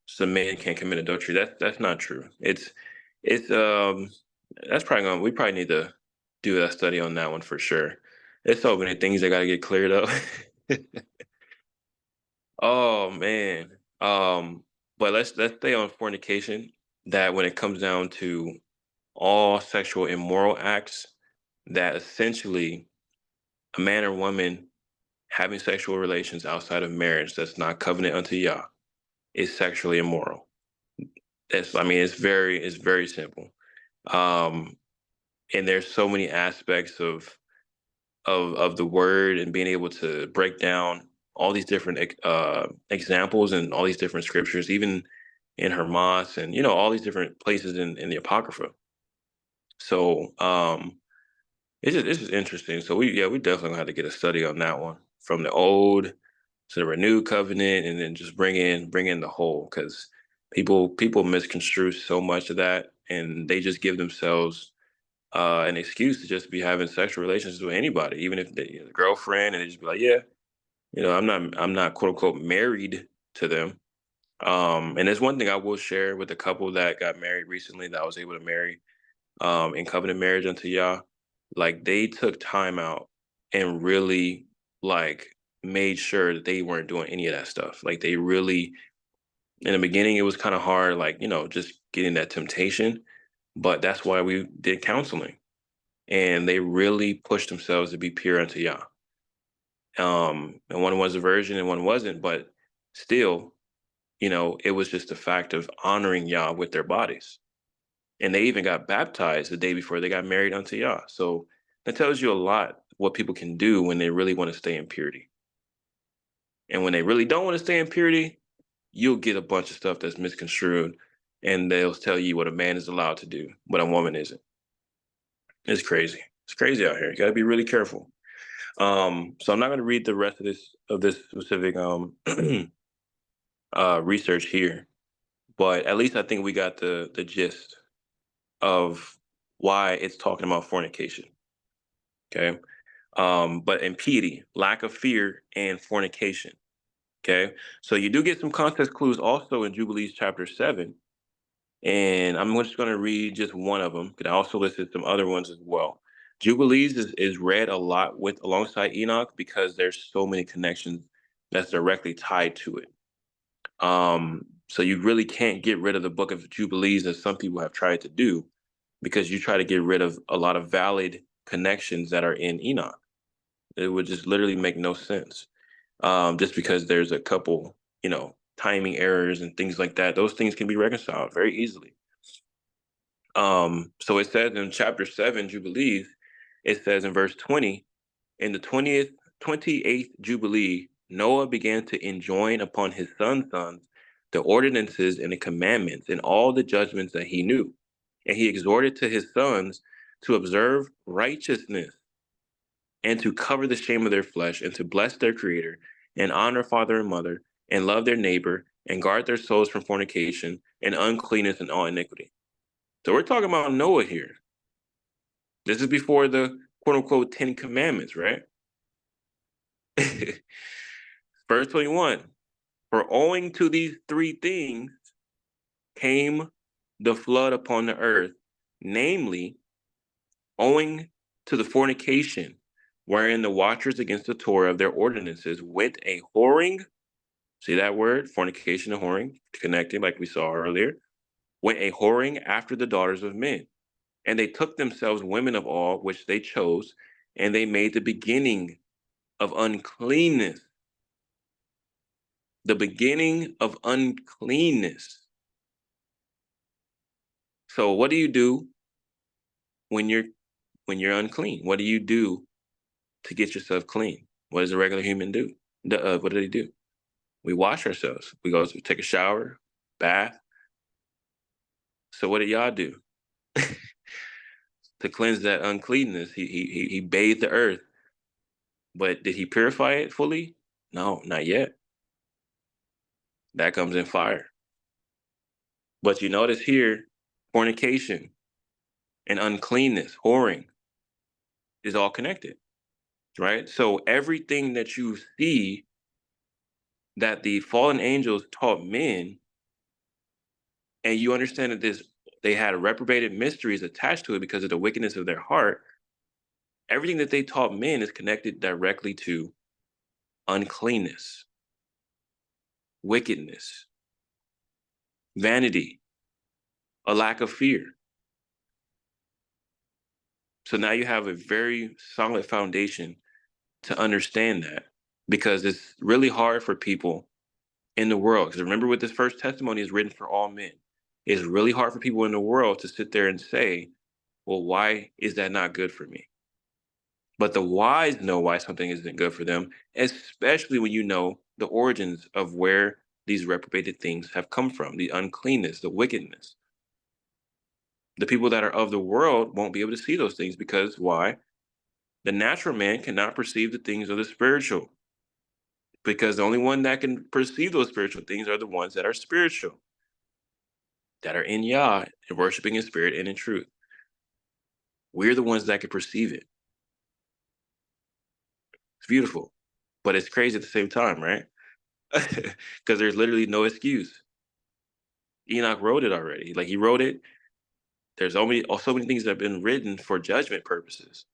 Speaker 1: So man can't commit adultery. That's not true. It's that's probably gonna we probably need to do a study on that one for sure. There's so many things that gotta get cleared up. Oh man. But let's stay on fornication. That when it comes down to all sexual immoral acts, that essentially a man or woman having sexual relations outside of marriage that's not covenant unto Yah is sexually immoral. It's very simple. Um, and there's so many aspects of the word and being able to break down all these different examples and all these different scriptures, even in Hermas and all these different places in the Apocrypha. So it's just interesting. So we definitely have to get a study on that one from the old to the renewed covenant, and then just bring in the whole, because people misconstrue so much of that, and they just give themselves an excuse to just be having sexual relations with anybody, even if they a girlfriend, and they just be like, yeah, I'm not quote unquote married to them. And there's one thing I will share with a couple that got married recently that I was able to marry in covenant marriage unto Yah. Like they took time out and really like made sure that they weren't doing any of that stuff. Like they really, in the beginning, it was kind of hard, like, just getting that temptation. But that's why we did counseling, and they really pushed themselves to be pure unto Yah. And one was a virgin and one wasn't, but still, it was just a fact of honoring Yah with their bodies. And they even got baptized the day before they got married unto Yah. So that tells you a lot what people can do when they really want to stay in purity. And when they really don't want to stay in purity, you'll get a bunch of stuff that's misconstrued, and they'll tell you what a man is allowed to do, but a woman isn't. It's crazy. It's crazy out here. You got to be really careful. So I'm not going to read the rest of this specific research here, but at least I think we got the gist of why it's talking about fornication. Okay. But impiety, lack of fear, and fornication. Okay. So you do get some context clues also in Jubilees chapter 7. And I'm just going to read just one of them, because I also listed some other ones as well. Jubilees is read a lot with alongside Enoch because there's so many connections that's directly tied to it. So you really can't get rid of the book of Jubilees as some people have tried to do, because you try to get rid of a lot of valid connections that are in Enoch. It would just literally make no sense. Just because there's a couple, timing errors and things like that. Those things can be reconciled very easily. So it says in chapter 7, Jubilees, it says in verse 20, in the 28th Jubilee, Noah began to enjoin upon his sons the ordinances and the commandments and all the judgments that he knew. And he exhorted to his sons to observe righteousness and to cover the shame of their flesh and to bless their creator and honor father and mother and love their neighbor and guard their souls from fornication and uncleanness and all iniquity. So we're talking about Noah here. This is before the quote unquote 10 commandments, right? Verse 21, for owing to these three things came the flood upon the earth, namely, owing to the fornication, wherein the watchers against the Torah of their ordinances went a whoring. See that word? Fornication and whoring, connected like we saw earlier. Went a whoring after the daughters of men. And they took themselves women of all which they chose, and they made the beginning of uncleanness. The beginning of uncleanness. So what do you do when you're unclean? What do you do to get yourself clean. What does a regular human do? What do they do? We wash ourselves. We go take a shower, bath. So what did y'all do to cleanse that uncleanness? He bathed the earth, but did he purify it fully? No, not yet. That comes in fire. But you notice here, fornication and uncleanness, whoring, is all connected, right? So everything that you see that the fallen angels taught men, and you understand that they had reprobated mysteries attached to it because of the wickedness of their heart. Everything that they taught men is connected directly to uncleanness, wickedness, vanity, a lack of fear. So now you have a very solid foundation to understand that, because it's really hard for people in the world. Because remember, what this first testimony is written for all men. It's really hard for people in the world to sit there and say, well, why is that not good for me? But the wise know why something isn't good for them, especially when you know the origins of where these reprobated things have come from, the uncleanness, the wickedness. The people that are of the world won't be able to see those things because why? The natural man cannot perceive the things of the spiritual, because the only one that can perceive those spiritual things are the ones that are spiritual, that are in Yah and worshiping in spirit and in truth. We're the ones that can perceive it. It's beautiful, but it's crazy at the same time, right? Because there's literally no excuse. Enoch wrote it already. Like, he wrote it. There's so many things that have been written for judgment purposes.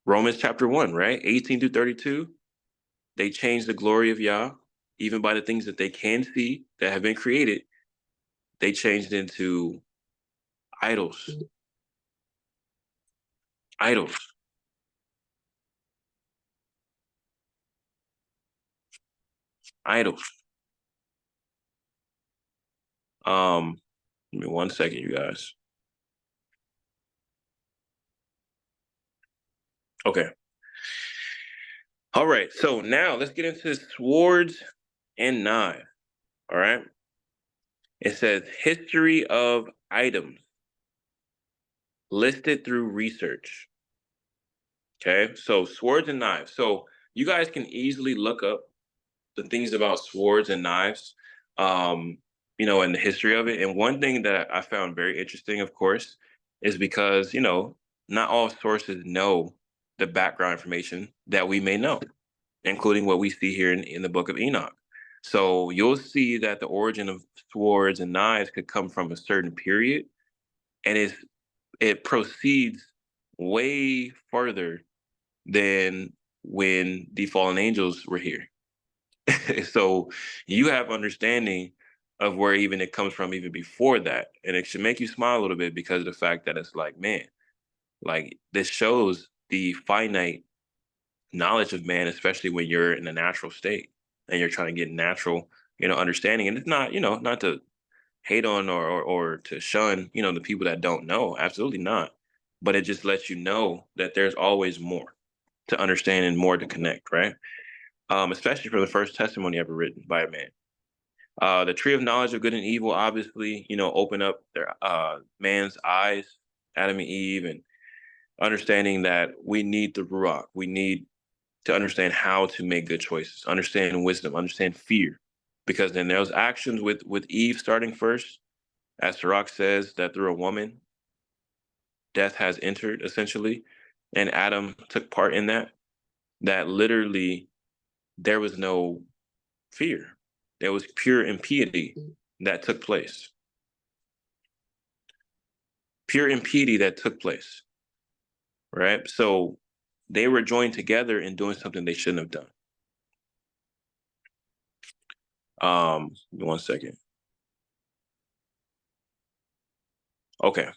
Speaker 1: Romans chapter 1, right? 18 through 32. They changed the glory of Yah, even by the things that they can see that have been created. They changed into idols. Idols. Idols. Give me 1 second, you guys. Okay. All right. So now let's get into swords and knives. All right. It says history of items listed through research. Okay. So swords and knives. So you guys can easily look up the things about swords and knives, um, and the history of it. And one thing that I found very interesting, of course, is because, not all sources know the background information that we may know, including what we see here in the book of Enoch. So you'll see that the origin of swords and knives could come from a certain period, and it proceeds way further than when the fallen angels were here. So you have understanding of where even it comes from even before that. And it should make you smile a little bit because of the fact that it's like, man, like, this shows the finite knowledge of man, especially when you're in a natural state and you're trying to get natural, understanding. And it's not, not to hate on or to shun, the people that don't know. Absolutely not. But it just lets you know that there's always more to understand and more to connect, right? Especially for the first testimony ever written by a man. The tree of knowledge of good and evil, obviously, open up their man's eyes, Adam and Eve, and understanding that we need the Ruach. We need to understand how to make good choices, understand wisdom, understand fear. Because then those actions with Eve starting first, as Sirach says, that through a woman, death has entered, essentially, and Adam took part in that, that literally there was no fear. There was pure impiety that took place. Pure impiety that took place, right? So they were joined together in doing something they shouldn't have done. 1 second. Okay.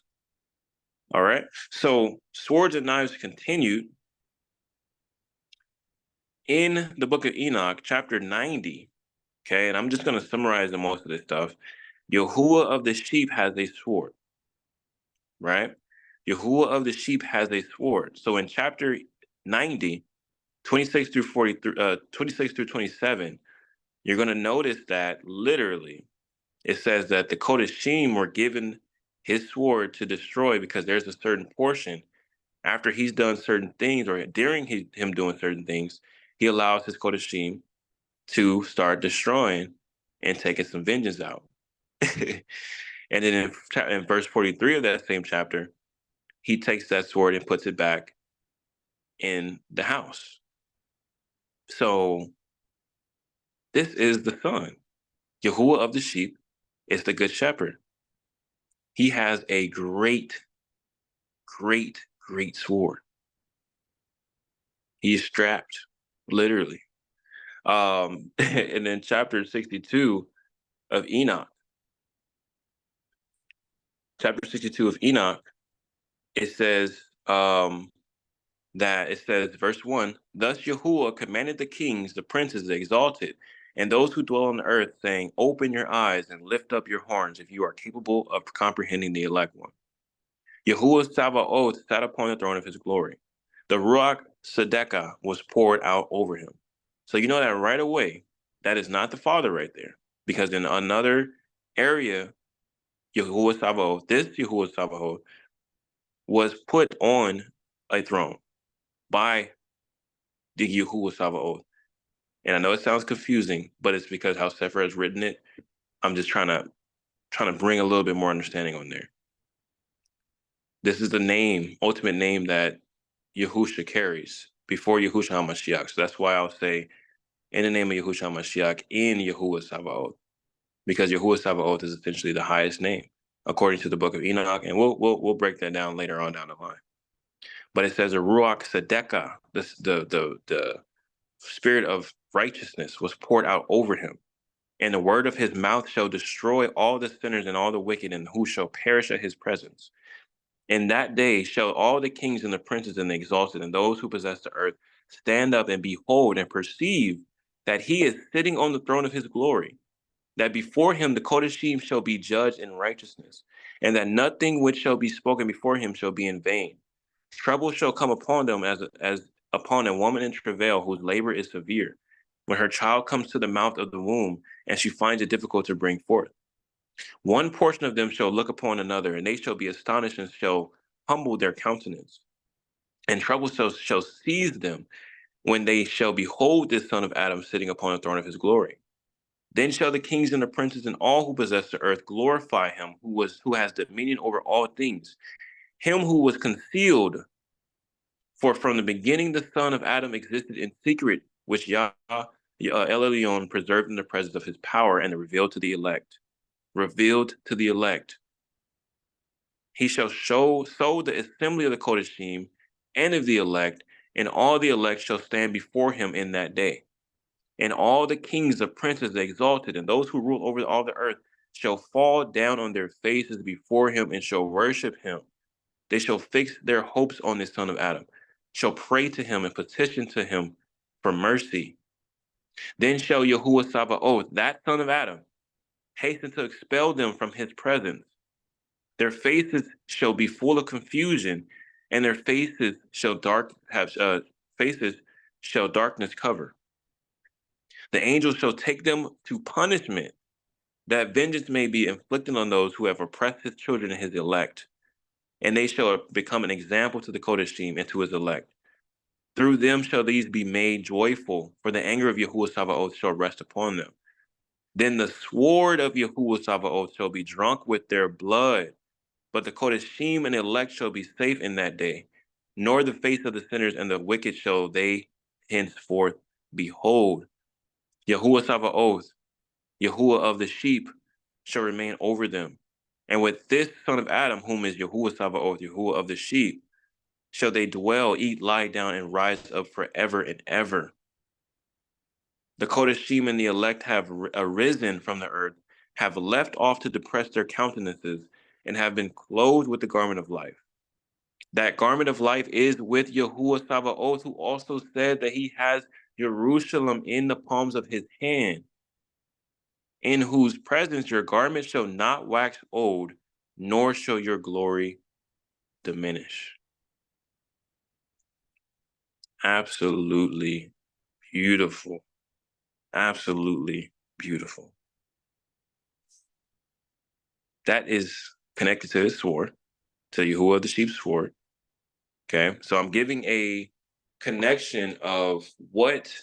Speaker 1: All right. So swords and knives continued in the book of Enoch, chapter 90. Okay. And I'm just going to summarize the most of this stuff. Yahuwah of the sheep has a sword, right? Yahuwah of the sheep has a sword. So in chapter 90, 26 through 43, 26 through 27, you're going to notice that literally it says that the Kodashim were given his sword to destroy because there's a certain portion after he's done certain things or during him doing certain things, he allows his Kodashim to start destroying and taking some vengeance out. And then in verse 43 of that same chapter, he takes that sword and puts it back in the house. So this is the son. Yahuwah of the sheep is the good shepherd. He has a great, great, great sword. He's strapped, literally. And then chapter 62 of Enoch, it says verse 1, thus Yahuwah commanded the kings, the princes, the exalted, and those who dwell on the earth, saying, open your eyes and lift up your horns if you are capable of comprehending the elect one. Yahuwah Sabaoth sat upon the throne of his glory. The Ruach Sedekah was poured out over him. So you know that right away, that is not the Father right there. Because in another area, Yahuwah Sabaoth was put on a throne by the Yahuwah Sabaoth. And I know it sounds confusing, but it's because how Sefer has written it. I'm just trying to bring a little bit more understanding on there. This is the name, ultimate name that Yahusha carries before Yahushua HaMashiach. So that's why I'll say, in the name of Yahushua HaMashiach, in Yahuwah Sabaoth, because Yahuwah Sabaoth is essentially the highest name, according to the book of Enoch, and we'll break that down later on down the line. But it says a Ruach Sedekah, the spirit of righteousness was poured out over him, and the word of his mouth shall destroy all the sinners and all the wicked, and who shall perish at his presence. In that day shall all the kings and the princes and the exalted and those who possess the earth stand up and behold and perceive that he is sitting on the throne of his glory, that before him the Kodashim shall be judged in righteousness, and that nothing which shall be spoken before him shall be in vain. Trouble shall come upon them as upon a woman in travail whose labor is severe, when her child comes to the mouth of the womb and she finds it difficult to bring forth. One portion of them shall look upon another, and they shall be astonished and shall humble their countenance. And trouble shall seize them when they shall behold this son of Adam sitting upon the throne of his glory. Then shall the kings and the princes and all who possess the earth glorify him who has dominion over all things, him who was concealed. For from the beginning the son of Adam existed in secret, which Yah El Elyon preserved in the presence of his power and revealed to the elect. Revealed to the elect. He shall sow the assembly of the Kodashim and of the elect, and all the elect shall stand before him in that day. And all the kings, the princes, the exalted, and those who rule over all the earth shall fall down on their faces before him and shall worship him. They shall fix their hopes on the son of Adam, shall pray to him and petition to him for mercy. Then shall Yahuwah Sabaoth, that son of Adam, hasten to expel them from his presence. Their faces shall be full of confusion, and their faces shall darkness cover. The angels shall take them to punishment, that vengeance may be inflicted on those who have oppressed his children and his elect, and they shall become an example to the Kodashim and to his elect. Through them shall these be made joyful, for the anger of Yahuwah Sabaoth shall rest upon them. Then the sword of Yahuwah Sabaoth shall be drunk with their blood, but the Kodashim and the elect shall be safe in that day, nor the face of the sinners and the wicked shall they henceforth behold. Yahuwah Sabaoth, Yahuwah of the sheep, shall remain over them. And with this son of Adam, whom is Yahuwah Sabaoth, Yahuwah of the sheep, shall they dwell, eat, lie down, and rise up forever and ever. The Kodashim and the elect have arisen from the earth, have left off to depress their countenances, and have been clothed with the garment of life. That garment of life is with Yahuwah Sabaoth, who also said that he has Jerusalem in the palms of his hand, in whose presence your garment shall not wax old, nor shall your glory diminish. Absolutely beautiful. Absolutely beautiful. That is connected to his sword, to Yahuwah the sheep's sword. Okay. So I'm giving a connection of what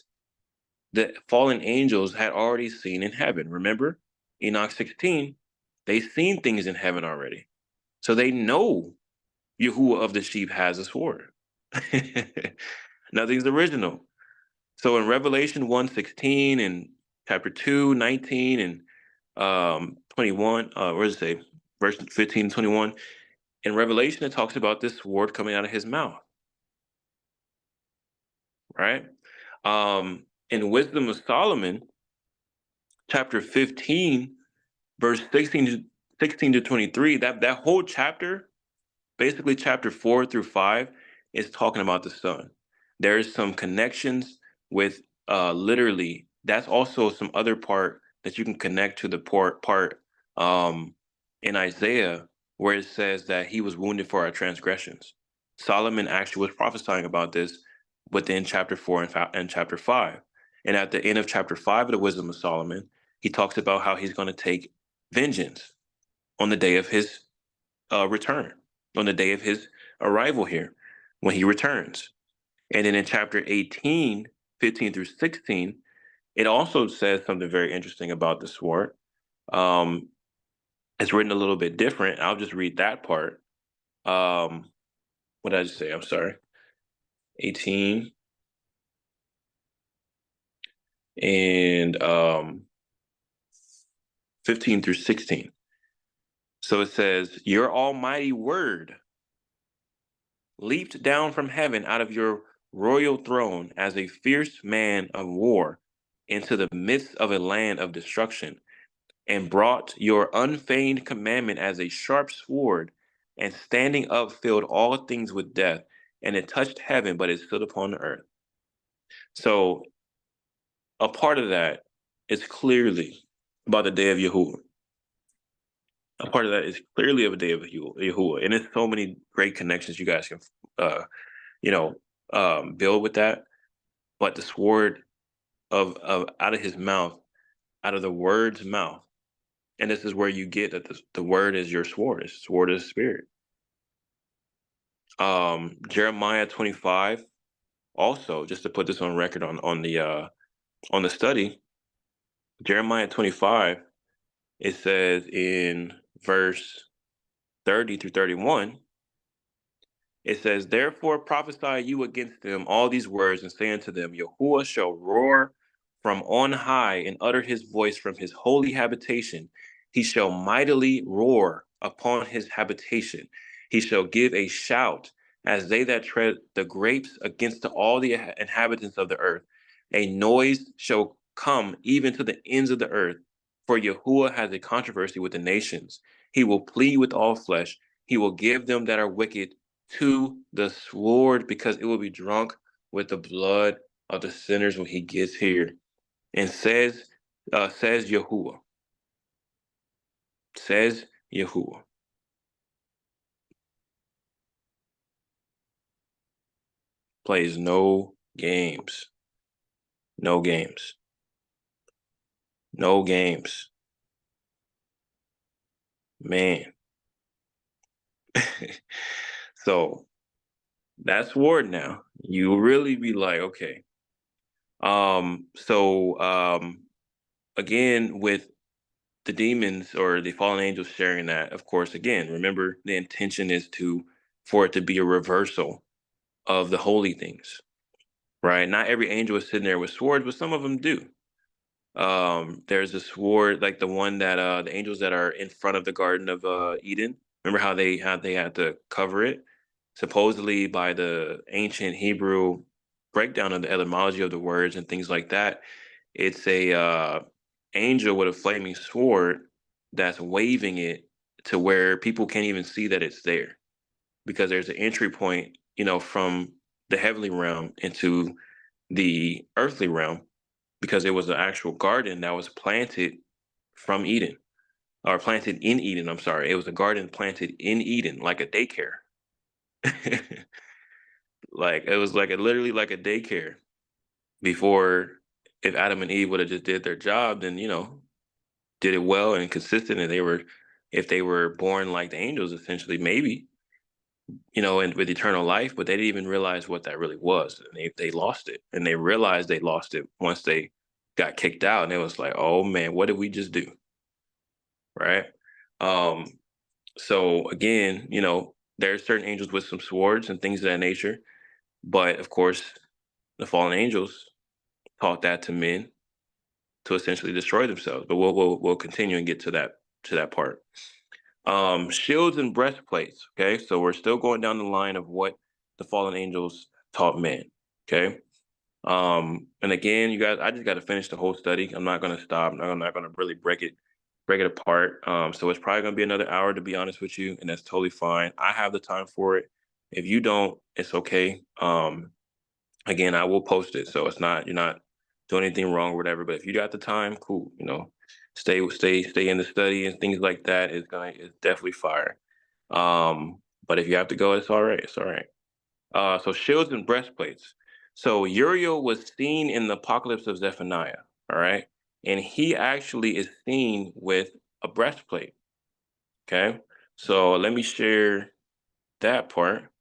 Speaker 1: the fallen angels had already seen in heaven. Remember, Enoch 16, they seen things in heaven already. So they know Yahuwah of the sheep has a sword. Nothing's original. So in Revelation 1:16 and chapter 2:19 and 21, where does it say? Verse 15 and 21. In Revelation, it talks about this sword coming out of his mouth, right? In Wisdom of Solomon, chapter 15, verse 16 to 23, that whole chapter, basically chapter 4 through 5, is talking about the sun. There's some connections with literally, that's also some other part that you can connect to the part um in Isaiah where it says that he was wounded for our transgressions. Solomon actually was prophesying about this within chapter 4 and chapter 5. And at the end of chapter 5 of the Wisdom of Solomon, he talks about how he's going to take vengeance on the day of his return, on the day of his arrival here, when he returns. And then in chapter 18, 15 through 16, it also says something very interesting about the sword. Um, it's written a little bit different. I'll just read that part. What did I just say? I'm sorry. 18 and 15 through 16. So it says, Your almighty word leaped down from heaven out of your royal throne as a fierce man of war into the midst of a land of destruction, and brought your unfeigned commandment as a sharp sword, and standing up filled all things with death, and it touched heaven, but it stood upon the earth. So a part of that is clearly about the day of Yahuwah. A part of that is clearly of a day of Yahuwah. And there's so many great connections you guys can uh, you know, build with that. But the sword of out of his mouth, out of the word's mouth, and this is where you get that the word is your sword. It's sword of the spirit. Jeremiah 25. Also, just to put this on record on the study, Jeremiah 25. It says in verse 30 through 31. It says, Therefore prophesy you against them all these words, and say unto them, Yahuwah shall roar from on high, and utter his voice from his holy habitation. He shall mightily roar upon his habitation. He shall give a shout as they that tread the grapes against all the inhabitants of the earth. A noise shall come even to the ends of the earth. For Yahuwah has a controversy with the nations. He will plead with all flesh. He will give them that are wicked to the sword, because it will be drunk with the blood of the sinners when he gets here. And says Yahuwah. Says Yahuwah. Plays no games. No games. No games. Man. So that's sword now. You really be like, okay. So again, with the demons or the fallen angels sharing that, of course, again, remember the intention is for it to be a reversal of the holy things, right? Not every angel is sitting there with swords, but some of them do. There's a sword like the one that the angels that are in front of the Garden of Eden. Remember how they had to cover it? Supposedly by the ancient Hebrew breakdown of the etymology of the words and things like that, it's a angel with a flaming sword that's waving it to where people can't even see that it's there, because there's an entry point, from the heavenly realm into the earthly realm, because it was an actual garden that was planted from Eden, or planted in Eden. I'm sorry. It was a garden planted in Eden, like a daycare. Like it was like literally like a daycare before. If Adam and Eve would have just did their job, then did it well and consistent, and if they were born like the angels, essentially, maybe and with eternal life, but they didn't even realize what that really was, and they lost it, and they realized they lost it once they got kicked out, and it was like, oh man, what did we just do, right? Um, so again, there are certain angels with some swords and things of that nature, but of course, the fallen angels taught that to men to essentially destroy themselves. But we'll continue and get to that part. Shields and breastplates. Okay, so we're still going down the line of what the fallen angels taught men. Okay. And again, you guys, I just got to finish the whole study. I'm not going to stop. I'm not going to really break it apart. So it's probably going to be another hour, to be honest with you, and that's totally fine. I have the time for it. If you don't, it's okay. Again, I will post it, so you're not doing anything wrong or whatever. But if you got the time, cool. Stay in the study and things like that. It's definitely fire. But if you have to go, it's all right. It's all right. So shields and breastplates. So Uriel was seen in the Apocalypse of Zephaniah. All right, and he actually is seen with a breastplate. Okay, so let me share that part.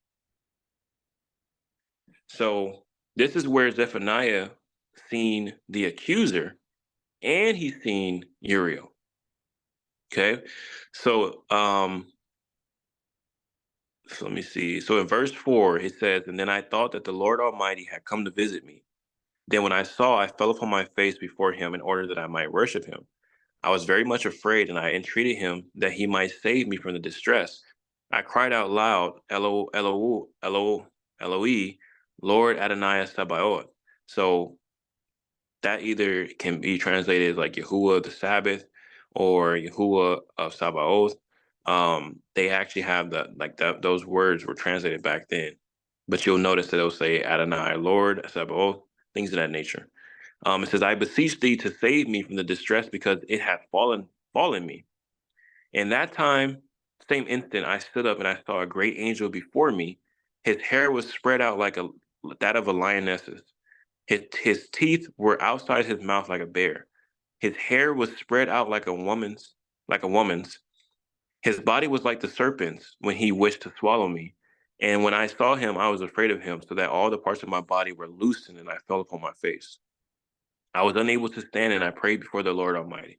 Speaker 1: So this is where Zephaniah seen the accuser, and he's seen Uriel. Okay, so let me see. So in verse 4, it says, "And then I thought that the Lord Almighty had come to visit me. Then when I saw, I fell upon my face before him in order that I might worship him. I was very much afraid, and I entreated him that he might save me from the distress. I cried out loud, Elo, Elo, Elo, Eloi, Lord Adonai Sabaoth." So that either can be translated as like Yahuwah the Sabbath or Yahuwah of Sabaoth. They actually have those words were translated back then, but you'll notice that it'll say Adonai, Lord Sabaoth, things of that nature. It says, "I beseech thee to save me from the distress, because it hath fallen me." In that time, same instant, I stood up and I saw a great angel before me. His hair was spread out like that of a lioness's. His teeth were outside his mouth like a bear. His hair was spread out like a woman's. His body was like the serpent's when he wished to swallow me. And when I saw him, I was afraid of him, so that all the parts of my body were loosened, and I fell upon my face. I was unable to stand, and I prayed before the Lord Almighty.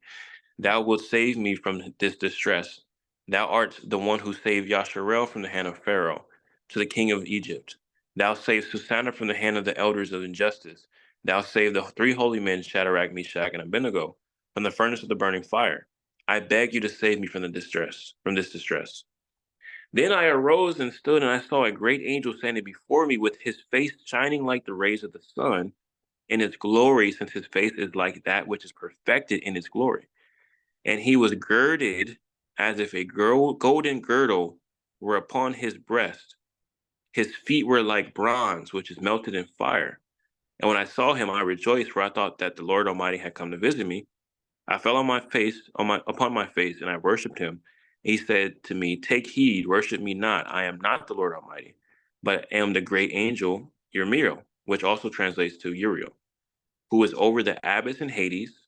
Speaker 1: Thou wilt save me from this distress. Thou art the one who saved Yasharel from the hand of Pharaoh, to the king of Egypt. Thou saved Susanna from the hand of the elders of injustice. Thou saved the three holy men, Shadrach, Meshach, and Abednego, from the furnace of the burning fire. I beg you to save me from this distress. Then I arose and stood, and I saw a great angel standing before me, with his face shining like the rays of the sun in its glory, since his face is like that which is perfected in its glory. And he was girded as if a golden girdle were upon his breast. His feet were like bronze, which is melted in fire. And when I saw him, I rejoiced, for I thought that the Lord Almighty had come to visit me. I fell on my face, upon my face, and I worshipped him. He said to me, "Take heed, worship me not. I am not the Lord Almighty, but am the great angel Uriel," which also translates to Uriel, "who is over the abyss in Hades,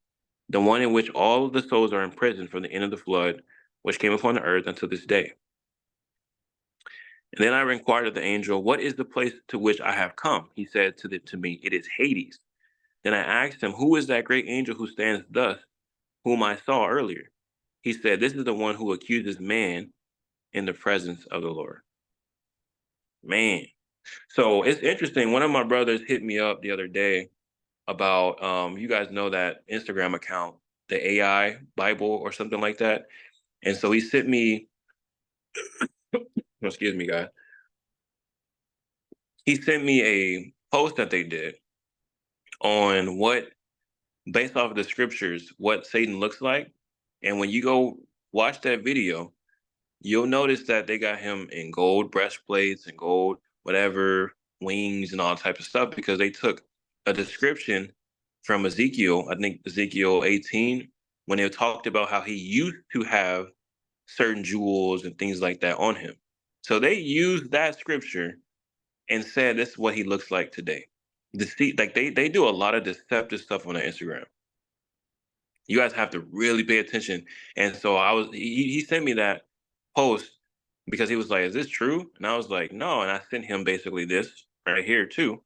Speaker 1: the one in which all of the souls are imprisoned from the end of the flood, which came upon the earth until this day." And then I inquired of the angel, "What is the place to which I have come?" He said to me, "It is Hades." Then I asked him, "Who is that great angel who stands thus, whom I saw earlier?" He said, "This is the one who accuses man in the presence of the Lord." Man. So it's interesting. One of my brothers hit me up the other day about you guys know that Instagram account, the AI Bible or something like that. And so he sent me, excuse me, guys. He sent me a post that they did on what, based off of the scriptures, what Satan looks like. And when you go watch that video, you'll notice that they got him in gold breastplates and gold, whatever, wings and all types of stuff, because they took a description from Ezekiel, I think Ezekiel 18, when they talked about how he used to have certain jewels and things like that on him. So they used that scripture and said this is what he looks like today. Deceit, like they do a lot of deceptive stuff on their Instagram. You guys have to really pay attention. And so he sent me that post because he was like, "Is this true?" And I was like, "No." And I sent him basically this right here too,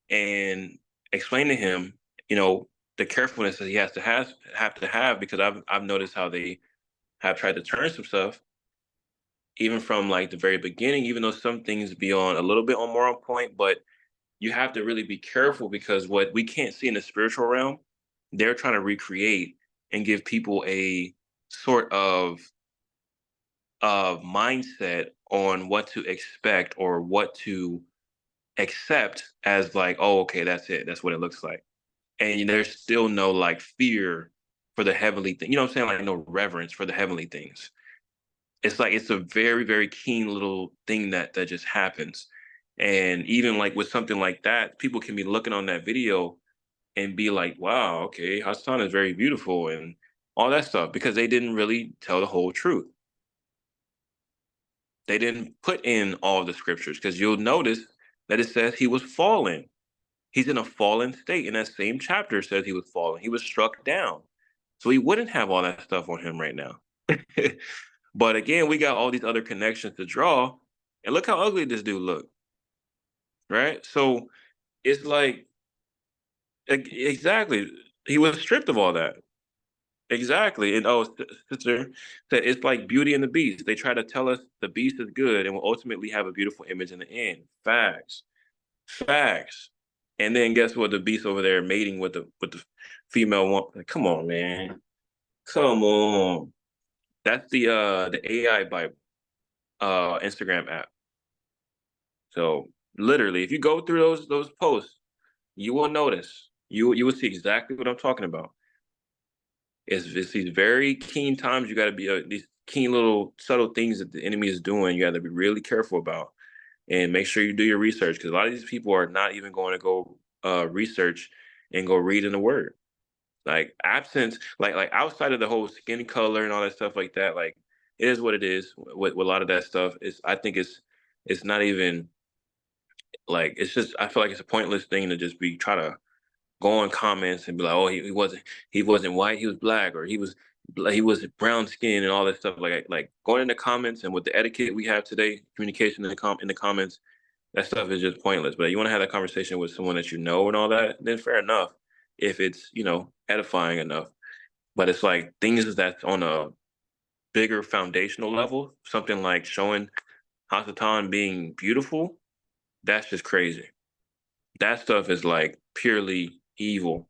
Speaker 1: and explained to him, you know, the carefulness that he has to have to have, because I've noticed how they have tried to turn some stuff even from like the very beginning, even though some things be on a little bit on more on point, but you have to really be careful because what we can't see in the spiritual realm, they're trying to recreate and give people a sort of mindset on what to expect or what to accept as like, oh, okay, that's it. That's what it looks like. And there's still no like fear for the heavenly thing. You know what I'm saying? Like no reverence for the heavenly things. It's like it's a very, very keen little thing that just happens. And even like with something like that, people can be looking on that video and be like, wow, okay, Hassan is very beautiful and all that stuff because they didn't really tell the whole truth. They didn't put in all the scriptures because you'll notice that it says he was fallen. He's in a fallen state. In that same chapter it says he was fallen. He was struck down. So he wouldn't have all that stuff on him right now. But again, we got all these other connections to draw. And look how ugly this dude looked, right? So it's like exactly. He was stripped of all that. Exactly. And sister said it's like Beauty and the Beast. They try to tell us the beast is good and will ultimately have a beautiful image in the end. Facts. Facts. And then guess what? The beast over there mating with the female one. Like, come on, man. Come on. That's the AI Bible Instagram app. So literally, if you go through those posts, you will notice. You will see exactly what I'm talking about. It's these very keen times you got to be these keen little subtle things that the enemy is doing. You got to be really careful about and make sure you do your research because a lot of these people are not even going to go research and go read in the word. Like absence, like outside of the whole skin color and all that stuff like that. Like it is what it is. With a lot of that stuff, I think it's not even like it's just I feel like it's a pointless thing to just be try to go on comments and be like, oh, he wasn't white, he was black, or he was brown skin and all that stuff. Like going in the comments and with the etiquette we have today, communication in the comments, that stuff is just pointless. But you want to have that conversation with someone that you know and all that, then fair enough. If it's edifying enough, but it's like things that's on a bigger foundational level, something like showing Hasatan being beautiful, that's just crazy. That stuff is like purely evil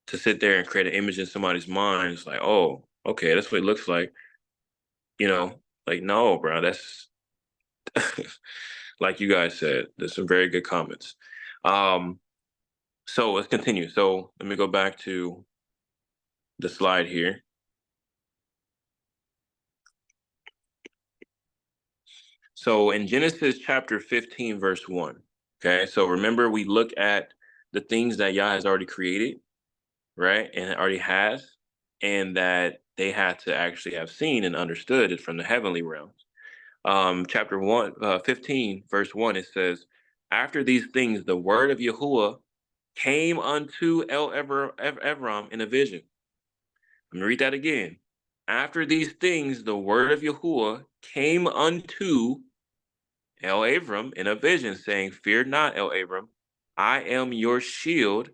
Speaker 1: to sit there and create an image in somebody's mind. It's like, oh, okay, that's what it looks like. Like no, bro, that's like you guys said. There's some very good comments. Um, so let's continue. So let me go back to the slide here. So in Genesis chapter 15, verse 1. Okay, so remember we look at the things that Yah has already created, right? And already has, and that they had to actually have seen and understood it from the heavenly realms. Chapter 15, verse 1, it says, after these things, the word of Yahuwah came unto Evram in a vision. Let me read that again. After these things, the word of Yahuwah came unto El Abram in a vision, saying, fear not, El Abram, I am your shield.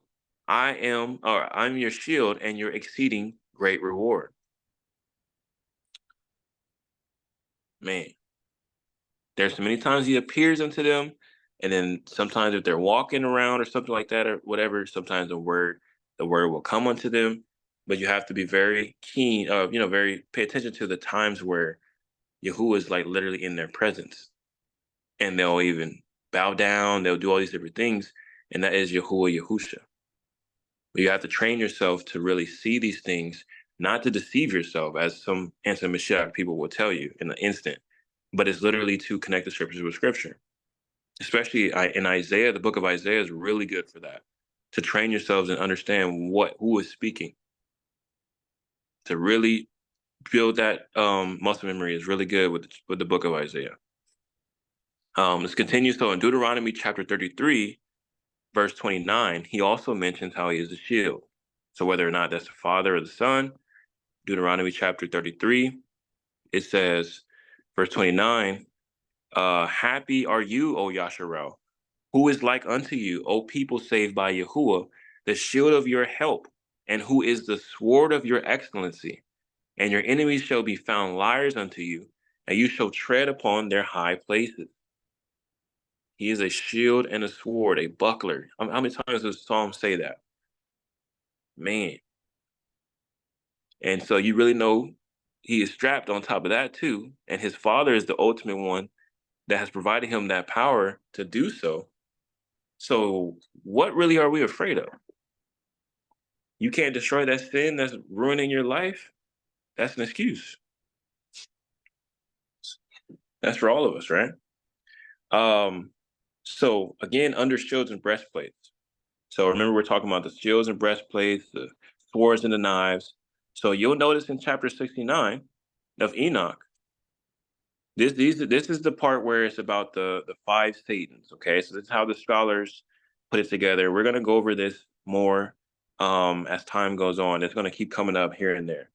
Speaker 1: I'm your shield and your exceeding great reward. Man, there's so many times he appears unto them, and then sometimes if they're walking around or something like that or whatever, sometimes the word will come unto them. But you have to be very keen, very pay attention to the times where Yahuwah is like literally in their presence, and they'll even bow down, they'll do all these different things, and that is Yahuwah Yahusha. But you have to train yourself to really see these things, not to deceive yourself, as some anti-Mashiach people will tell you in an instant, but it's literally to connect the scriptures with scripture. Especially in Isaiah, the book of Isaiah is really good for that. To train yourselves and understand who is speaking. To really build that muscle memory is really good with the book of Isaiah. Let's continue. So in Deuteronomy chapter 33, verse 29, he also mentions how he is a shield. So whether or not that's the Father or the Son, Deuteronomy chapter 33, it says, verse 29, happy are you, O Yasharel, who is like unto you, O people saved by Yahuwah, the shield of your help, and who is the sword of your excellency. And your enemies shall be found liars unto you, and you shall tread upon their high places. He is a shield and a sword, a buckler. How many times does Psalm say that? Man. And so you really know he is strapped on top of that too. And his father is the ultimate one that has provided him that power to do so. So what really are we afraid of? You can't destroy that sin that's ruining your life? That's an excuse. That's for all of us, right? So again, under shields and breastplates. So remember, we're talking about the shields and breastplates, the swords and the knives. So you'll notice in chapter 69 of Enoch, this is the part where it's about the five Satans. Okay, so this is how the scholars put it together. We're gonna go over this more as time goes on. It's gonna keep coming up here and there.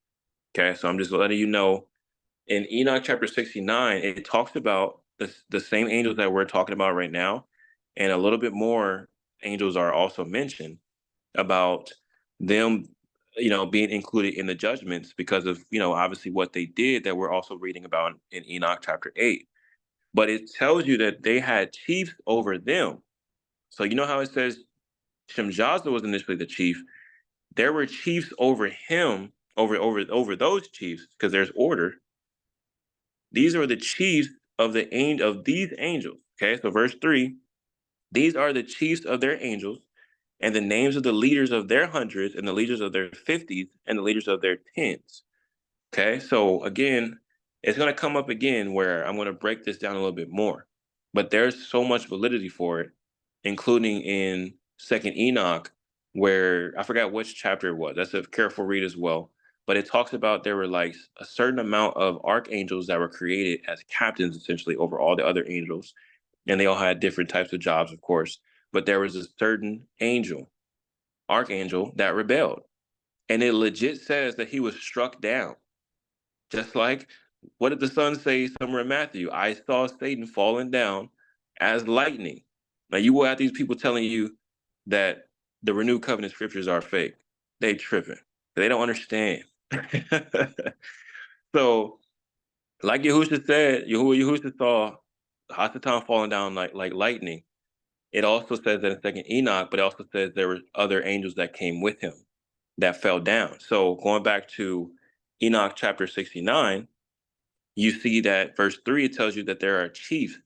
Speaker 1: Okay, so I'm just letting you know in Enoch chapter 69, it talks about the same angels that we're talking about right now, and a little bit more angels are also mentioned about them, being included in the judgments because of, obviously what they did that we're also reading about in Enoch chapter 8. But it tells you that they had chiefs over them. So you know how it says Shemjaza was initially the chief. There were chiefs over him, over those chiefs, because there's order. These are the chiefs of these angels. Okay, so verse 3, these are the chiefs of their angels, and the names of the leaders of their hundreds, and the leaders of their fifties, and the leaders of their tens. Okay, so again, it's going to come up again where I'm going to break this down a little bit more. But there's so much validity for it, including in Second Enoch, where I forgot which chapter it was. That's a careful read as well. But it talks about there were like a certain amount of archangels that were created as captains essentially over all the other angels. And they all had different types of jobs, of course. But there was a certain archangel, that rebelled. And it legit says that he was struck down. Just like, what did the Son say somewhere in Matthew? I saw Satan falling down as lightning. Now you will have these people telling you that the renewed covenant scriptures are fake. They tripping. They don't understand. So, like Yahushua said, Yahushua saw Hasatan falling down like lightning. It also says that in Second Enoch, but it also says there were other angels that came with him that fell down. So going back to Enoch chapter 69, you see that verse 3, it tells you that there are chiefs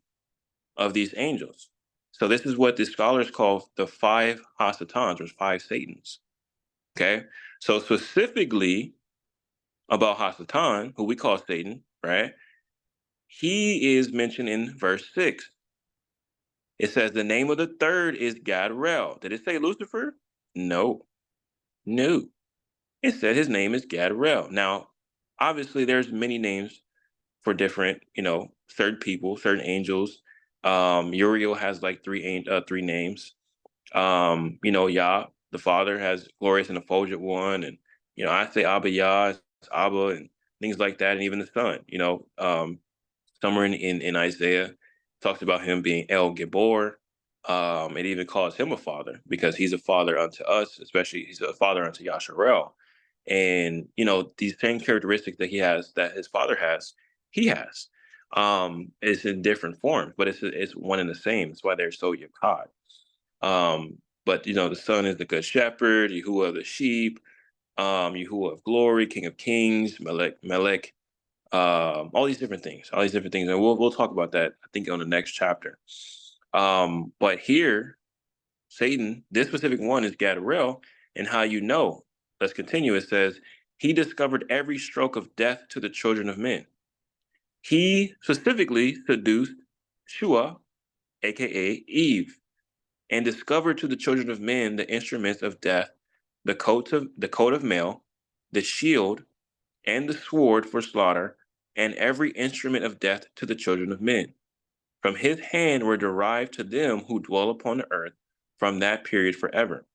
Speaker 1: of these angels. So this is what the scholars call the five Hasatans, or five Satans. Okay? So specifically about Hasatan, who we call Satan, right? He is mentioned in verse 6. It says the name of the third is Gadrel. Did it say Lucifer? No. No. It said his name is Gadrel. Now, obviously, there's many names for different, certain people, certain angels. Uriel has like three names. Yah, the Father, has glorious and effulgent one, and I say Abba Yah, it's Abba, and things like that, and even the Son. Somewhere in Isaiah talks about him being El Gibor. It even calls him a father because he's a father unto us, especially he's a father unto Yasharel. And these same characteristics that his father has, he has. It's in different forms, but it's one and the same. That's why they're so yakad. But the Son is the good shepherd, Yahuwah of the sheep, Yahuwah of glory, King of kings, Melech, all these different things, and we'll talk about that, I think, on the next chapter. But here, Satan, this specific one, is Gadrel, and how let's continue. It says he discovered every stroke of death to the children of men. He specifically seduced Shua, aka Eve, and discovered to the children of men the instruments of death, the coat of mail, the shield, and the sword for slaughter, and every instrument of death to the children of men. from his hand were derived to them who dwell upon the earth from that period forever.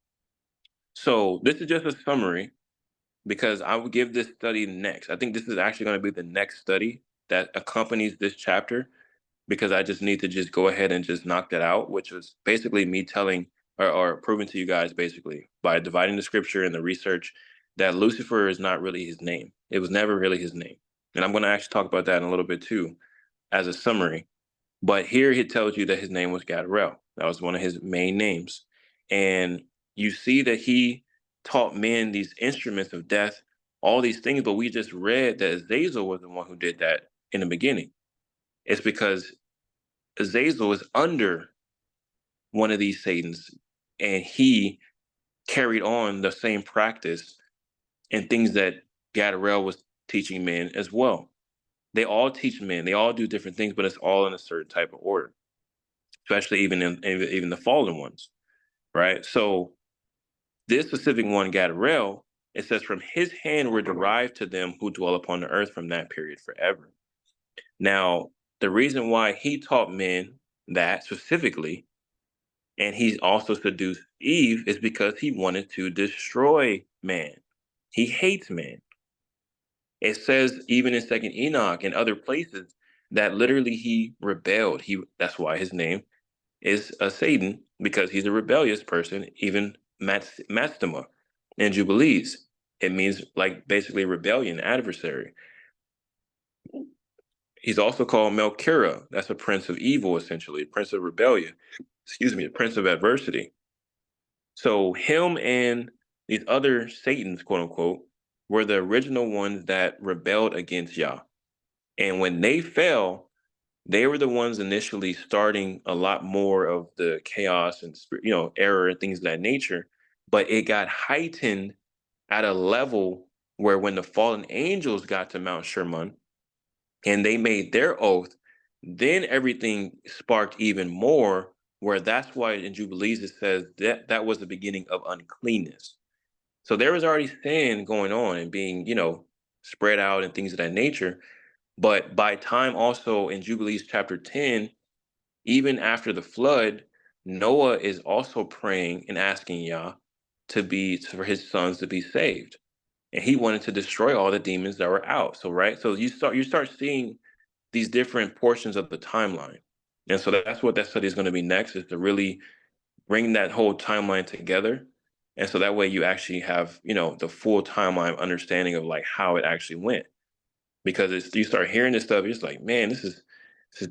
Speaker 1: So this is just a summary because I will give this study next. I think this is actually going to be the next study that accompanies this chapter because I just need to just go ahead and just knock that out, which was basically me telling or proving to you guys basically by dividing the scripture and the research that Lucifer is not really his name. It was never really his name. And I'm going to actually talk about that in a little bit too as a summary. But here it tells you that his name was Gadarel. That was one of his main names. And you see that he taught men these instruments of death, all these things, but we just read that Azazel was the one who did that in the beginning. It's because Azazel is under one of these Satans, and he carried on the same practice and things that Gadarel was teaching men as well. They all teach men, they all do different things, but it's all in a certain type of order, especially even the fallen ones, right? So this specific one, Gadarel, it says, from his hand were derived to them who dwell upon the earth from that period forever. Now, the reason why he taught men that specifically, and he also seduced Eve, is because he wanted to destroy man. He hates man. It says even in Second Enoch and other places that literally he rebelled. That's why his name is a Satan, because he's a rebellious person. Even Mastema in Jubilees, it means like basically rebellion, adversary. He's also called Melchira. That's a prince of evil, essentially, a prince of rebellion. Excuse me, a prince of adversity. So him and these other Satans, quote unquote, were the original ones that rebelled against Yah. And when they fell, they were the ones initially starting a lot more of the chaos and error and things of that nature. But it got heightened at a level where when the fallen angels got to Mount Sherman and they made their oath, then everything sparked even more. Where that's why in Jubilees it says that that was the beginning of uncleanness. So there was already sin going on and being, spread out and things of that nature. But by time also in Jubilees chapter 10, even after the flood, Noah is also praying and asking Yah for his sons to be saved. And he wanted to destroy all the demons that were out. So right. So you start seeing these different portions of the timeline. And so that's what that study is going to be next, is to really bring that whole timeline together. And so that way you actually have, the full timeline understanding of like how it actually went. Because you start hearing this stuff, it's like, man, this is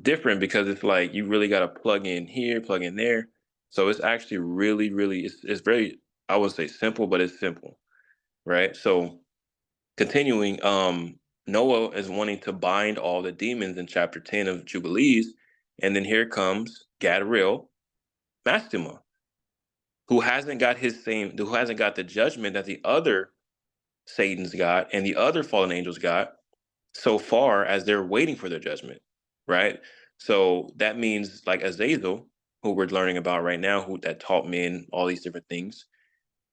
Speaker 1: different, because it's like you really got to plug in here, plug in there. So it's actually really, really, it's very, I would say simple, but it's simple, right? So continuing, Noah is wanting to bind all the demons in chapter 10 of Jubilees, and then here comes Gadriel, Mastema, who hasn't got the judgment that the other Satans got and the other fallen angels got, so far as they're waiting for their judgment, right? So that means like Azazel, who we're learning about right now, who that taught men all these different things,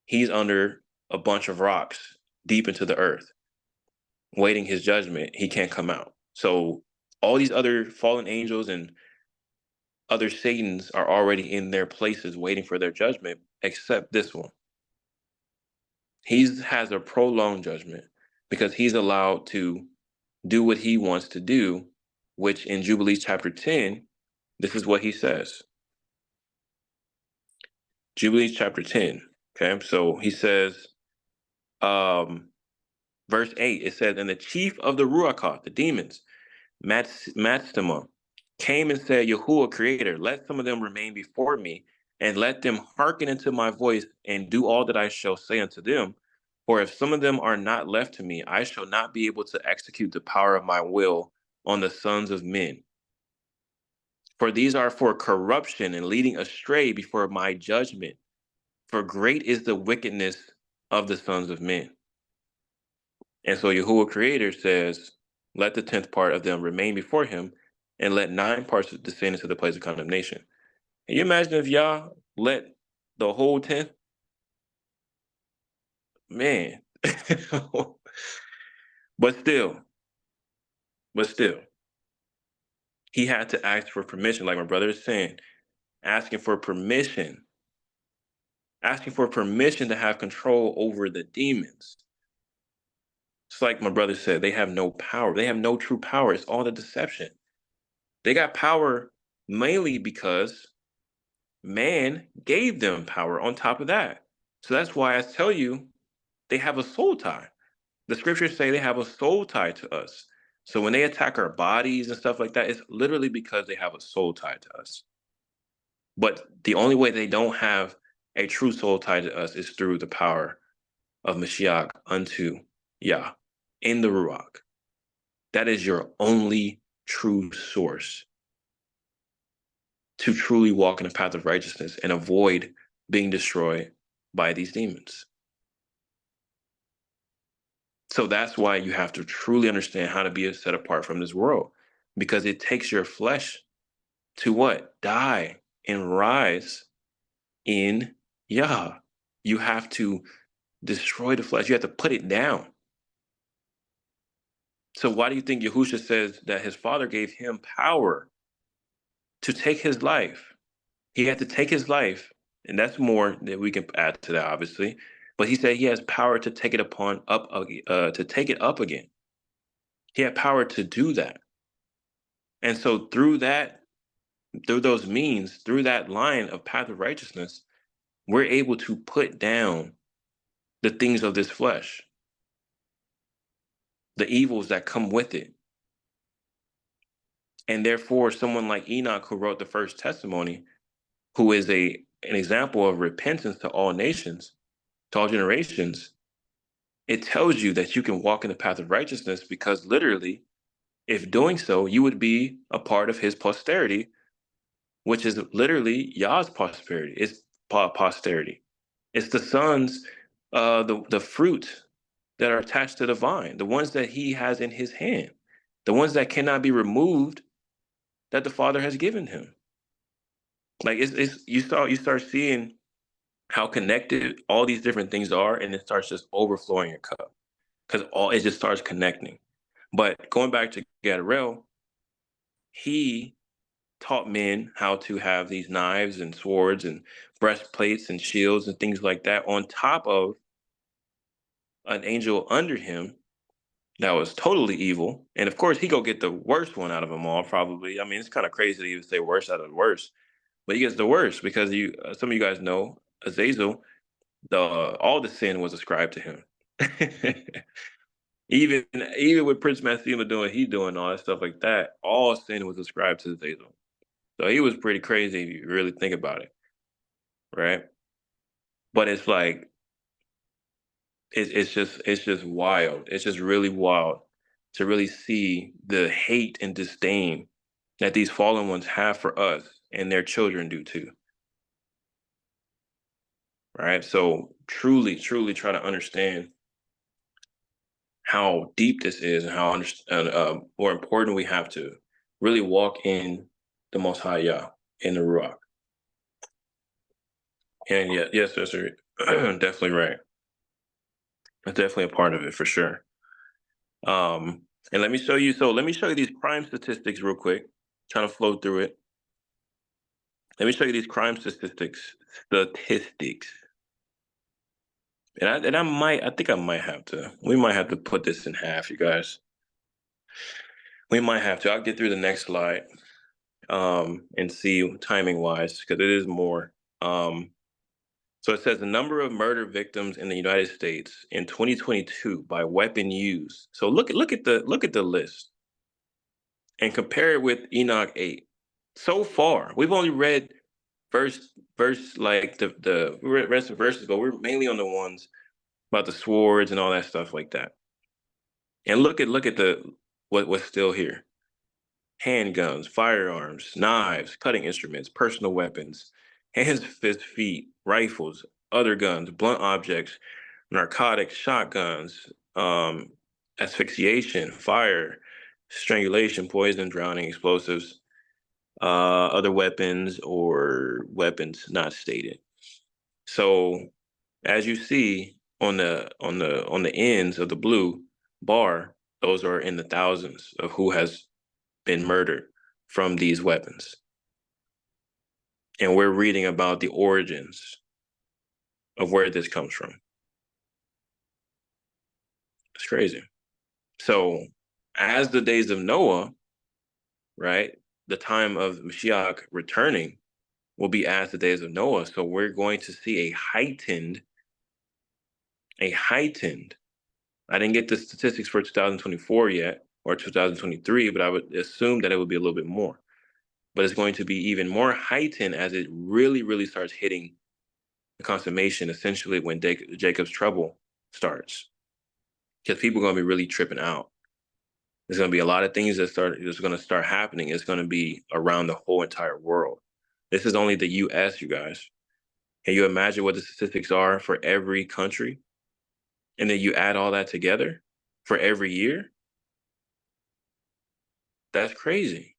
Speaker 1: he's under a bunch of rocks deep into the earth, waiting his judgment. He can't come out. So all these other fallen angels and other Satans are already in their places waiting for their judgment, except this one. He has a prolonged judgment because he's allowed to do what he wants to do, which in Jubilees chapter 10, this is what he says. Jubilees chapter 10. Okay, so he says, verse 8, it says, and the chief of the Ruachah, the demons, Matstema, came and said, Yahuwah, creator, let some of them remain before me, and let them hearken unto my voice, and do all that I shall say unto them. For if some of them are not left to me, I shall not be able to execute the power of my will on the sons of men. For these are for corruption and leading astray before my judgment. For great is the wickedness of the sons of men. And so Yahuwah Creator says, let the 10th part of them remain before him, and let 9 parts descend into the place of condemnation. Can you imagine if Yah let the whole 10th? Man. but still, He had to ask for permission, like my brother is saying, asking for permission, asking for permission to have control over the demons. It's like my brother said, they have no power. They have no true power. It's all the deception. They got power mainly because man gave them power on top of that. So that's why I tell you, they have a soul tie. The scriptures say they have a soul tie to us. So when they attack our bodies and stuff like that, it's literally because they have a soul tie to us. But the only way they don't have a true soul tie to us is through the power of Mashiach unto Yah in the Ruach. That is your only true source to truly walk in the path of righteousness and avoid being destroyed by these demons. So that's why you have to truly understand how to be set apart from this world, because it takes your flesh to what? Die and rise in Yah. You have to destroy the flesh. You have to put it down. So why do you think Yahusha says that his father gave him power to take his life? He had to take his life, and that's more that we can add to that, obviously. But he said he has power to take it to take it up again. He had power to do that, and so through that, through those means, through that line of path of righteousness, we're able to put down the things of this flesh, the evils that come with it, and therefore, someone like Enoch, who wrote the first testimony, who is an example of repentance to all nations, to all generations. It tells you that you can walk in the path of righteousness because literally, if doing so, you would be a part of his posterity, which is literally Yah's prosperity. It's posterity. It's the sons, the fruit that are attached to the vine, the ones that he has in his hand, the ones that cannot be removed, that the Father has given him. Like it's you start seeing how connected all these different things are, and it starts just overflowing your cup because all it just starts connecting. But going back to Gadarel, he taught men how to have these knives and swords and breastplates and shields and things like that on top of an angel under him that was totally evil. And of course, he go get the worst one out of them all, probably. I mean, it's kind of crazy to even say worst out of the worst, but he gets the worst because some of you guys know Azazel, all the sin was ascribed to him. even even with Prince Mathema doing he doing all that stuff like that, all sin was ascribed to Azazel. So he was pretty crazy if you really think about it, right? But it's like it's just wild. It's just really wild to really see the hate and disdain that these fallen ones have for us, and their children do too. Right? So truly, truly try to understand how deep this is and how more important we have to really walk in the Most High Yah in the Ruach. And yeah, yes, sir. Definitely right. That's definitely a part of it for sure. And let me show you. So let me show you these crime statistics real quick. Trying to flow through it. Let me show you these crime statistics. I think I might have to. We might have to put this in half, you guys. We might have to. I'll get through the next slide, and see timing wise because it is more. So it says the number of murder victims in the United States in 2022 by weapon use. So look at the list and compare it with Enoch 8. So far, we've only read verse like we read some verses, but we're mainly on the ones about the swords and all that stuff like that. And look at what's still here: handguns, firearms, knives, cutting instruments, personal weapons, hands, fists, feet, rifles, other guns, blunt objects, narcotics, shotguns, asphyxiation, fire, strangulation, poison, drowning, explosives, other weapons or weapons not stated. So as you see on the ends of the blue bar, those are in the thousands of who has been murdered from these weapons. And we're reading about the origins of where this comes from. It's crazy. So, as the days of Noah, right, the time of Mashiach returning will be as the days of Noah. So, we're going to see a heightened, I didn't get the statistics for 2024 yet or 2023, but I would assume that it would be a little bit more. But it's going to be even more heightened as it really, really starts hitting the consummation, essentially when Jacob's trouble starts. Because people are going to be really tripping out. There's going to be a lot of things that's going to start happening. It's going to be around the whole entire world. This is only the U.S., you guys. Can you imagine what the statistics are for every country? And then you add all that together for every year? That's crazy.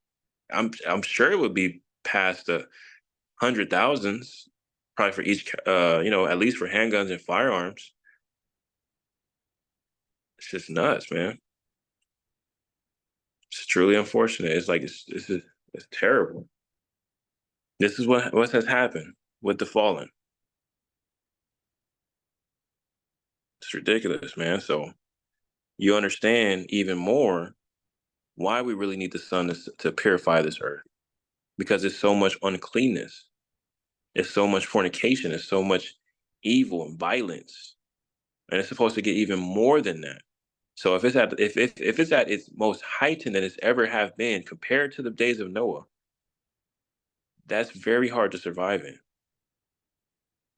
Speaker 1: I'm sure it would be past the 100,000s, probably for each, at least for handguns and firearms. It's just nuts, man. It's truly unfortunate. It's like it's terrible. This is what has happened with the fallen. It's ridiculous, man. So you understand even more why we really need the sun to purify this earth, because there's so much uncleanness, it's so much fornication, it's so much evil and violence, and it's supposed to get even more than that. So if it's at its most heightened that it's ever have been compared to the days of Noah, that's very hard to survive in.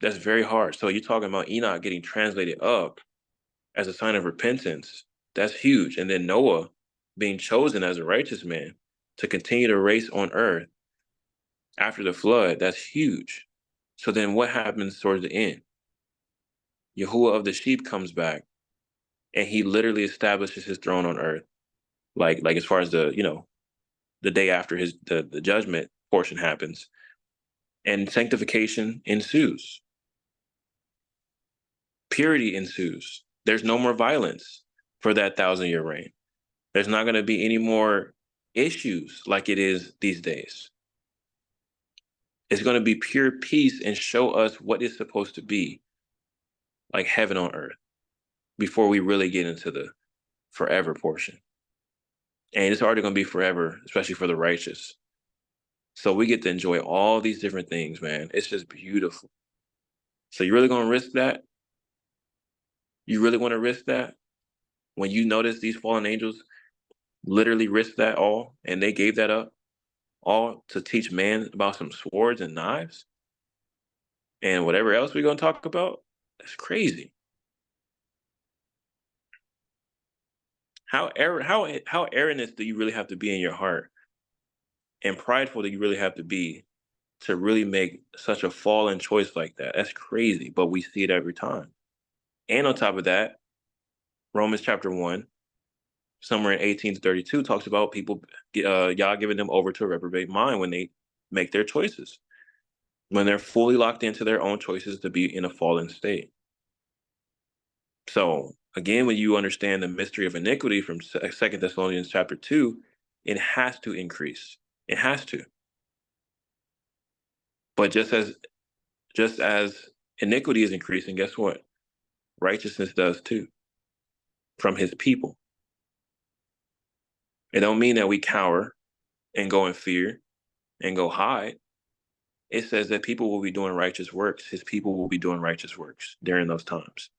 Speaker 1: That's very hard. So you're talking about Enoch getting translated up as a sign of repentance. That's huge. And then Noah being chosen as a righteous man to continue the race on earth after the flood. That's huge. So then what happens towards the end? Yahuwah of the sheep comes back and he literally establishes his throne on earth. Like as far as the day after the judgment portion happens, and sanctification ensues. Purity ensues. There's no more violence for that 1,000-year reign. There's not going to be any more issues like it is these days. It's going to be pure peace and show us what it's supposed to be, like heaven on earth, before we really get into the forever portion. And it's already going to be forever, especially for the righteous. So we get to enjoy all these different things, man. It's just beautiful. So you really going to risk that? You really want to risk that? When you notice these fallen angels literally risked that all, and they gave that up all to teach man about some swords and knives and whatever else we're going to talk about? That's crazy. How arrogant do you really have to be in your heart, and prideful do you really have to be to really make such a fallen choice like that? That's crazy, but we see it every time. And on top of that, Romans chapter 1, somewhere in 18 to 32, talks about people, y'all giving them over to a reprobate mind when they make their choices, when they're fully locked into their own choices to be in a fallen state. So again, when you understand the mystery of iniquity from 2 Thessalonians chapter 2, it has to increase. It has to. But just as iniquity is increasing, guess what? Righteousness does too, from his people. It don't mean that we cower and go in fear and go hide. It says that people will be doing righteous works. His people will be doing righteous works during those times.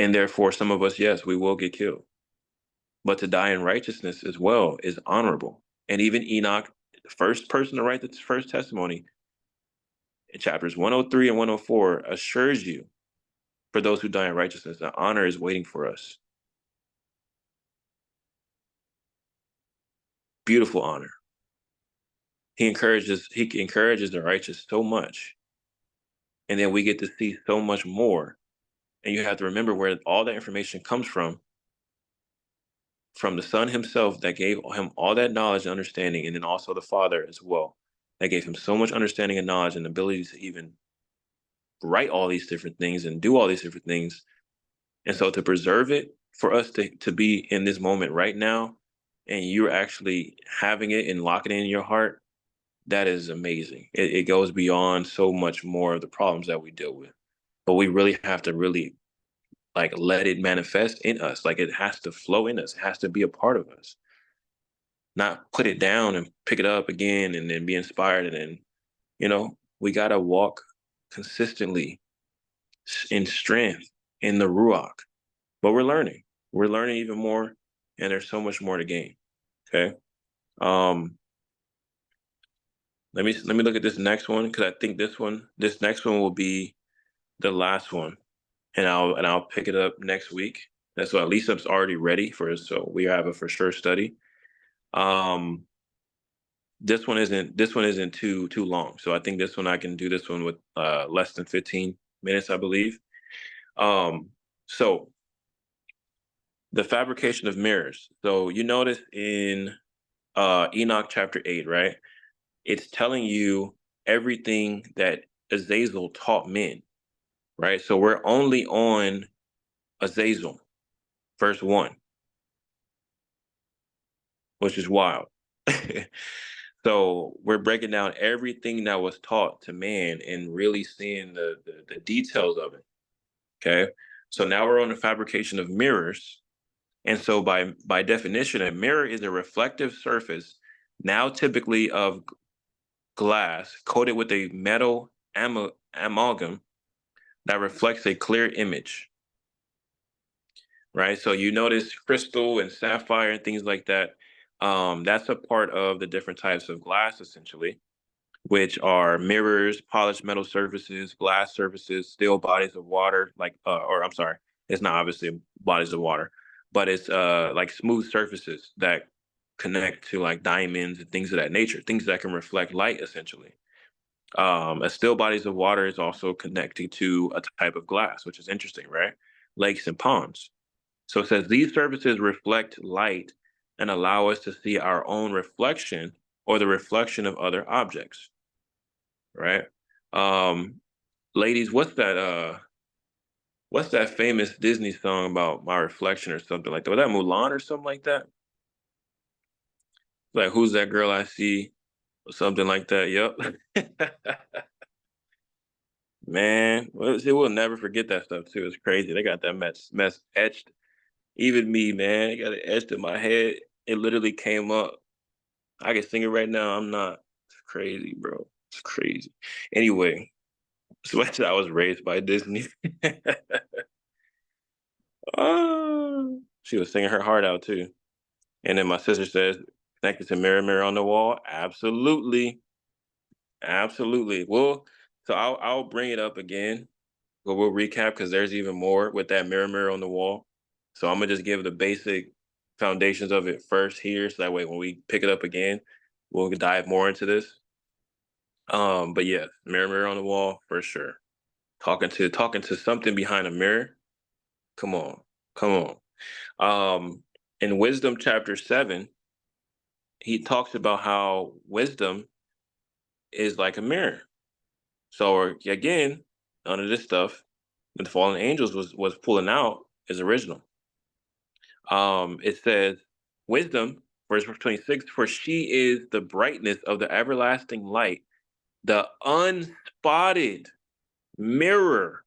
Speaker 1: And therefore, some of us, yes, we will get killed. But to die in righteousness as well is honorable. And even Enoch, the first person to write the first testimony, in chapters 103 and 104, assures you, for those who die in righteousness, that honor is waiting for us. Beautiful honor. He encourages the righteous so much. And then we get to see so much more. And you have to remember where all that information comes from the Son himself that gave him all that knowledge and understanding, and then also the Father as well, that gave him so much understanding and knowledge and ability to even write all these different things and do all these different things. And so to preserve it for us to be in this moment right now and you're actually having it and locking it in your heart, that is amazing. It goes beyond so much more of the problems that we deal with. But we really have to really like let it manifest in us. Like it has to flow in us. It has to be a part of us. Not put it down and pick it up again and then be inspired. And then, we gotta walk consistently in strength in the Ruach. But we're learning. We're learning even more, and there's so much more to gain. Okay. Um, let me look at this next one because I think this next one will be the last one, and I'll pick it up next week. And so at least I'm already ready for it. So we have a for sure study. Um, this one isn't too long. So I think this one I can do this one with less than 15 minutes, I believe. Um, so the fabrication of mirrors. So you notice in Enoch chapter 8, right? It's telling you everything that Azazel taught men, right? So we're only on Azazel, verse 1, which is wild. So we're breaking down everything that was taught to man and really seeing the details of it. Okay. So now we're on the fabrication of mirrors. And so by definition, a mirror is a reflective surface, now typically of glass, coated with a metal amalgam that reflects a clear image, right? So you notice crystal and sapphire and things like that. That's a part of the different types of glass, essentially, which are mirrors, polished metal surfaces, glass surfaces, still bodies of water, or I'm sorry, it's not obviously bodies of water, but it's like smooth surfaces that connect to like diamonds and things of that nature, things that can reflect light, essentially. A still bodies of water is also connected to a type of glass, which is interesting, right? Lakes and ponds. So it says these surfaces reflect light and allow us to see our own reflection or the reflection of other objects, right? Um, Ladies, what's that famous Disney song about my reflection or something like that? Was that Mulan or something like that? Like who's that girl I see? Or something like that. Yep. Man, well, see, we'll never forget that stuff too. It's crazy. They got that mess etched. Even me, man, they got it etched in my head. It literally came up. I can sing it right now. I'm not. It's crazy, bro. It's crazy. Anyway, so I was raised by Disney. Oh, she was singing her heart out too. And then my sister says, connected to Mirror Mirror on the Wall. Absolutely. Absolutely. Well, so I'll bring it up again. But we'll recap because there's even more with that Mirror Mirror on the Wall. So I'm gonna just give the basic foundations of it first here, so that way when we pick it up again, we'll dive more into this. But yeah, Mirror Mirror on the Wall for sure. Talking to something behind a mirror. Come on, come on. In Wisdom chapter 7, he talks about how wisdom is like a mirror. So again, none of this stuff that the fallen angels was pulling out is original. It says, wisdom, verse 26, for she is the brightness of the everlasting light, the unspotted mirror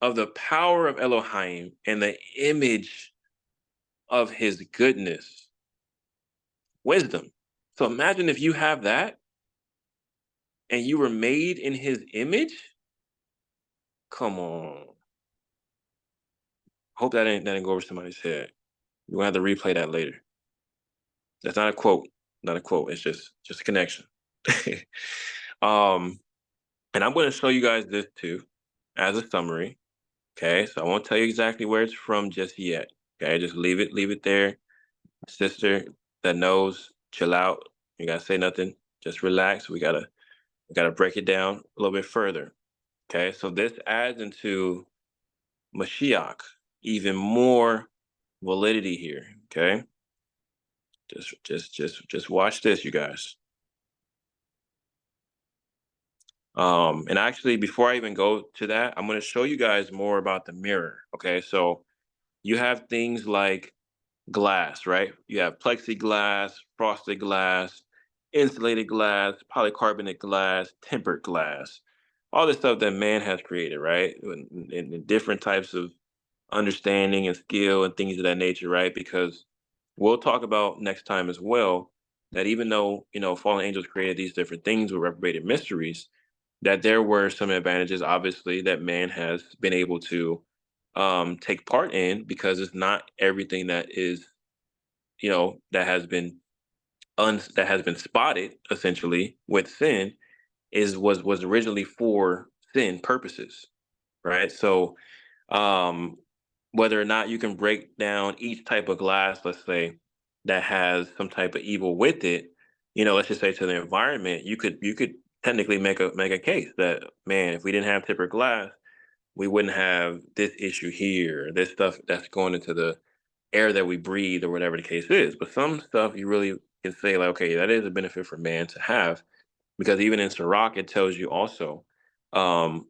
Speaker 1: of the power of Elohim and the image of his goodness. Wisdom. So imagine if you have that and you were made in his image. Come on. Hope that didn't go over somebody's head. You're gonna have to replay that later. That's not a quote. Not a quote. It's just a connection. um, and I'm going to show you guys this too, as a summary. Okay, so I won't tell you exactly where it's from just yet. Okay, just leave it there. Sister that knows, chill out. You gotta say nothing. Just relax. We gotta break it down a little bit further. Okay, so this adds into Mashiach even more validity here. Okay, just watch this, you guys. And actually, before I even go to that, I'm going to show you guys more about the mirror. Okay, so you have things like glass, right? You have plexiglass, frosted glass, insulated glass, polycarbonate glass, tempered glass, all this stuff that man has created, right? And different types of understanding and skill and things of that nature, right? Because we'll talk about next time as well that even though, fallen angels created these different things with reprobated mysteries, that there were some advantages, obviously, that man has been able to take part in, because it's not everything that is, that has been that has been spotted essentially with sin was originally for sin purposes, right? So um whether or not you can break down each type of glass, let's say, that has some type of evil with it, let's just say to the environment, you could technically make a case that, man, if we didn't have tempered glass, we wouldn't have this issue here, this stuff that's going into the air that we breathe, or whatever the case is. But some stuff you really can say, like, okay, that is a benefit for man to have, because even in Sirach, it tells you also um,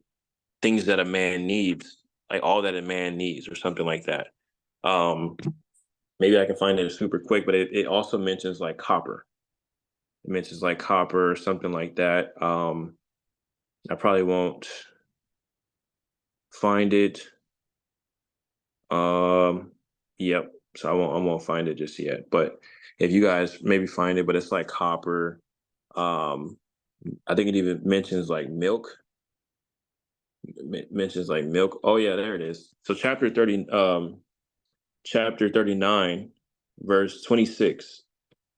Speaker 1: things that a man needs, like all that a man needs, or something like that. Um, Maybe I can find it super quick, but it also mentions like copper. It mentions like copper or something like that. I probably won't find it. Um, yep. So I won't find it just yet. But if you guys maybe find it, but it's like copper. Um, I think it even mentions like milk. Mentions like milk. Oh yeah, there it is. So chapter 39, verse 26,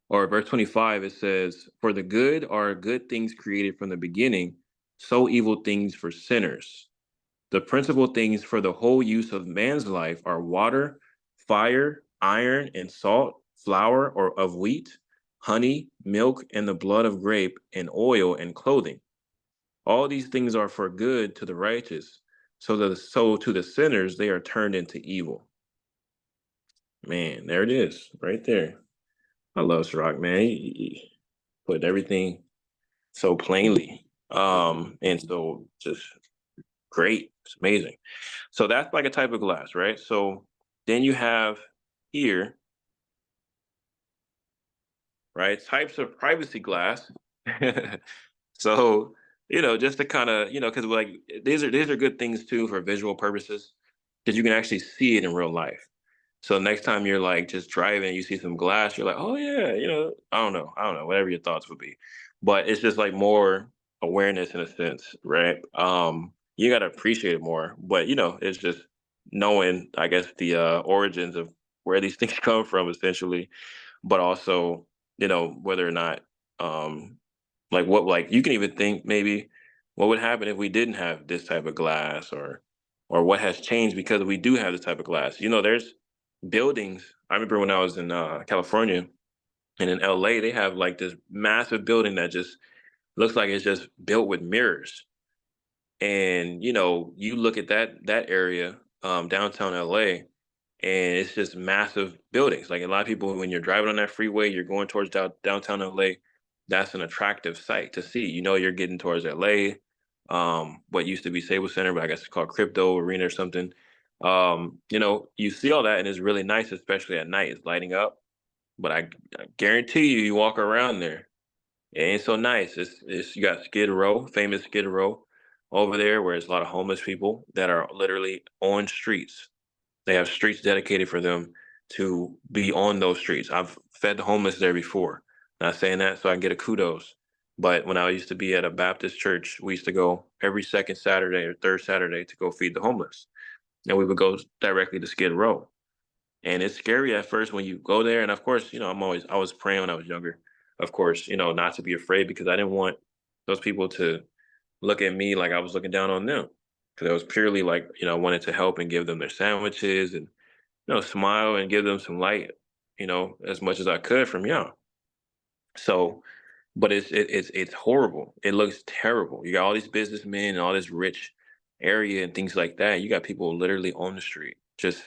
Speaker 1: or verse 25, it says, "For the good are good things created from the beginning, so evil things for sinners. The principal things for the whole use of man's life are water, fire, iron, and salt, flour or of wheat, honey, milk, and the blood of grape, and oil and clothing. All these things are for good to the righteous, so to the sinners they are turned into evil." Man, there it is, right there. I love Ciroc, man. He put everything so plainly, and so just great. It's amazing. So that's like a type of glass, right? So then you have here, right, types of privacy glass. So, just to kind of, because like these are good things too for visual purposes, because you can actually see it in real life. So next time you're like just driving, you see some glass, you're like, oh yeah, I don't know, whatever your thoughts would be. But it's just like more awareness in a sense, right? You gotta appreciate it more. But it's just knowing, I guess, the origins of where these things come from, essentially, but also, whether or not, like, what, like, you can even think maybe what would happen if we didn't have this type of glass, or what has changed because we do have this type of glass. There's buildings. I remember when I was in California, and in LA, they have like this massive building that just looks like it's just built with mirrors. And you look at that area, downtown LA, and it's just massive buildings. Like, a lot of people, when you're driving on that freeway, you're going towards downtown LA. That's an attractive sight to see. You're getting towards LA, what used to be Staples Center, but I guess it's called Crypto Arena or something. You see all that, and it's really nice, especially at night. It's lighting up, but I guarantee you, you walk around there, it ain't so nice. You got Skid Row, famous Skid Row, over there, where there's a lot of homeless people that are literally on streets. They have streets dedicated for them to be on those streets. I've fed the homeless there before. Not saying that so I can get a kudos, but when I used to be at a Baptist church, we used to go every second Saturday or third Saturday to go feed the homeless, and we would go directly to Skid Row. And it's scary at first when you go there. And of course, I was praying when I was younger, of course, not to be afraid, because I didn't want those people to look at me like I was looking down on them. Because I was purely like, I wanted to help and give them their sandwiches, and smile and give them some light, as much as I could from young. So, but it's horrible. It looks terrible. You got all these businessmen and all this rich area and things like that. You got people literally on the street just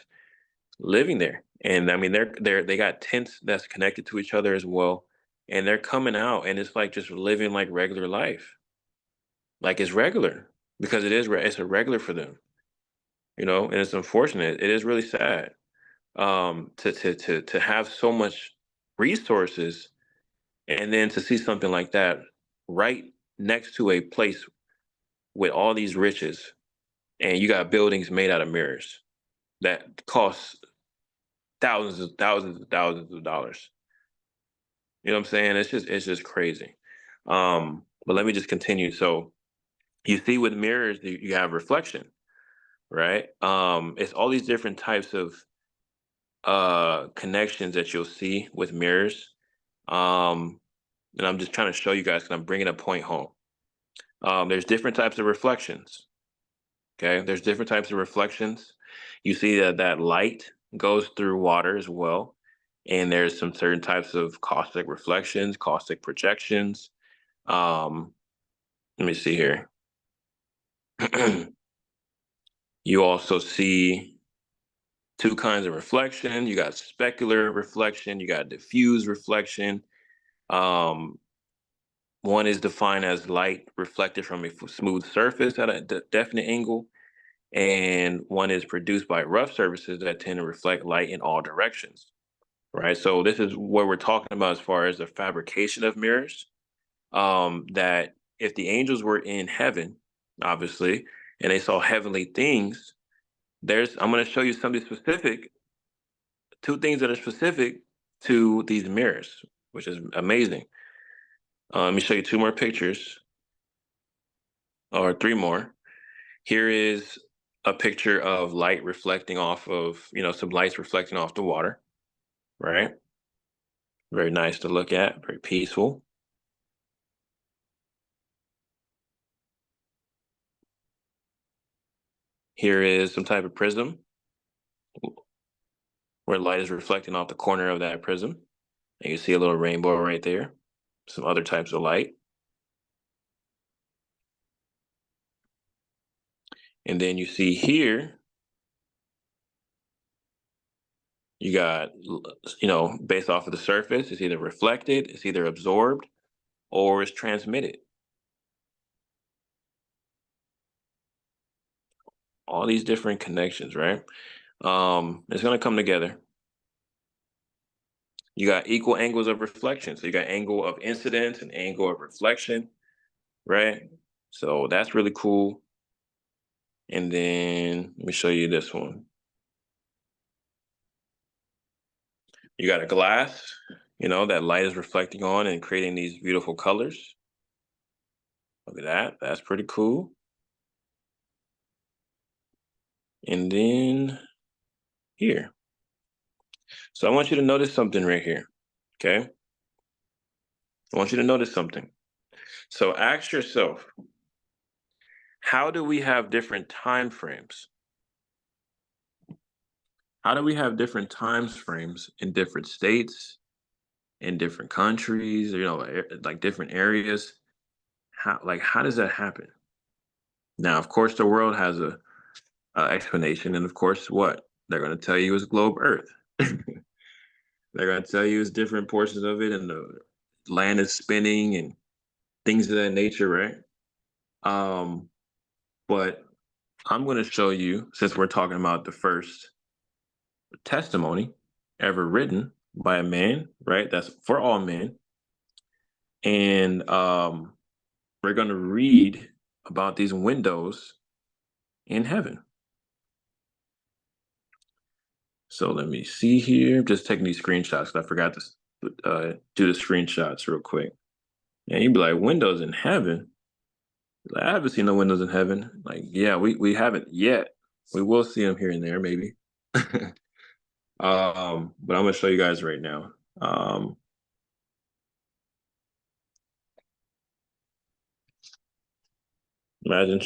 Speaker 1: living there. And I mean, they got tents that's connected to each other as well, and they're coming out, and it's like just living like regular life, like it's regular, because it's a regular for them, and it's unfortunate. It is really sad. To have so much resources, and then to see something like that right next to a place with all these riches, and you got buildings made out of mirrors that cost thousands of dollars. You know what I'm saying? It's just crazy. But let me just continue. So you see with mirrors, you have reflection, right? It's all these different types of connections that you'll see with mirrors. Um, and I'm just trying to show you guys because I'm bringing a point home. There's different types of reflections. Okay, there's different types of reflections. You see that light goes through water as well, and there's some certain types of caustic reflections, caustic projections. Um, Let me see here. You also see two kinds of reflection. You got specular reflection, you got diffuse reflection. Um, One is defined as light reflected from a smooth surface at a definite angle, and one is produced by rough surfaces that tend to reflect light in all directions. Right. So this is what we're talking about as far as the fabrication of mirrors. That if the angels were in heaven, obviously, and they saw heavenly things, I'm going to show you something specific, two things that are specific to these mirrors, which is amazing. Let me show you two more pictures, or three more. Here is a picture of light reflecting off of, some lights reflecting off the water, right? Very nice to look at, very peaceful. Here is some type of prism where light is reflecting off the corner of that prism. And you see a little rainbow right there, some other types of light. And then you see here, you got, based off of the surface, it's either reflected, it's either absorbed, or it's transmitted. All these different connections, right? It's going to come together. You got equal angles of reflection. So you got angle of incidence and angle of reflection, right? So that's really cool. And then let me show you this one. You got a glass, that light is reflecting on and creating these beautiful colors. Look at that. That's pretty cool. And then here. So I want you to notice something right here. Okay. I want you to notice something. So ask yourself, how do we have different time frames? How do we have different time frames in different states, in different countries, like different areas? How does that happen? Now, of course, the world has a explanation, and of course, what they're going to tell you is globe Earth. They're going to tell you it's different portions of it, and the land is spinning and things of that nature, right? Um, but I'm going to show you, since we're talking about the first testimony ever written by a man, right? That's for all men. And we're going to read about these windows in heaven. So let me see here. Just taking these screenshots. I forgot to do the screenshots real quick. And you'd be like, windows in heaven? Like, I haven't seen no windows in heaven. Like, yeah, we haven't yet. We will see them here and there, maybe. But I'm gonna show you guys right now. Imagine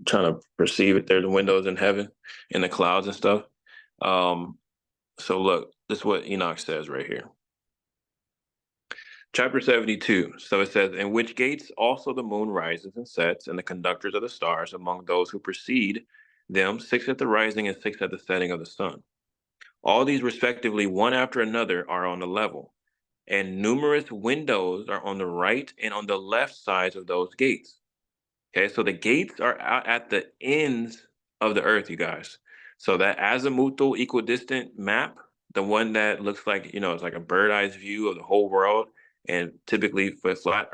Speaker 1: trying to perceive it. There's windows in heaven, in the clouds and stuff. Um, so look, this is what Enoch says right here. Chapter 72. So it says, in which gates also the moon rises and sets, and the conductors of the stars among those who precede them, 6 at the rising and 6 at the setting of the sun. All these respectively, one after another, are on the level, and numerous windows are on the right and on the left sides of those gates. Okay, so the gates are out at the ends of the earth, you guys. So that azimuthal equidistant map, the one that looks like, it's like a bird eyes view of the whole world, and typically for flat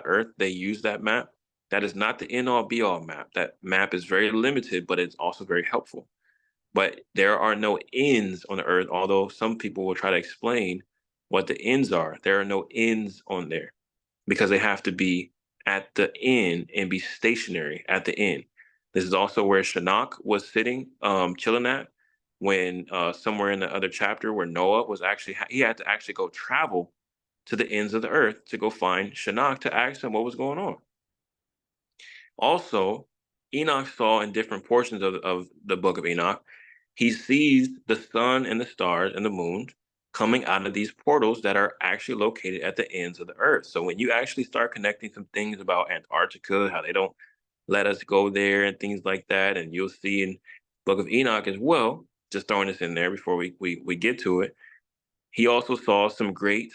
Speaker 1: Earth, they use that map. That is not the end all be all map. That map is very limited, but it's also very helpful. But there are no ends on the Earth, although some people will try to explain what the ends are. There are no ends on there because they have to be at the end and be stationary at the end. This is also where Shinnok was sitting, chilling at, when somewhere in the other chapter where Noah was actually, he had to actually go travel to the ends of the earth to go find Shinnok to ask him what was going on. Also, Enoch saw in different portions of the book of Enoch, he sees the sun and the stars and the moon coming out of these portals that are actually located at the ends of the earth. So when you actually start connecting some things about Antarctica, how they don't let us go there and things like that, and you'll see in book of Enoch as well, just throwing this in there before we get to it, he also saw some great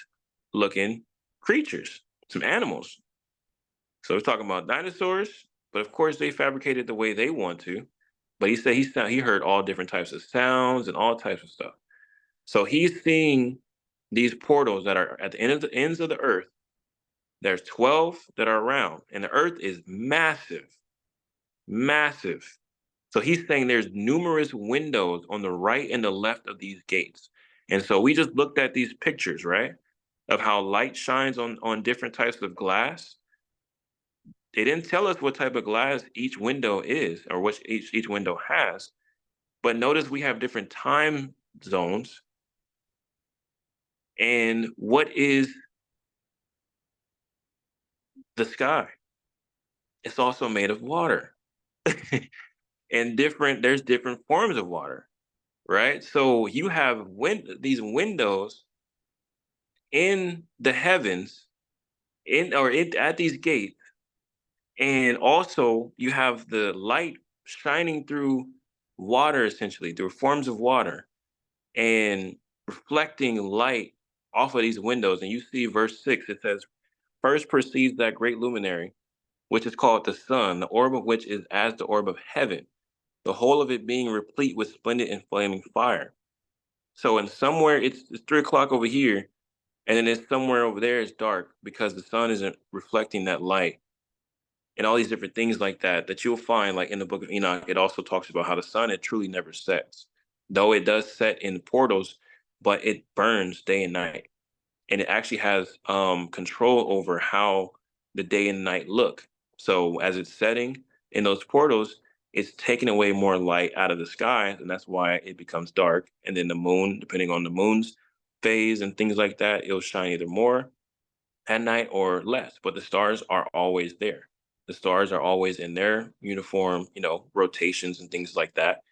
Speaker 1: looking creatures, some animals. So we're talking about dinosaurs, but of course they fabricated the way they want to. But he said he heard all different types of sounds and all types of stuff. So he's seeing these portals that are at the ends of the earth. There's 12 that are around, and the earth is massive, massive. So he's saying there's numerous windows on the right and the left of these gates. And so we just looked at these pictures, right? Of how light shines on different types of glass. They didn't tell us what type of glass each window is or what each window has. But notice we have different time zones. And what is the sky? It's also made of water. And there's different forms of water, right? So you have these windows in the heavens at these gates, and also you have the light shining through water, essentially through forms of water, and reflecting light off of these windows. And you see verse 6, it says, first perceives that great luminary, which is called the sun, the orb of which is as the orb of heaven, the whole of it being replete with splendid and flaming fire. So in somewhere it's 3 o'clock over here, and then it's somewhere over there it's dark because the sun isn't reflecting that light, and all these different things like that you'll find like in the book of Enoch. It also talks about how the sun, it truly never sets, though it does set in portals, but it burns day and night, and it actually has control over how the day and night look. So as it's setting in those portals, it's taking away more light out of the sky, and that's why it becomes dark. And then the moon, depending on the moon's phase and things like that, it'll shine either more at night or less. But the stars are always there. The stars are always in their uniform, rotations and things like that.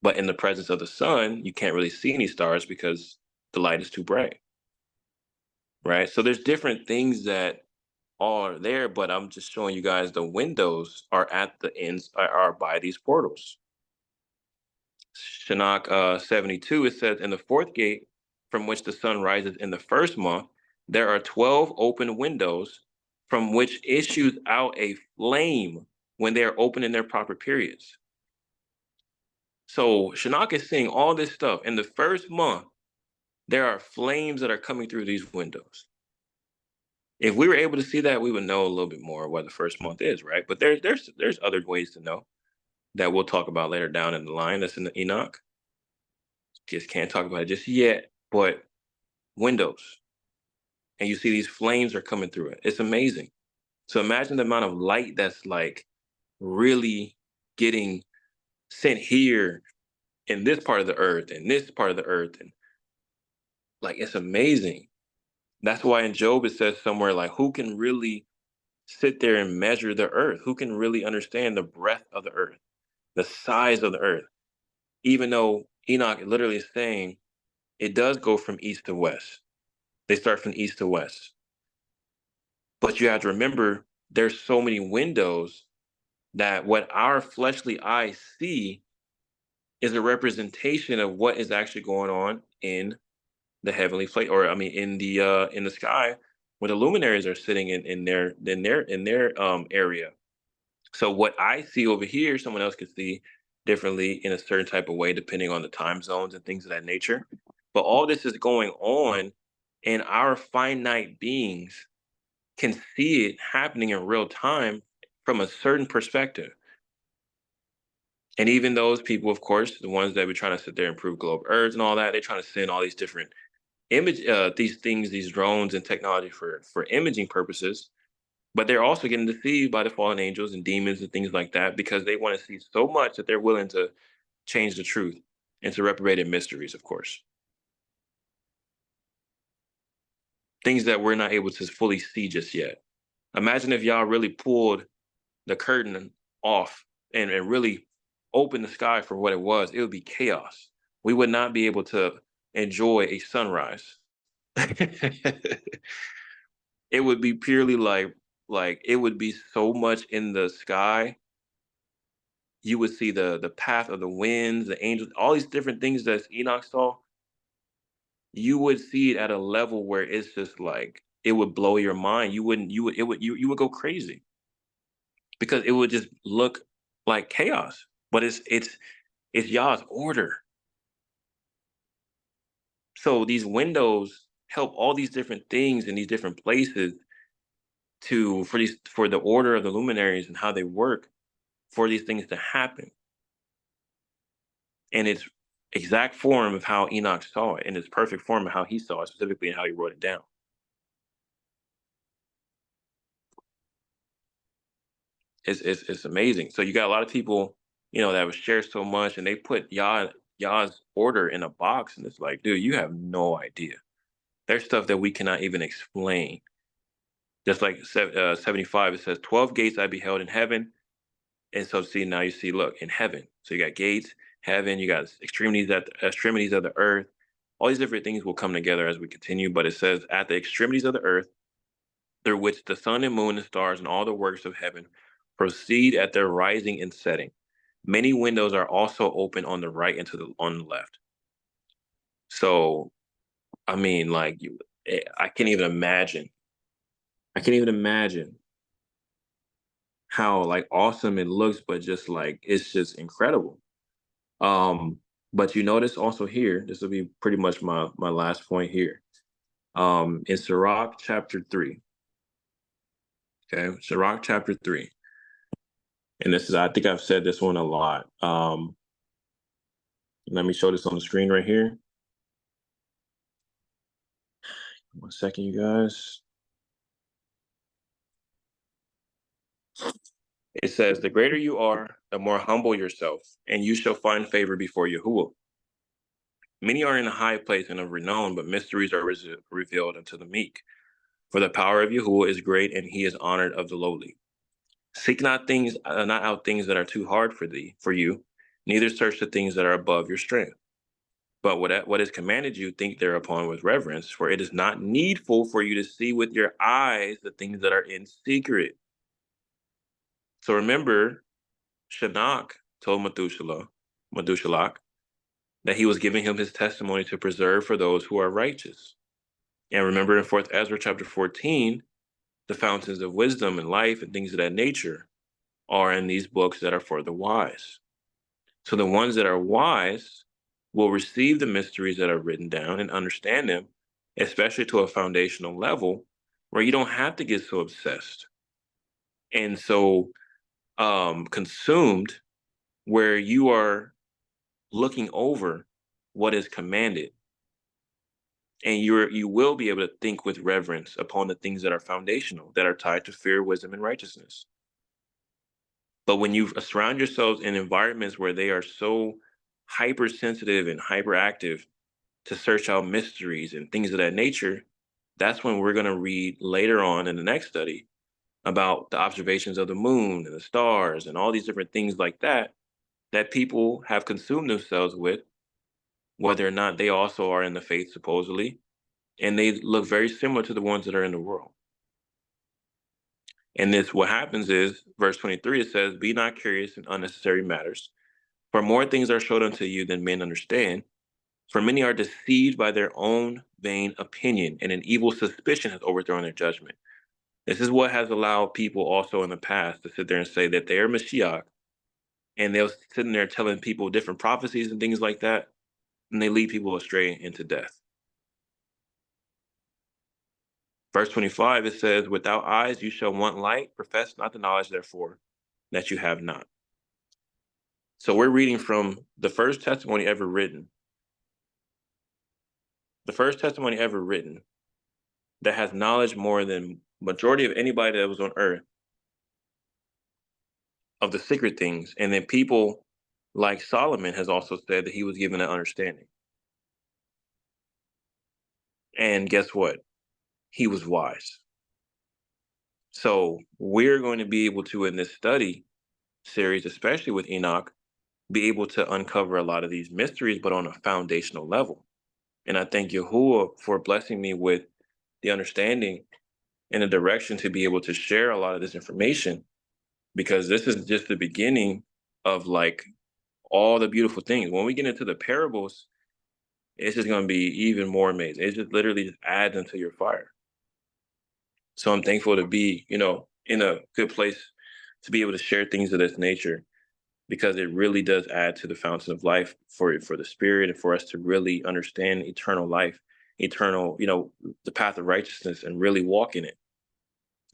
Speaker 1: But in the presence of the sun, you can't really see any stars because the light is too bright, right? So there's different things that are there, but I'm just showing you guys the windows are at the ends, are by these portals. Shinnok 72, it says, in the fourth gate from which the sun rises in the first month, there are 12 open windows from which issues out a flame when they are open in their proper periods. So Shinnok is seeing all this stuff. In the first month, there are flames that are coming through these windows. If we were able to see that, we would know a little bit more what the first month is, right? But there's other ways to know that we'll talk about later down in the line. That's in the Enoch. Just can't talk about it just yet. But windows, and you see these flames are coming through it. It's amazing. So imagine the amount of light that's like really getting sent here in this part of the earth and this part of the earth, and like it's amazing. That's why in Job it says somewhere like, who can really sit there and measure the earth? Who can really understand the breadth of the earth, the size of the earth? Even though Enoch literally is saying it does go from east to west. They start from east to west. But you have to remember there's so many windows that what our fleshly eyes see is a representation of what is actually going on in the heavenly place, or I mean in the sky where the luminaries are sitting in their area. So what I see over here, someone else can see differently in a certain type of way depending on the time zones and things of that nature. But all this is going on, and our finite beings can see it happening in real time from a certain perspective. And even those people, of course, the ones that were trying to sit there and prove globe Earth and all that, they're trying to send all these different these things, these drones and technology for imaging purposes. But they're also getting deceived by the fallen angels and demons and things like that because they want to see so much that they're willing to change the truth into reprobated mysteries, of course. Things that we're not able to fully see just yet. Imagine if y'all really pulled the curtain off and really opened the sky for what it was. It would be chaos. We would not be able to enjoy a sunrise. It would be purely like it would be so much in the sky. You would see the path of the winds, the angels, all these different things that Enoch saw. You would see it at a level where it's just like it would blow your mind. You wouldn't. You would. It would. You would go crazy because it would just look like chaos. But it's Yah's order. So these windows help all these different things in these different places to for the order of the luminaries and how they work for these things to happen in its exact form of how Enoch saw it, in its perfect form of how he saw it, specifically and how he wrote it down. It's amazing. So you got a lot of people, that would share so much, and they put Yah's order in a box, and it's like, dude, you have no idea. There's stuff that we cannot even explain. Just like 75, it says 12 gates I beheld in heaven. And so see, now you see, look, in heaven. So you got gates, heaven, you got extremities of the earth. All these different things will come together as we continue. But it says, at the extremities of the earth, through which the sun and moon and stars and all the works of heaven proceed at their rising and setting. Many windows are also open on the right and on the left. So, I mean, like I can't even imagine. I can't even imagine how like awesome it looks, but just like it's just incredible. Um, but you notice also here, this will be pretty much my last point here. In Sirach chapter 3. Okay, Sirach chapter 3. And this is, I think I've said this one a lot. Let me show this on the screen right here. 1 second, you guys. It says, the greater you are, the more humble yourself, and you shall find favor before Yahuwah. Many are in a high place and of renown, but mysteries are revealed unto the meek. For the power of Yahuwah is great, and he is honored of the lowly. Seek not out things that are too hard for you, neither search the things that are above your strength. But what is commanded you, think thereupon with reverence, for it is not needful for you to see with your eyes the things that are in secret. So remember, Shinnach told Methuselah, that he was giving him his testimony to preserve for those who are righteous. And remember in 4th Ezra chapter 14, the fountains of wisdom and life and things of that nature are in these books that are for the wise. So the ones that are wise will receive the mysteries that are written down and understand them, especially to a foundational level where you don't have to get so obsessed and so consumed, where you are looking over what is commanded, and you will be able to think with reverence upon the things that are foundational, that are tied to fear, wisdom, and righteousness. But when you surround yourselves in environments where they are so hypersensitive and hyperactive to search out mysteries and things of that nature, that's when we're going to read later on in the next study about the observations of the moon and the stars and all these different things like that, that people have consumed themselves with, whether or not they also are in the faith, supposedly, and they look very similar to the ones that are in the world. And this, what happens is, verse 23, it says, be not curious in unnecessary matters, for more things are showed unto you than men understand. For many are deceived by their own vain opinion, and an evil suspicion has overthrown their judgment. This is what has allowed people also in the past to sit there and say that they are Mashiach, and they're sitting there telling people different prophecies and things like that, and they lead people astray into death. Verse 25, it says, "Without eyes you shall want light, profess not the knowledge, therefore, that you have not." So we're reading from the first testimony ever written, the first testimony ever written that has knowledge more than majority of anybody that was on earth of the secret things. And then people like Solomon has also said that he was given an understanding. And guess what? He was wise. So we're going to be able to, in this study series, especially with Enoch, be able to uncover a lot of these mysteries, but on a foundational level. And I thank Yahuwah for blessing me with the understanding and the direction to be able to share a lot of this information, because this is just the beginning of like all the beautiful things. When we get into the parables, it's just going to be even more amazing. It just literally just adds into your fire. So I'm thankful to be, in a good place to be able to share things of this nature, because it really does add to the fountain of life for the spirit, and for us to really understand eternal life, eternal, the path of righteousness, and really walk in it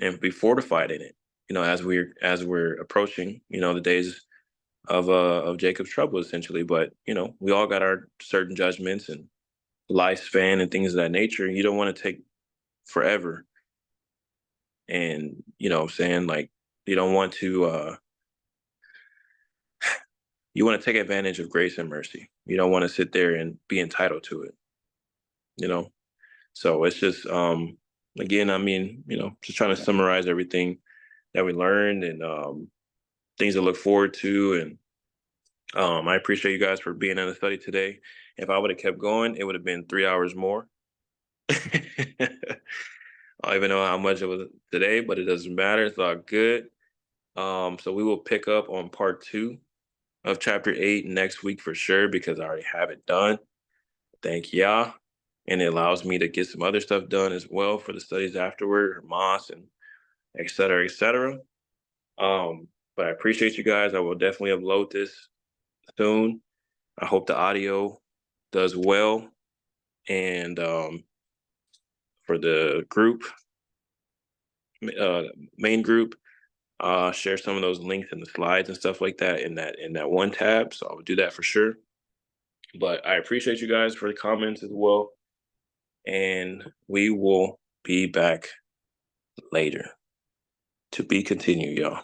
Speaker 1: and be fortified in it. As we're approaching, the days of Jacob's trouble, essentially. But we all got our certain judgments and lifespan and things of that nature. You don't want to take forever, and what I'm saying, like, you don't want to you want to take advantage of grace and mercy. You don't want to sit there and be entitled to it, you know. So it's just again, I mean, just trying to summarize everything that we learned, and things to look forward to. And I appreciate you guys for being in the study today. If I would have kept going, it would have been 3 hours more. I don't even know how much it was today, but it doesn't matter. It's all good. So we will pick up on part 2 of chapter 8 next week for sure, because I already have it done. Thank Yah. And it allows me to get some other stuff done as well for the studies afterward, Hamas, and et cetera, et cetera. But I appreciate you guys. I will definitely upload this soon. I hope the audio does well. And for the group, main group, share some of those links and the slides and stuff like that in that one tab. So I will do that for sure. But I appreciate you guys for the comments as well. And we will be back later. To be continued, y'all.